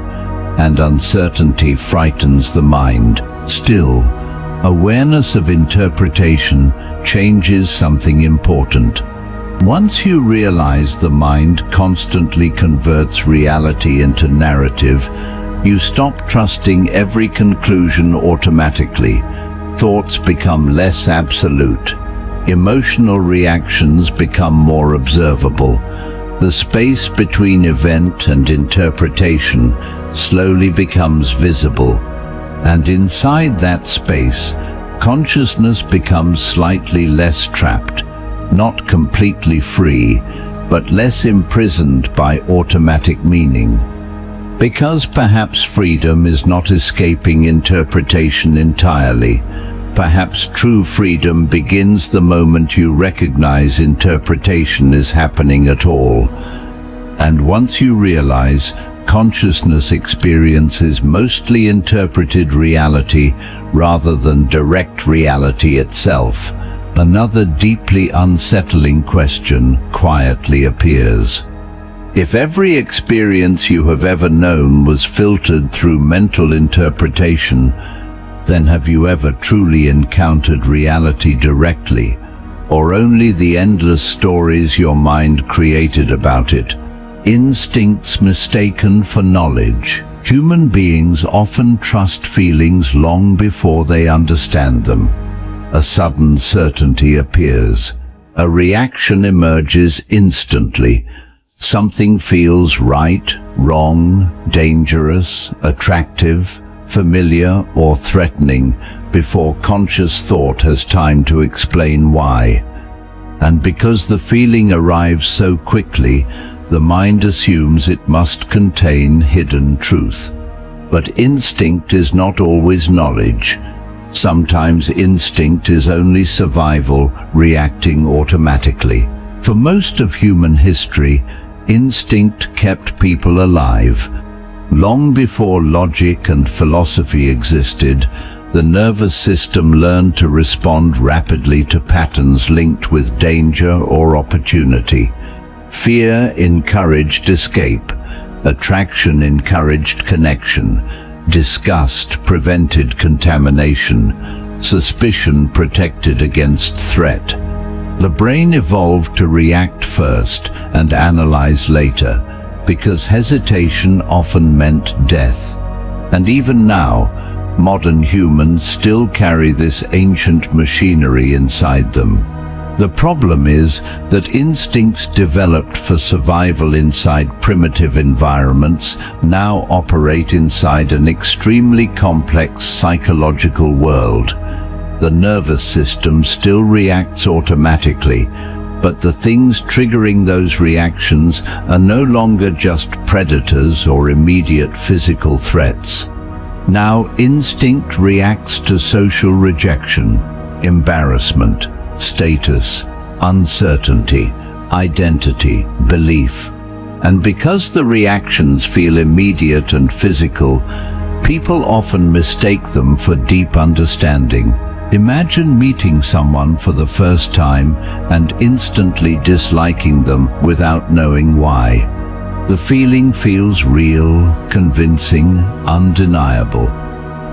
and uncertainty frightens the mind. Still, awareness of interpretation changes something important. Once you realize the mind constantly converts reality into narrative, you stop trusting every conclusion automatically. Thoughts become less absolute. Emotional reactions become more observable. The space between event and interpretation slowly becomes visible. And inside that space, consciousness becomes slightly less trapped, not completely free, but less imprisoned by automatic meaning. Because perhaps freedom is not escaping interpretation entirely, perhaps true freedom begins the moment you recognize interpretation is happening at all. And once you realize consciousness experiences mostly interpreted reality rather than direct reality itself, another deeply unsettling question quietly appears. If every experience you have ever known was filtered through mental interpretation, then have you ever truly encountered reality directly, or only the endless stories your mind created about it? Instincts mistaken for knowledge. Human beings often trust feelings long before they understand them. A sudden certainty appears. A reaction emerges instantly. Something feels right, wrong, dangerous, attractive, familiar, or threatening before conscious thought has time to explain why. And because the feeling arrives so quickly, the mind assumes it must contain hidden truth. But instinct is not always knowledge. Sometimes instinct is only survival reacting automatically. For most of human history, instinct kept people alive. Long before logic and philosophy existed, the nervous system learned to respond rapidly to patterns linked with danger or opportunity. Fear encouraged escape. Attraction encouraged connection. Disgust prevented contamination. Suspicion protected against threat. The brain evolved to react first and analyze later, because hesitation often meant death. And even now, modern humans still carry this ancient machinery inside them. The problem is that instincts developed for survival inside primitive environments now operate inside an extremely complex psychological world. The nervous system still reacts automatically, but the things triggering those reactions are no longer just predators or immediate physical threats. Now instinct reacts to social rejection, embarrassment, status, uncertainty, identity, belief. And because the reactions feel immediate and physical, people often mistake them for deep understanding. Imagine meeting someone for the first time and instantly disliking them without knowing why. The feeling feels real, convincing, undeniable.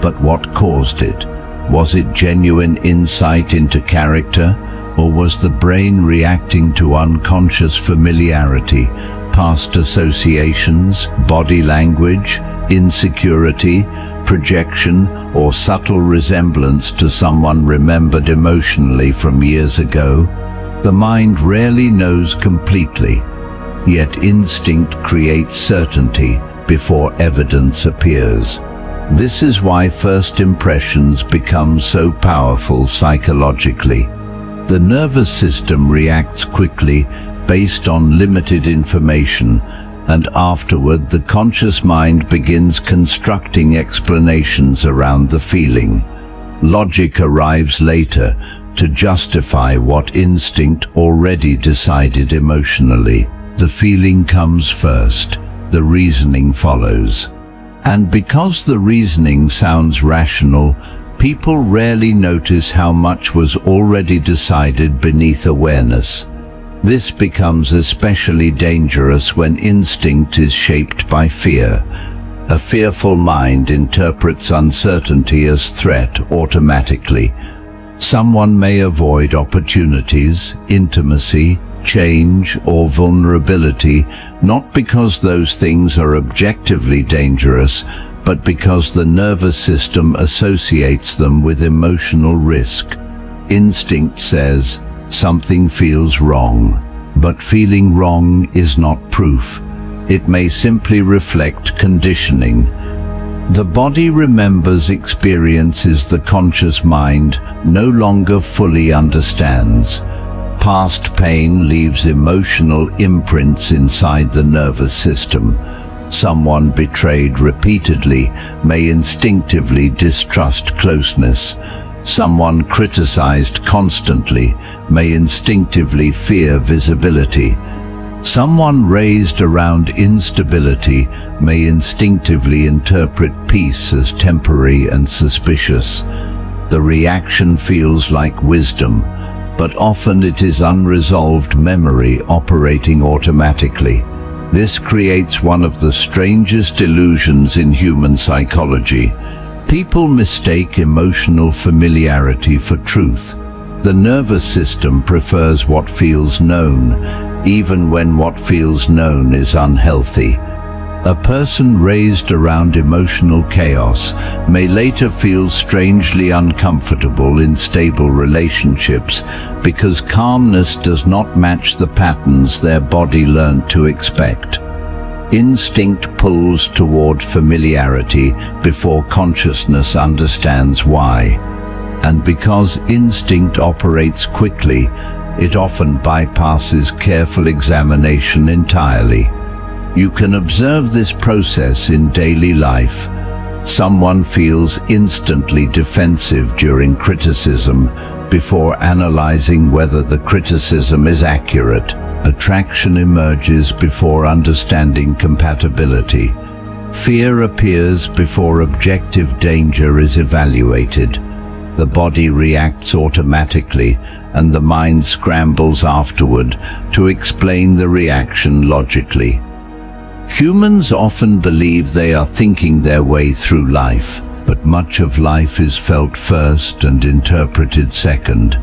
But what caused it? Was it genuine insight into character, or was the brain reacting to unconscious familiarity, past associations, body language, insecurity, projection, or subtle resemblance to someone remembered emotionally from years ago? The mind rarely knows completely, yet instinct creates certainty before evidence appears. This is why first impressions become so powerful psychologically. The nervous system reacts quickly based on limited information, and afterward the conscious mind begins constructing explanations around the feeling. Logic arrives later to justify what instinct already decided emotionally. The feeling comes first, the reasoning follows. And because the reasoning sounds rational, people rarely notice how much was already decided beneath awareness. This becomes especially dangerous when instinct is shaped by fear. A fearful mind interprets uncertainty as threat automatically. Someone may avoid opportunities, intimacy, change, or vulnerability, not because those things are objectively dangerous, but because the nervous system associates them with emotional risk. Instinct says, something feels wrong, but feeling wrong is not proof. It may simply reflect conditioning. The body remembers experiences the conscious mind no longer fully understands. Past pain leaves emotional imprints inside the nervous system. Someone betrayed repeatedly may instinctively distrust closeness. Someone criticized constantly may instinctively fear visibility. Someone raised around instability may instinctively interpret peace as temporary and suspicious. The reaction feels like wisdom, but often it is unresolved memory operating automatically. This creates one of the strangest illusions in human psychology. People mistake emotional familiarity for truth. The nervous system prefers what feels known, even when what feels known is unhealthy. A person raised around emotional chaos may later feel strangely uncomfortable in stable relationships because calmness does not match the patterns their body learned to expect. Instinct pulls toward familiarity before consciousness understands why. And because instinct operates quickly, it often bypasses careful examination entirely. You can observe this process in daily life. Someone feels instantly defensive during criticism before analyzing whether the criticism is accurate. Attraction emerges before understanding compatibility. Fear appears before objective danger is evaluated. The body reacts automatically, and the mind scrambles afterward to explain the reaction logically. Humans often believe they are thinking their way through life, but much of life is felt first and interpreted second.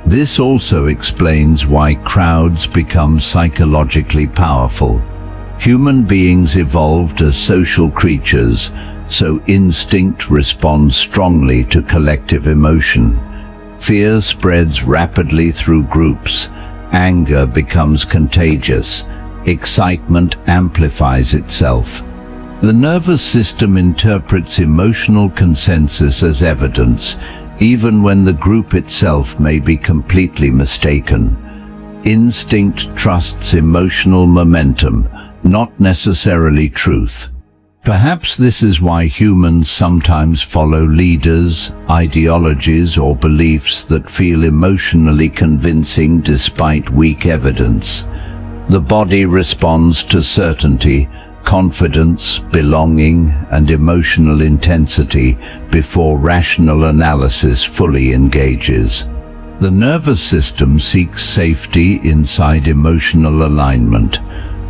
This also explains why crowds become psychologically powerful. Human beings evolved as social creatures, so instinct responds strongly to collective emotion. Fear spreads rapidly through groups. Anger becomes contagious. Excitement amplifies itself. The nervous system interprets emotional consensus as evidence, even when the group itself may be completely mistaken. Instinct trusts emotional momentum, not necessarily truth. Perhaps this is why humans sometimes follow leaders, ideologies, or beliefs that feel emotionally convincing despite weak evidence. The body responds to certainty, confidence, belonging, and emotional intensity before rational analysis fully engages. The nervous system seeks safety inside emotional alignment,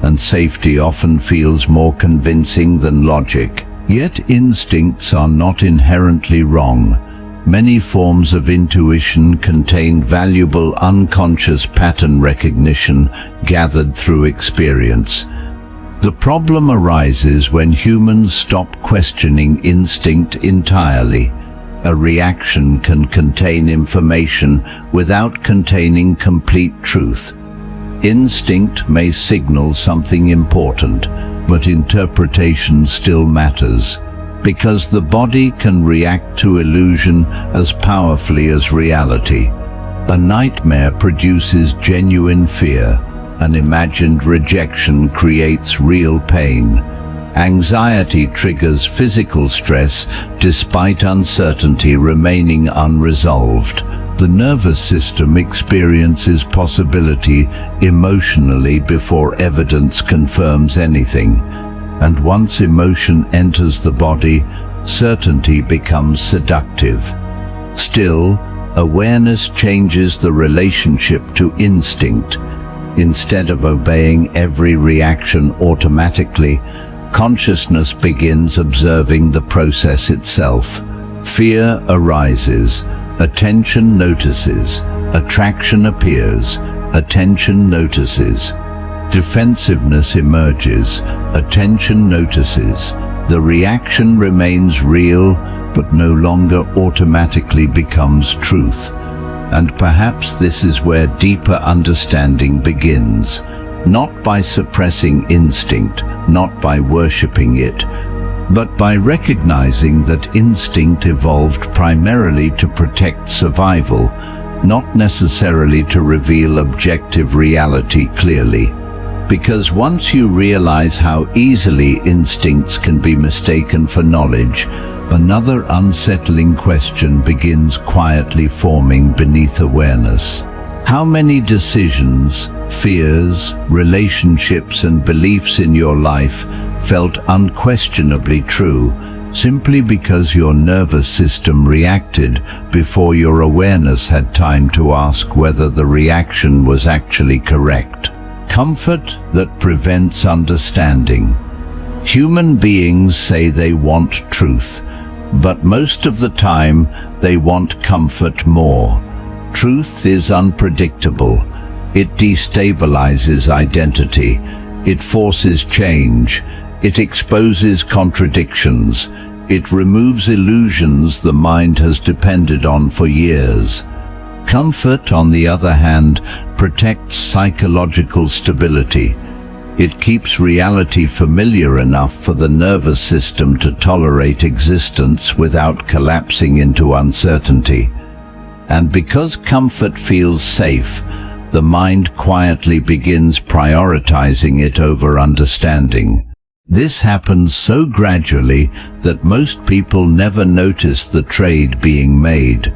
and safety often feels more convincing than logic. Yet instincts are not inherently wrong. Many forms of intuition contain valuable unconscious pattern recognition gathered through experience. The problem arises when humans stop questioning instinct entirely. A reaction can contain information without containing complete truth. Instinct may signal something important, but interpretation still matters, because the body can react to illusion as powerfully as reality. A nightmare produces genuine fear. An imagined rejection creates real pain. Anxiety triggers physical stress despite uncertainty remaining unresolved. The nervous system experiences possibility emotionally before evidence confirms anything. And once emotion enters the body, certainty becomes seductive. Still, awareness changes the relationship to instinct. Instead of obeying every reaction automatically, consciousness begins observing the process itself. Fear arises. Attention notices. Attraction appears. Attention notices. Defensiveness emerges. Attention notices. The reaction remains real, but no longer automatically becomes truth. And perhaps this is where deeper understanding begins. Not by suppressing instinct, not by worshipping it, but by recognizing that instinct evolved primarily to protect survival, not necessarily to reveal objective reality clearly. Because once you realize how easily instincts can be mistaken for knowledge, another unsettling question begins quietly forming beneath awareness. How many decisions, fears, relationships and beliefs in your life felt unquestionably true simply because your nervous system reacted before your awareness had time to ask whether the reaction was actually correct? Comfort that prevents understanding. Human beings say they want truth, but most of the time they want comfort more. Truth is unpredictable. It destabilizes identity. It forces change. It exposes contradictions. It removes illusions the mind has depended on for years. Comfort, on the other hand, protects psychological stability. It keeps reality familiar enough for the nervous system to tolerate existence without collapsing into uncertainty. And because comfort feels safe, the mind quietly begins prioritizing it over understanding. This happens so gradually that most people never notice the trade being made.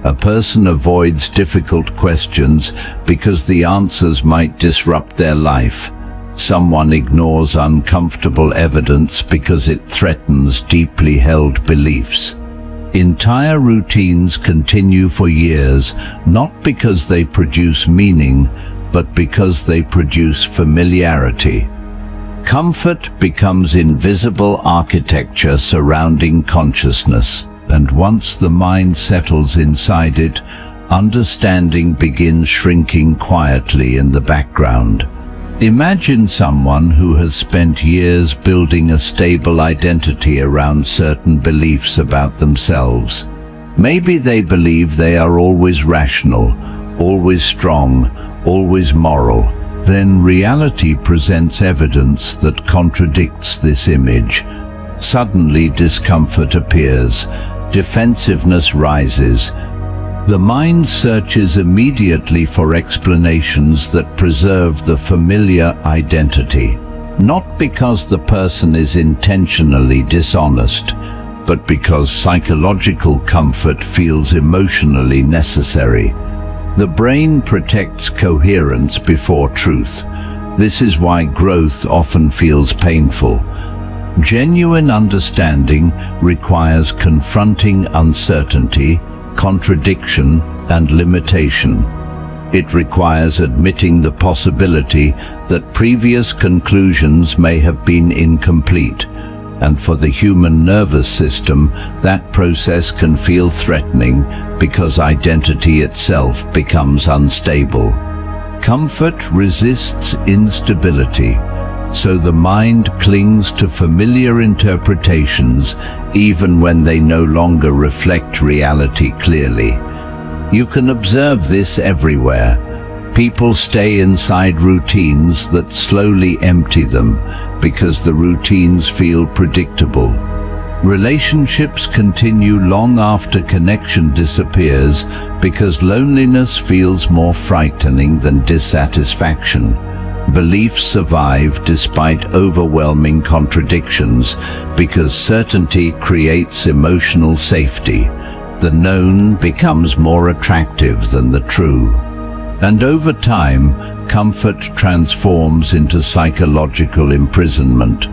A person avoids difficult questions because the answers might disrupt their life. Someone ignores uncomfortable evidence because it threatens deeply held beliefs. Entire routines continue for years, not because they produce meaning, but because they produce familiarity. Comfort becomes invisible architecture surrounding consciousness, and once the mind settles inside it, understanding begins shrinking quietly in the background. Imagine someone who has spent years building a stable identity around certain beliefs about themselves. Maybe they believe they are always rational, always strong, always moral. Then reality presents evidence that contradicts this image. Suddenly discomfort appears, defensiveness rises. The mind searches immediately for explanations that preserve the familiar identity, not because the person is intentionally dishonest, but because psychological comfort feels emotionally necessary. The brain protects coherence before truth. This is why growth often feels painful. Genuine understanding requires confronting uncertainty, contradiction, and limitation. It requires admitting the possibility that previous conclusions may have been incomplete, and for the human nervous system, that process can feel threatening because identity itself becomes unstable. Comfort resists instability, so the mind clings to familiar interpretations even when they no longer reflect reality clearly. You can observe this everywhere. People stay inside routines that slowly empty them because the routines feel predictable. Relationships continue long after connection disappears because loneliness feels more frightening than dissatisfaction. Beliefs survive despite overwhelming contradictions because certainty creates emotional safety. The known becomes more attractive than the true. And over time, comfort transforms into psychological imprisonment.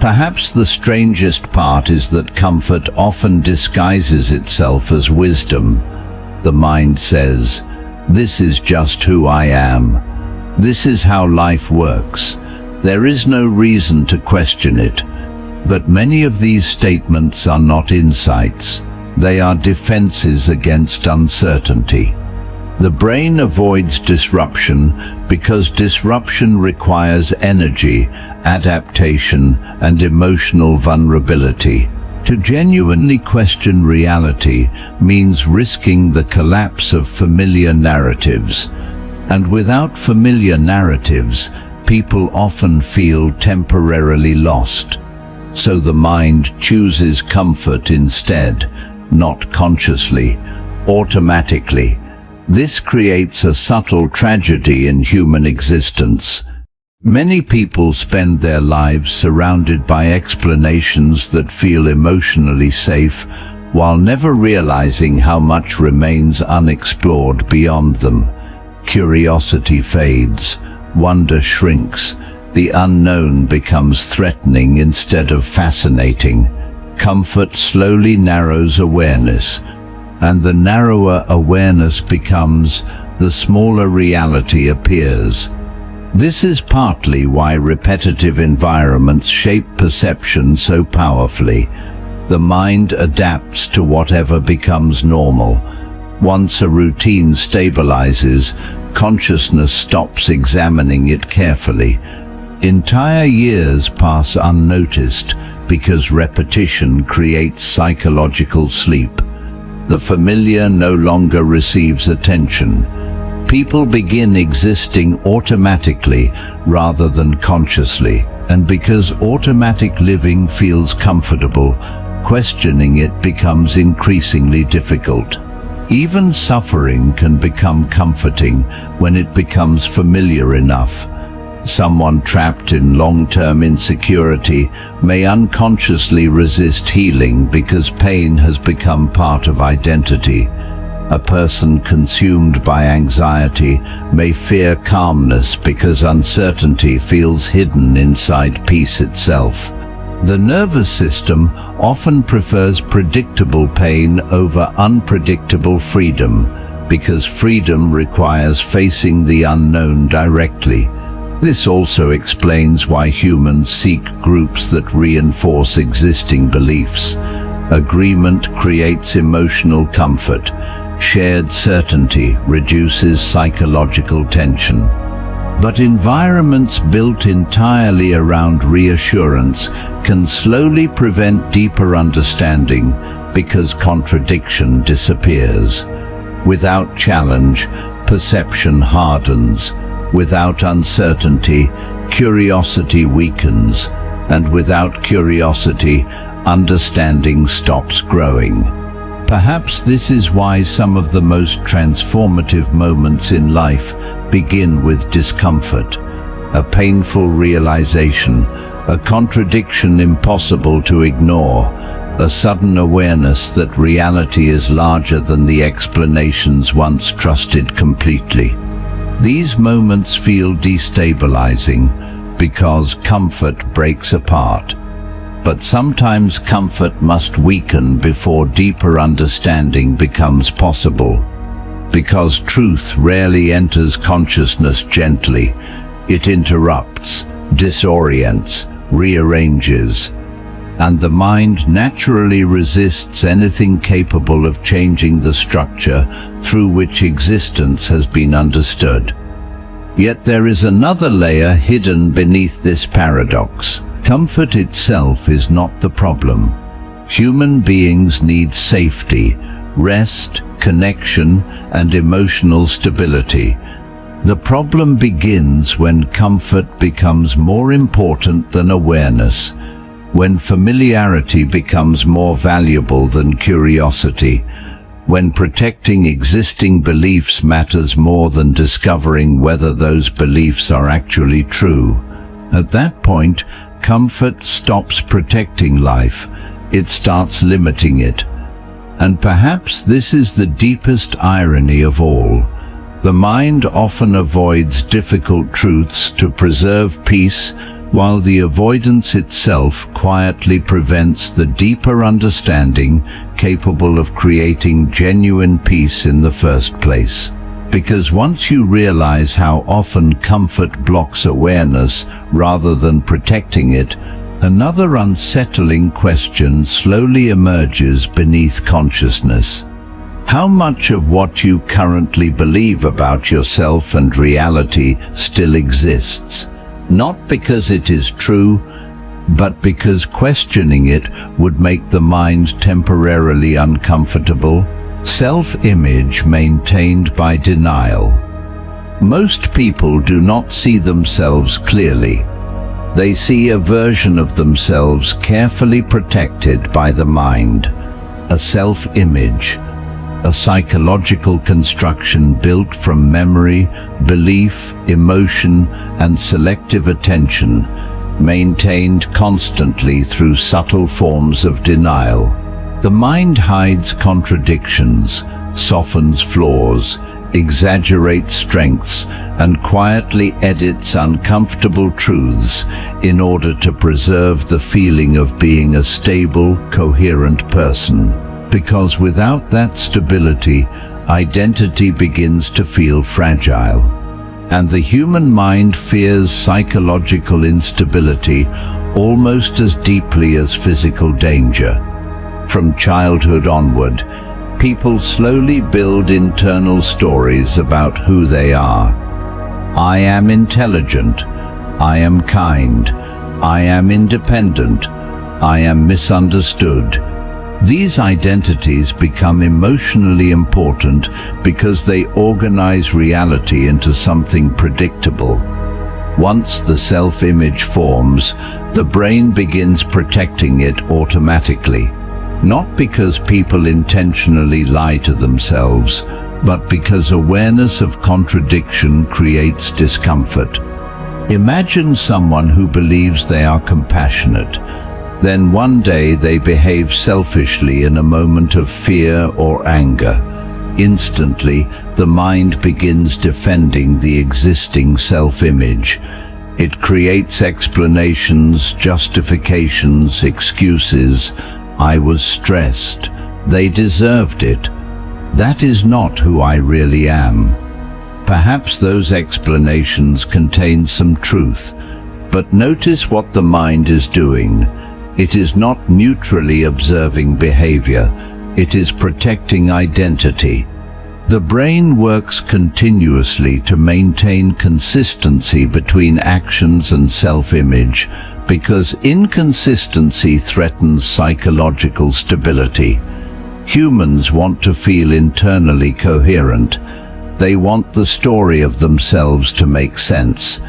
Perhaps the strangest part is that comfort often disguises itself as wisdom. The mind says, "This is just who I am. This is how life works. There is no reason to question it." But many of these statements are not insights. They are defenses against uncertainty. The brain avoids disruption because disruption requires energy, adaptation, and emotional vulnerability. To genuinely question reality means risking the collapse of familiar narratives. And without familiar narratives, people often feel temporarily lost. So the mind chooses comfort instead, not consciously, automatically. This creates a subtle tragedy in human existence. Many people spend their lives surrounded by explanations that feel emotionally safe, while never realizing how much remains unexplored beyond them. Curiosity fades, wonder shrinks, the unknown becomes threatening instead of fascinating. Comfort slowly narrows awareness, and the narrower awareness becomes, the smaller reality appears. This is partly why repetitive environments shape perception so powerfully. The mind adapts to whatever becomes normal. Once a routine stabilizes, consciousness stops examining it carefully. Entire years pass unnoticed because repetition creates psychological sleep. The familiar no longer receives attention. People begin existing automatically rather than consciously, and because automatic living feels comfortable, questioning it becomes increasingly difficult. Even suffering can become comforting when it becomes familiar enough. Someone trapped in long-term insecurity may unconsciously resist healing because pain has become part of identity. A person consumed by anxiety may fear calmness because uncertainty feels hidden inside peace itself. The nervous system often prefers predictable pain over unpredictable freedom because freedom requires facing the unknown directly. This also explains why humans seek groups that reinforce existing beliefs. Agreement creates emotional comfort. Shared certainty reduces psychological tension. But environments built entirely around reassurance can slowly prevent deeper understanding because contradiction disappears. Without challenge, perception hardens. Without uncertainty, curiosity weakens. And without curiosity, understanding stops growing. Perhaps this is why some of the most transformative moments in life begin with discomfort, a painful realization, a contradiction impossible to ignore, a sudden awareness that reality is larger than the explanations once trusted completely. These moments feel destabilizing because comfort breaks apart. But sometimes comfort must weaken before deeper understanding becomes possible. Because truth rarely enters consciousness gently, it interrupts, disorients, rearranges, and the mind naturally resists anything capable of changing the structure through which existence has been understood. Yet there is another layer hidden beneath this paradox. Comfort itself is not the problem. Human beings need safety, rest, connection, and emotional stability. The problem begins when comfort becomes more important than awareness, when familiarity becomes more valuable than curiosity, when protecting existing beliefs matters more than discovering whether those beliefs are actually true. At that point, comfort stops protecting life. It starts limiting it. And perhaps this is the deepest irony of all. The mind often avoids difficult truths to preserve peace, while the avoidance itself quietly prevents the deeper understanding capable of creating genuine peace in the first place. Because once you realize how often comfort blocks awareness rather than protecting it, another unsettling question slowly emerges beneath consciousness. How much of what you currently believe about yourself and reality still exists? Not because it is true, but because questioning it would make the mind temporarily uncomfortable. Self-image maintained by denial. Most people do not see themselves clearly. They see a version of themselves carefully protected by the mind. A self-image, a psychological construction built from memory, belief, emotion, and selective attention, maintained constantly through subtle forms of denial. The mind hides contradictions, softens flaws, exaggerates strengths, and quietly edits uncomfortable truths in order to preserve the feeling of being a stable, coherent person. Because without that stability, identity begins to feel fragile. And the human mind fears psychological instability almost as deeply as physical danger. From childhood onward, people slowly build internal stories about who they are. I am intelligent. I am kind. I am independent. I am misunderstood. These identities become emotionally important because they organize reality into something predictable. Once the self-image forms, the brain begins protecting it automatically. Not because people intentionally lie to themselves, but because awareness of contradiction creates discomfort. Imagine someone who believes they are compassionate. Then one day they behave selfishly in a moment of fear or anger. Instantly, the mind begins defending the existing self-image. It creates explanations, justifications, excuses. I was stressed. They deserved it. That is not who I really am. Perhaps those explanations contain some truth, but notice what the mind is doing. It is not neutrally observing behavior. It is protecting identity. The brain works continuously to maintain consistency between actions and self-image, because inconsistency threatens psychological stability. Humans want to feel internally coherent. They want the story of themselves to make sense.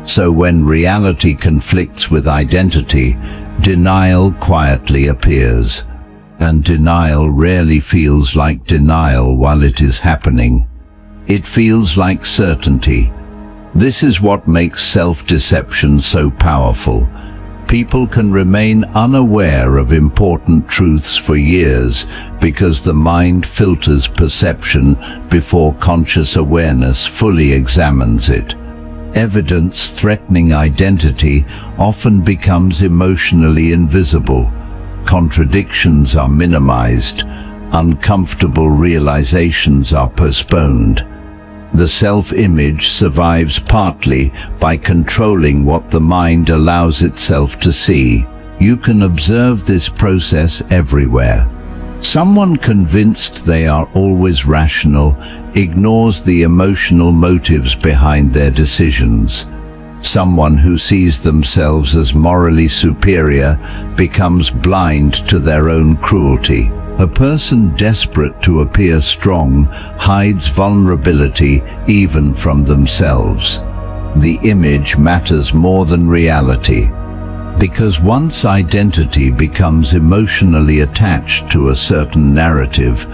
So when reality conflicts with identity, denial quietly appears. And denial rarely feels like denial while it is happening. It feels like certainty. This is what makes self-deception so powerful. People can remain unaware of important truths for years because the mind filters perception before conscious awareness fully examines it. Evidence threatening identity often becomes emotionally invisible. Contradictions are minimized. Uncomfortable realizations are postponed. The self-image survives partly by controlling what the mind allows itself to see. You can observe this process everywhere. Someone convinced they are always rational ignores the emotional motives behind their decisions. Someone who sees themselves as morally superior becomes blind to their own cruelty. A person desperate to appear strong hides vulnerability even from themselves. The image matters more than reality, because once identity becomes emotionally attached to a certain narrative,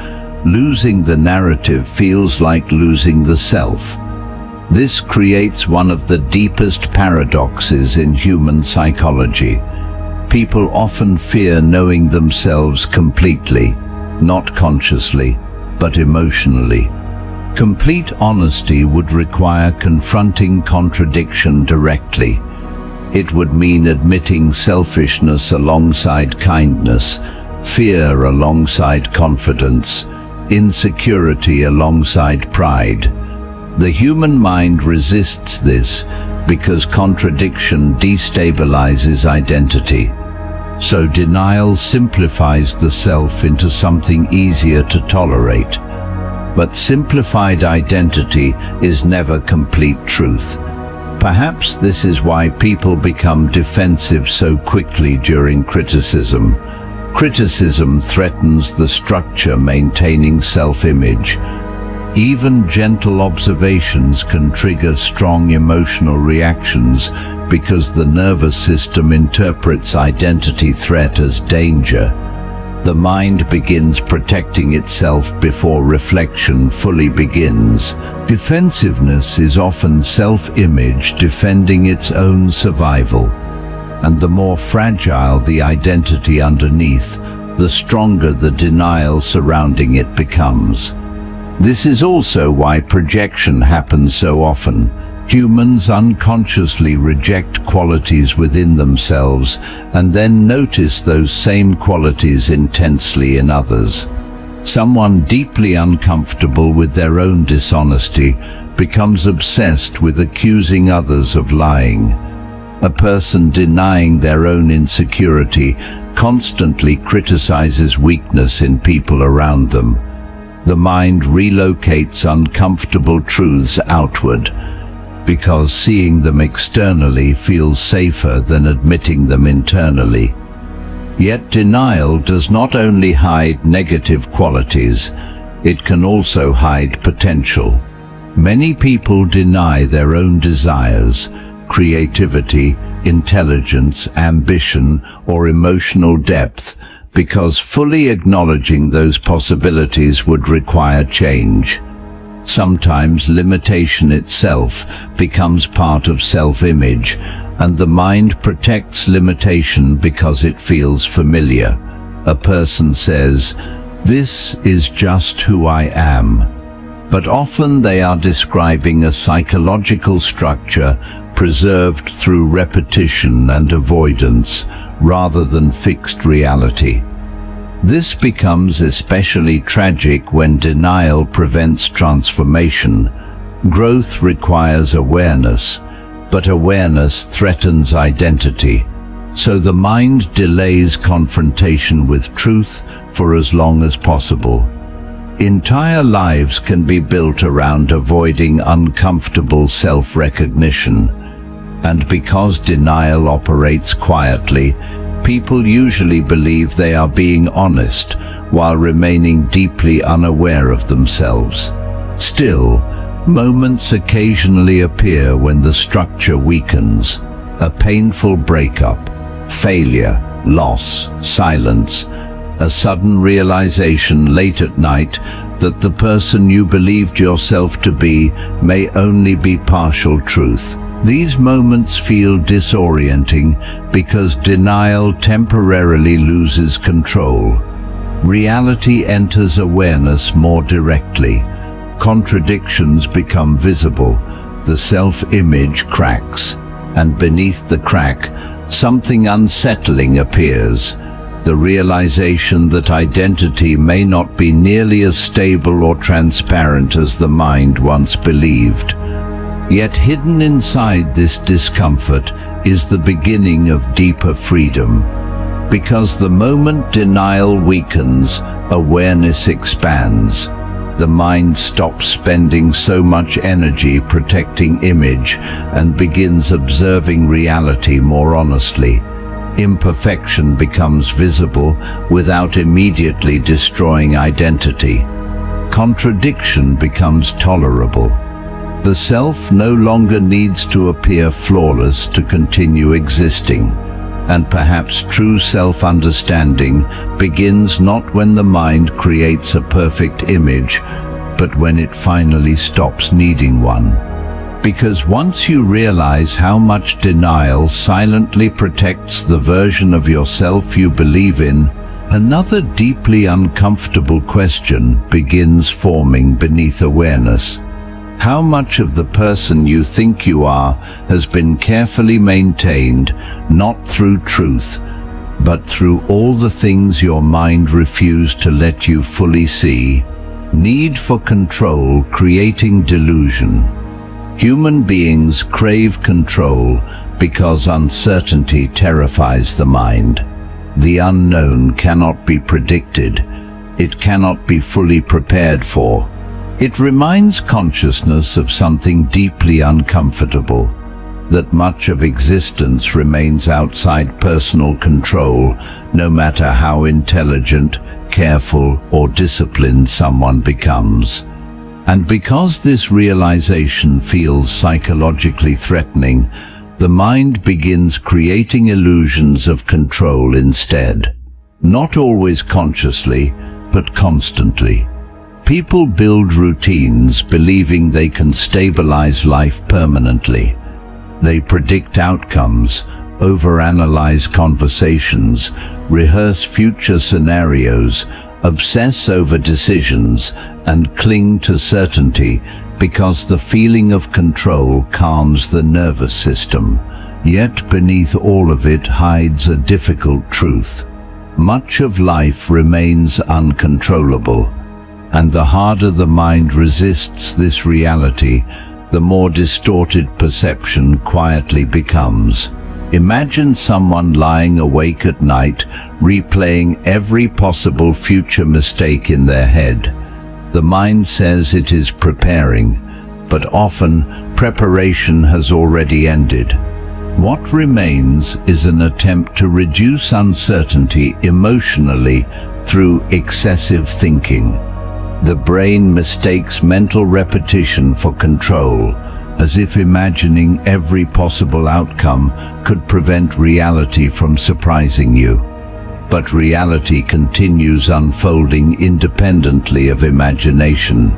Losing the narrative feels like losing the self. This creates one of the deepest paradoxes in human psychology. People often fear knowing themselves completely, not consciously, but emotionally. Complete honesty would require confronting contradiction directly. It would mean admitting selfishness alongside kindness, fear alongside confidence, insecurity alongside pride. The human mind resists this because contradiction destabilizes identity. So denial simplifies the self into something easier to tolerate. But simplified identity is never complete truth. Perhaps this is why people become defensive so quickly during criticism. Criticism threatens the structure maintaining self-image. Even gentle observations can trigger strong emotional reactions because the nervous system interprets identity threat as danger. The mind begins protecting itself before reflection fully begins. Defensiveness is often self-image defending its own survival. And the more fragile the identity underneath, the stronger the denial surrounding it becomes. This is also why projection happens so often. Humans unconsciously reject qualities within themselves and then notice those same qualities intensely in others. Someone deeply uncomfortable with their own dishonesty becomes obsessed with accusing others of lying. A person denying their own insecurity constantly criticizes weakness in people around them. The mind relocates uncomfortable truths outward, because seeing them externally feels safer than admitting them internally. Yet denial does not only hide negative qualities, it can also hide potential. Many people deny their own desires, creativity, intelligence, ambition, or emotional depth, because fully acknowledging those possibilities would require change. Sometimes limitation itself becomes part of self-image, and the mind protects limitation because it feels familiar. A person says, "This is just who I am." But often they are describing a psychological structure preserved through repetition and avoidance, rather than fixed reality. This becomes especially tragic when denial prevents transformation. Growth requires awareness, but awareness threatens identity. So the mind delays confrontation with truth for as long as possible. Entire lives can be built around avoiding uncomfortable self-recognition. And because denial operates quietly, people usually believe they are being honest while remaining deeply unaware of themselves. Still, moments occasionally appear when the structure weakens. A painful breakup, failure, loss, silence, a sudden realization late at night that the person you believed yourself to be may only be partial truth. These moments feel disorienting because denial temporarily loses control. Reality enters awareness more directly. Contradictions become visible, the self-image cracks, and beneath the crack, something unsettling appears. The realization that identity may not be nearly as stable or transparent as the mind once believed. Yet hidden inside this discomfort is the beginning of deeper freedom. Because the moment denial weakens, awareness expands. The mind stops spending so much energy protecting image and begins observing reality more honestly. Imperfection becomes visible without immediately destroying identity. Contradiction becomes tolerable. The self no longer needs to appear flawless to continue existing. And perhaps true self-understanding begins not when the mind creates a perfect image, but when it finally stops needing one. Because once you realize how much denial silently protects the version of yourself you believe in, another deeply uncomfortable question begins forming beneath awareness. How much of the person you think you are has been carefully maintained, not through truth, but through all the things your mind refused to let you fully see? Need for control creating delusion. Human beings crave control because uncertainty terrifies the mind. The unknown cannot be predicted. It cannot be fully prepared for. It reminds consciousness of something deeply uncomfortable, that much of existence remains outside personal control, no matter how intelligent, careful, or disciplined someone becomes. And because this realization feels psychologically threatening, the mind begins creating illusions of control instead. Not always consciously, but constantly. People build routines believing they can stabilize life permanently. They predict outcomes, overanalyze conversations, rehearse future scenarios, obsess over decisions, and cling to certainty because the feeling of control calms the nervous system. Yet beneath all of it hides a difficult truth. Much of life remains uncontrollable. And the harder the mind resists this reality, the more distorted perception quietly becomes. Imagine someone lying awake at night, replaying every possible future mistake in their head. The mind says it is preparing, but often preparation has already ended. What remains is an attempt to reduce uncertainty emotionally through excessive thinking. The brain mistakes mental repetition for control, as if imagining every possible outcome could prevent reality from surprising you. But reality continues unfolding independently of imagination.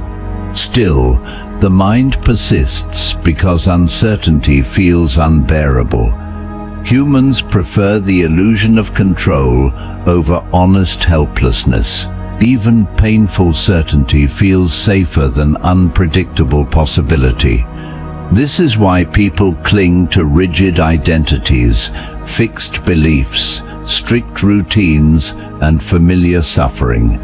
Still, the mind persists because uncertainty feels unbearable. Humans prefer the illusion of control over honest helplessness. Even painful certainty feels safer than unpredictable possibility. This is why people cling to rigid identities, fixed beliefs, strict routines, and familiar suffering.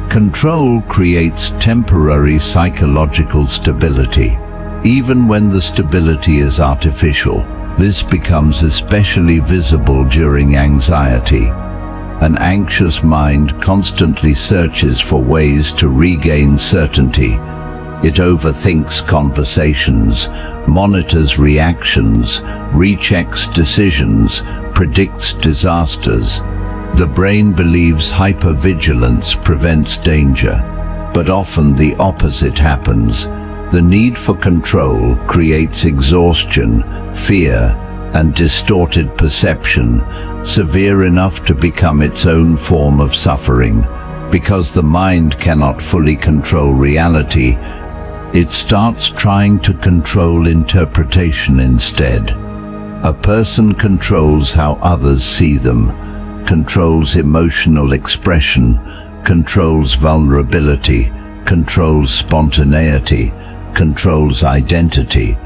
Control creates temporary psychological stability. Even when the stability is artificial, this becomes especially visible during anxiety. An anxious mind constantly searches for ways to regain certainty. It overthinks conversations, monitors reactions, rechecks decisions, predicts disasters. The brain believes hypervigilance prevents danger, but often the opposite happens. The need for control creates exhaustion, fear, and distorted perception, severe enough to become its own form of suffering. Because the mind cannot fully control reality, it starts trying to control interpretation instead. A person controls how others see them, controls emotional expression, controls vulnerability, controls spontaneity, controls identity.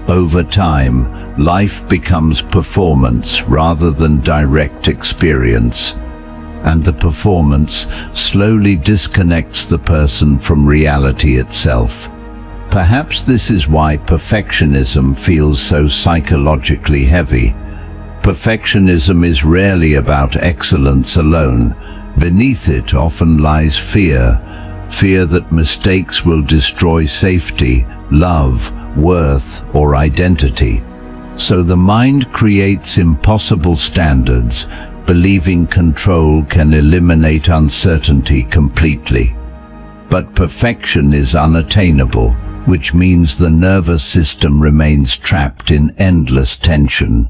Over time, life becomes performance rather than direct experience, and the performance slowly disconnects the person from reality itself. Perhaps this is why perfectionism feels so psychologically heavy. Perfectionism is rarely about excellence alone. Beneath it often lies fear that mistakes will destroy safety, love, worth, or identity. So the mind creates impossible standards, believing control can eliminate uncertainty completely. But perfection is unattainable, which means the nervous system remains trapped in endless tension.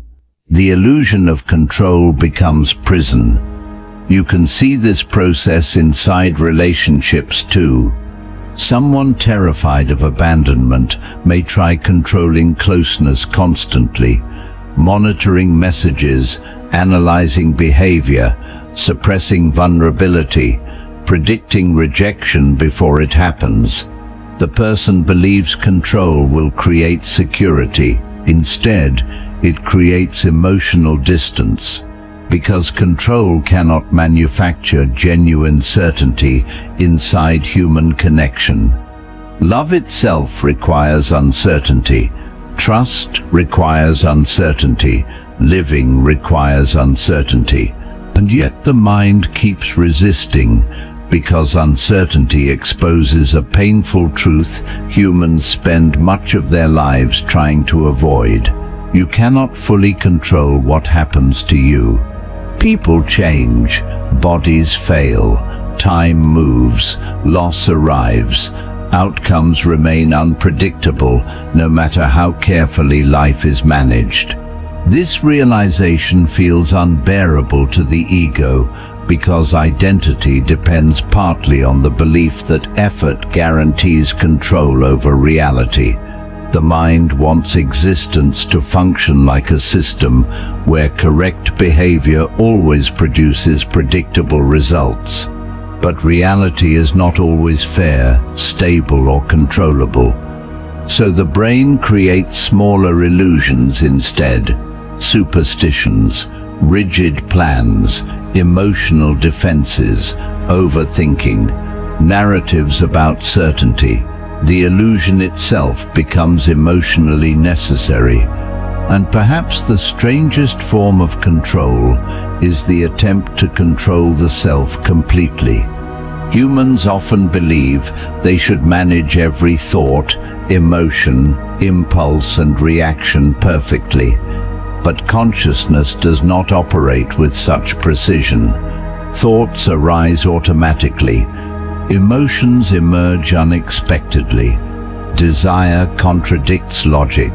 The illusion of control becomes prison. You can see this process inside relationships too. Someone terrified of abandonment may try controlling closeness constantly, monitoring messages, analyzing behavior, suppressing vulnerability, predicting rejection before it happens. The person believes control will create security. Instead, it creates emotional distance, because control cannot manufacture genuine certainty inside human connection. Love itself requires uncertainty. Trust requires uncertainty. Living requires uncertainty. And yet the mind keeps resisting, because uncertainty exposes a painful truth humans spend much of their lives trying to avoid. You cannot fully control what happens to you. People change, bodies fail, time moves, loss arrives. Outcomes remain unpredictable, no matter how carefully life is managed. This realization feels unbearable to the ego, because identity depends partly on the belief that effort guarantees control over reality. The mind wants existence to function like a system where correct behavior always produces predictable results. But reality is not always fair, stable, or controllable. So the brain creates smaller illusions instead: superstitions, rigid plans, emotional defenses, overthinking, narratives about certainty. The illusion itself becomes emotionally necessary. And perhaps the strangest form of control is the attempt to control the self completely. Humans often believe they should manage every thought, emotion, impulse, and reaction perfectly. But consciousness does not operate with such precision. Thoughts arise automatically. Emotions emerge unexpectedly. Desire contradicts logic.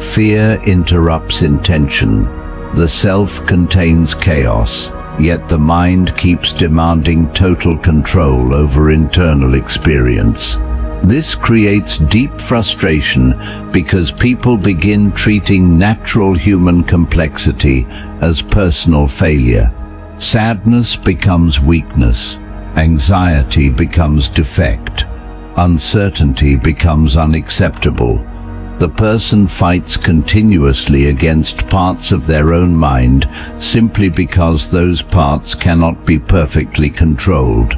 Fear interrupts intention. The self contains chaos, yet the mind keeps demanding total control over internal experience. This creates deep frustration because people begin treating natural human complexity as personal failure. Sadness becomes weakness. Anxiety becomes defect. Uncertainty becomes unacceptable. The person fights continuously against parts of their own mind simply because those parts cannot be perfectly controlled.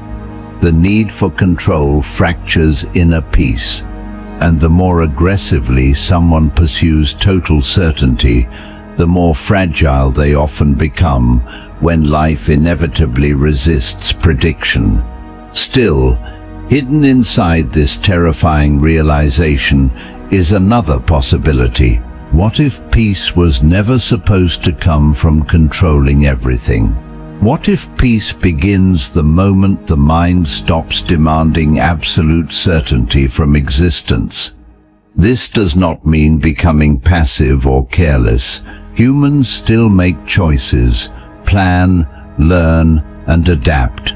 The need for control fractures inner peace, and the more aggressively someone pursues total certainty, the more fragile they often become when life inevitably resists prediction. Still, hidden inside this terrifying realization is another possibility. What if peace was never supposed to come from controlling everything? What if peace begins the moment the mind stops demanding absolute certainty from existence? This does not mean becoming passive or careless. Humans still make choices, plan, learn, and adapt.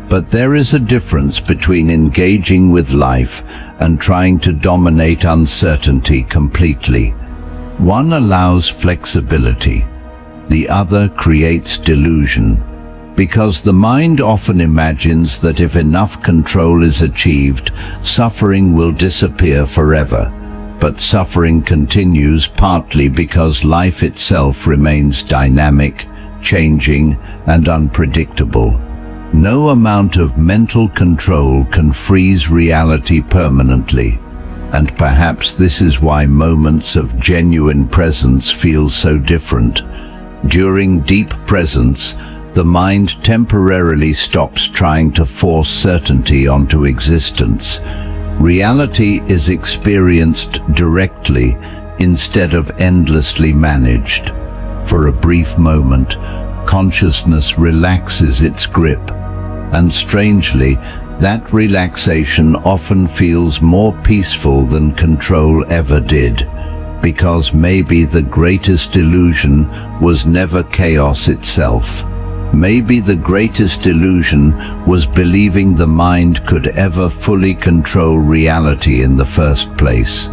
But there is a difference between engaging with life and trying to dominate uncertainty completely. One allows flexibility. The other creates delusion, because the mind often imagines that if enough control is achieved, suffering will disappear forever. But suffering continues partly because life itself remains dynamic, changing, and unpredictable. No amount of mental control can freeze reality permanently. And perhaps this is why moments of genuine presence feel so different. During deep presence, the mind temporarily stops trying to force certainty onto existence. Reality is experienced directly instead of endlessly managed. For a brief moment, consciousness relaxes its grip, and strangely, that relaxation often feels more peaceful than control ever did. because maybe the greatest illusion was never chaos itself. Maybe the greatest illusion was believing the mind could ever fully control reality in the first place.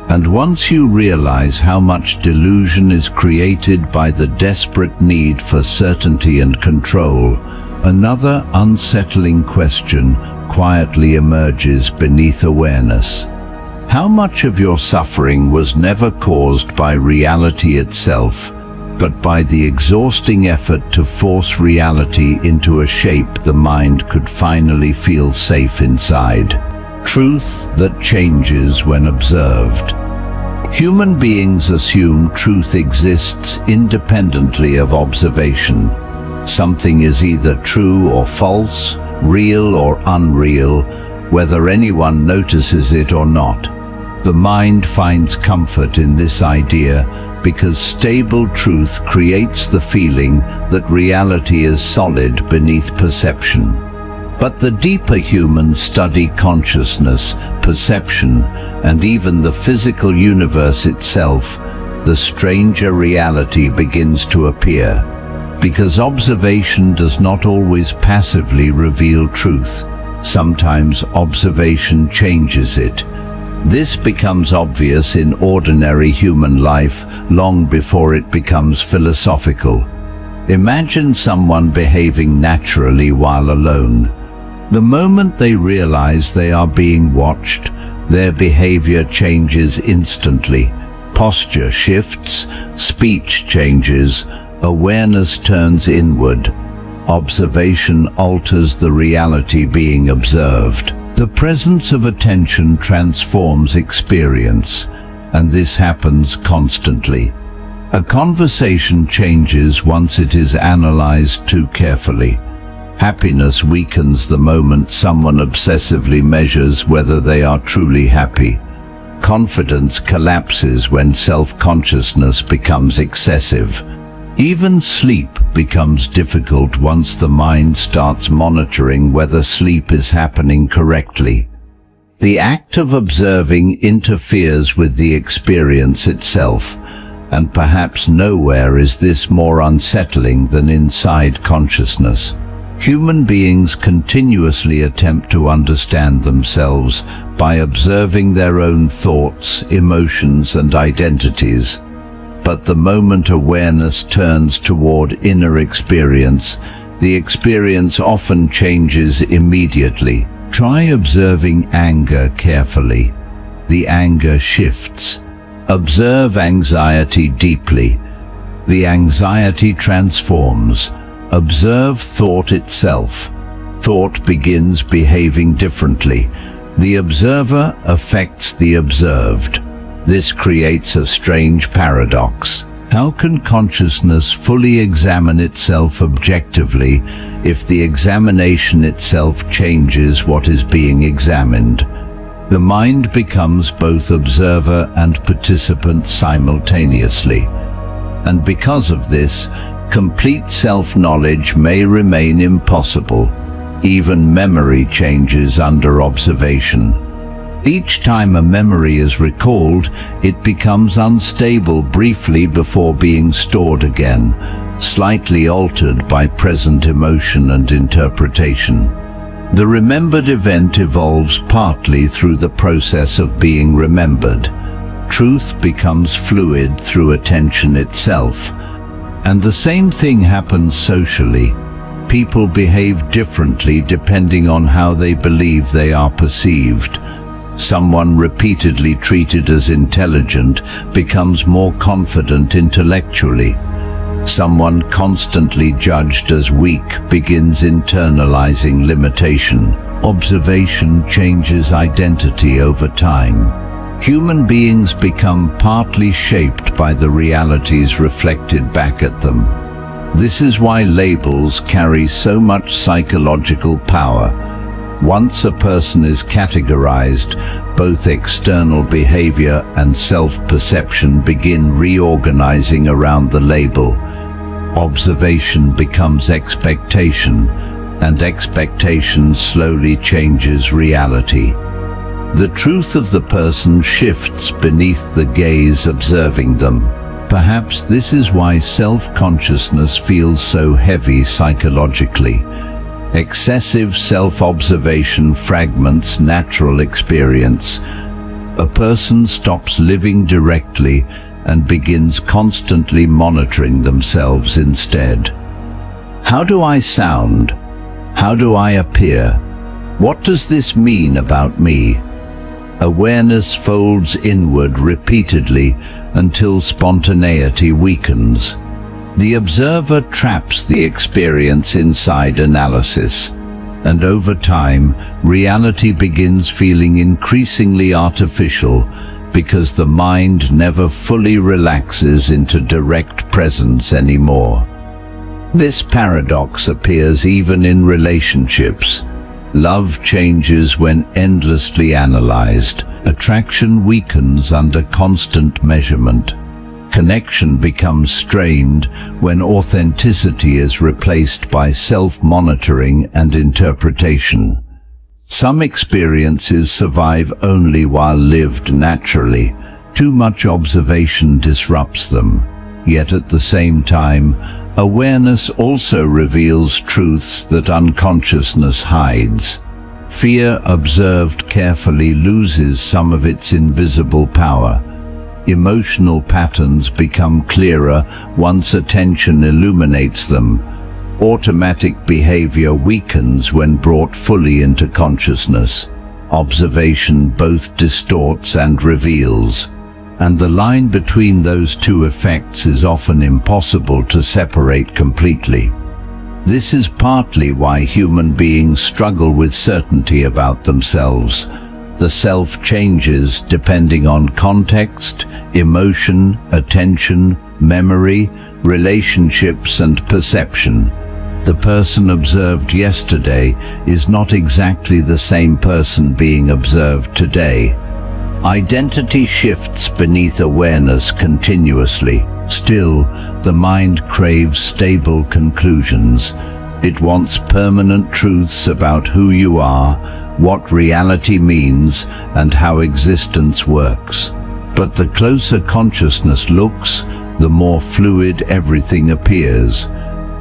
And once you realize how much delusion is created by the desperate need for certainty and control, another unsettling question quietly emerges beneath awareness. How much of your suffering was never caused by reality itself, but by the exhausting effort to force reality into a shape the mind could finally feel safe inside? Truth that changes when observed. Human beings assume truth exists independently of observation. Something is either true or false, real or unreal, whether anyone notices it or not. The mind finds comfort in this idea because stable truth creates the feeling that reality is solid beneath perception. But the deeper humans study consciousness, perception, and even the physical universe itself, the stranger reality begins to appear. Because observation does not always passively reveal truth. Sometimes observation changes it. This becomes obvious in ordinary human life long before it becomes philosophical. Imagine someone behaving naturally while alone. The moment they realize they are being watched, their behavior changes instantly. Posture shifts, speech changes, awareness turns inward. Observation alters the reality being observed. The presence of attention transforms experience, and this happens constantly. A conversation changes once it is analyzed too carefully. Happiness weakens the moment someone obsessively measures whether they are truly happy. Confidence collapses when self-consciousness becomes excessive. Even sleep becomes difficult once the mind starts monitoring whether sleep is happening correctly. The act of observing interferes with the experience itself, and perhaps nowhere is this more unsettling than inside consciousness. Human beings continuously attempt to understand themselves by observing their own thoughts, emotions, and identities. But the moment awareness turns toward inner experience, the experience often changes immediately. Try observing anger carefully. The anger shifts. Observe anxiety deeply. The anxiety transforms. Observe thought itself. Thought begins behaving differently. The observer affects the observed. This creates a strange paradox. How can consciousness fully examine itself objectively if the examination itself changes what is being examined? The mind becomes both observer and participant simultaneously. And because of this, complete self-knowledge may remain impossible. Even memory changes under observation. Each time a memory is recalled, it becomes unstable briefly before being stored again, slightly altered by present emotion and interpretation. The remembered event evolves partly through the process of being remembered. Truth becomes fluid through attention itself. And the same thing happens socially. People behave differently depending on how they believe they are perceived. Someone repeatedly treated as intelligent becomes more confident intellectually. Someone constantly judged as weak begins internalizing limitation. Observation changes identity over time. Human beings become partly shaped by the realities reflected back at them. This is why labels carry so much psychological power. Once a person is categorized, both external behavior and self-perception begin reorganizing around the label. Observation becomes expectation, and expectation slowly changes reality. The truth of the person shifts beneath the gaze observing them. Perhaps this is why self-consciousness feels so heavy psychologically. Excessive self-observation fragments natural experience. A person stops living directly and begins constantly monitoring themselves instead. How do I sound? How do I appear? What does this mean about me? Awareness folds inward repeatedly until spontaneity weakens. The observer traps the experience inside analysis, and over time, reality begins feeling increasingly artificial because the mind never fully relaxes into direct presence anymore. This paradox appears even in relationships. Love changes when endlessly analyzed. Attraction weakens under constant measurement. Connection becomes strained when authenticity is replaced by self-monitoring and interpretation. Some experiences survive only while lived naturally. Too much observation disrupts them. Yet at the same time, awareness also reveals truths that unconsciousness hides. Fear observed carefully loses some of its invisible power. Emotional patterns become clearer once attention illuminates them. Automatic behavior weakens when brought fully into consciousness. Observation both distorts and reveals, and the line between those two effects is often impossible to separate completely. This is partly why human beings struggle with certainty about themselves. The self changes depending on context, emotion, attention, memory, relationships, and perception. The person observed yesterday is not exactly the same person being observed today. Identity shifts beneath awareness continuously. Still, the mind craves stable conclusions. It wants permanent truths about who you are, what reality means, and how existence works. But the closer consciousness looks, the more fluid everything appears.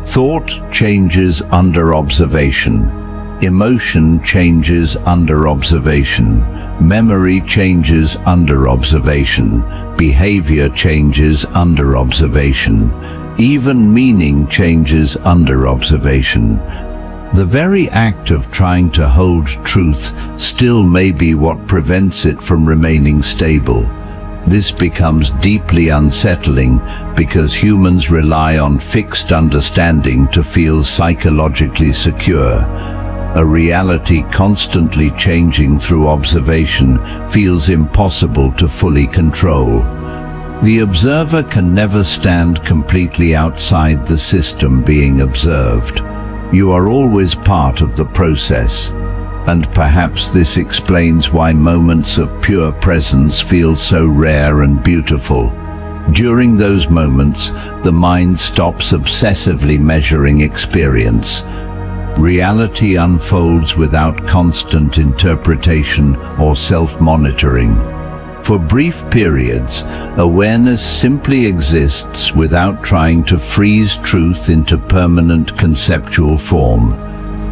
Thought changes under observation. Emotion changes under observation. Memory changes under observation. Behavior changes under observation. Even meaning changes under observation. The very act of trying to hold truth still may be what prevents it from remaining stable. This becomes deeply unsettling because humans rely on fixed understanding to feel psychologically secure. A reality constantly changing through observation feels impossible to fully control. The observer can never stand completely outside the system being observed. You are always part of the process, and perhaps this explains why moments of pure presence feel so rare and beautiful. During those moments, the mind stops obsessively measuring experience. Reality unfolds without constant interpretation or self-monitoring. For brief periods, awareness simply exists without trying to freeze truth into permanent conceptual form.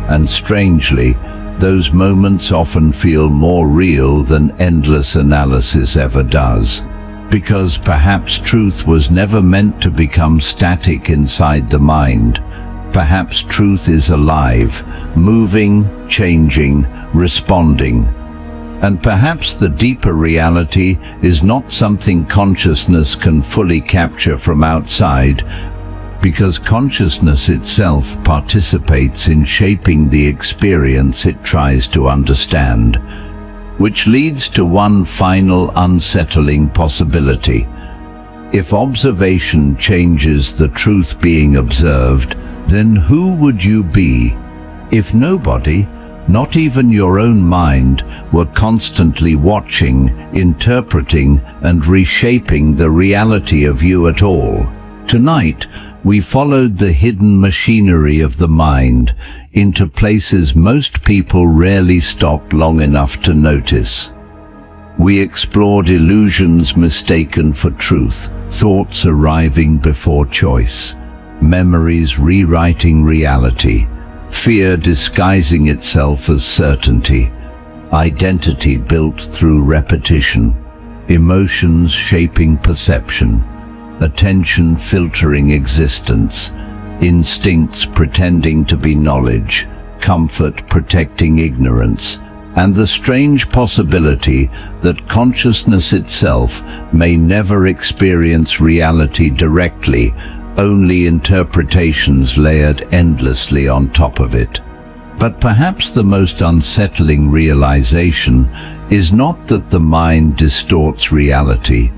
And strangely, those moments often feel more real than endless analysis ever does. Because perhaps truth was never meant to become static inside the mind. Perhaps truth is alive, moving, changing, responding. And perhaps the deeper reality is not something consciousness can fully capture from outside, because consciousness itself participates in shaping the experience it tries to understand. Which leads to one final unsettling possibility. If observation changes the truth being observed, then who would you be? If nobody, not even your own mind, were constantly watching, interpreting, and reshaping the reality of you at all. Tonight, we followed the hidden machinery of the mind into places most people rarely stop long enough to notice. We explore delusions mistaken for truth, thoughts arriving before choice, memories rewriting reality, fear disguising itself as certainty, identity built through repetition, emotions shaping perception, attention filtering existence, instincts pretending to be knowledge, comfort protecting ignorance, and the strange possibility that consciousness itself may never experience reality directly, only interpretations layered endlessly on top of it. But perhaps the most unsettling realization is not that the mind distorts reality.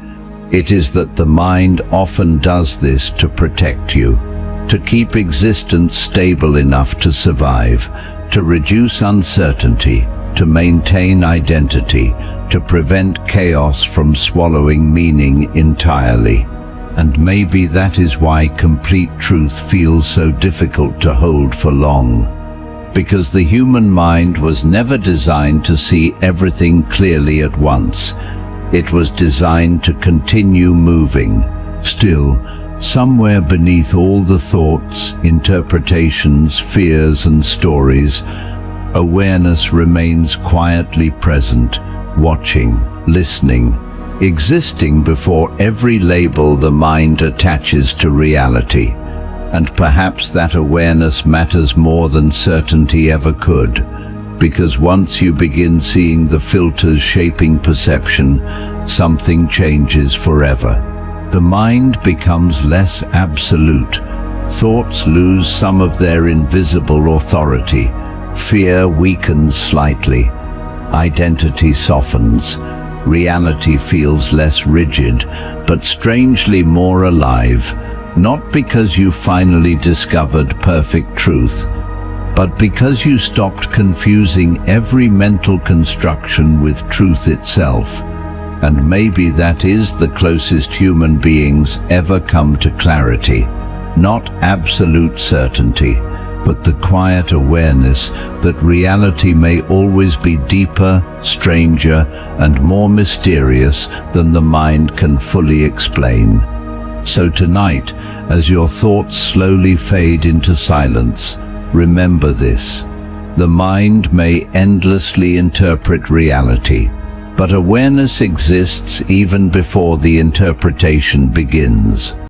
It is that the mind often does this to protect you, to keep existence stable enough to survive, to reduce uncertainty, to maintain identity, to prevent chaos from swallowing meaning entirely. And maybe that is why complete truth feels so difficult to hold for long. Because the human mind was never designed to see everything clearly at once. It was designed to continue moving. Still, somewhere beneath all the thoughts, interpretations, fears and stories, awareness remains quietly present, watching, listening, existing before every label the mind attaches to reality. And perhaps that awareness matters more than certainty ever could, because once you begin seeing the filters shaping perception, something changes forever. The mind becomes less absolute. Thoughts lose some of their invisible authority. Fear weakens slightly. Identity softens. Reality feels less rigid, but strangely more alive. Not because you finally discovered perfect truth, but because you stopped confusing every mental construction with truth itself. And maybe that is the closest human beings ever come to clarity. Not absolute certainty, but the quiet awareness that reality may always be deeper, stranger, and more mysterious than the mind can fully explain. So tonight, as your thoughts slowly fade into silence, remember this. The mind may endlessly interpret reality, but awareness exists even before the interpretation begins.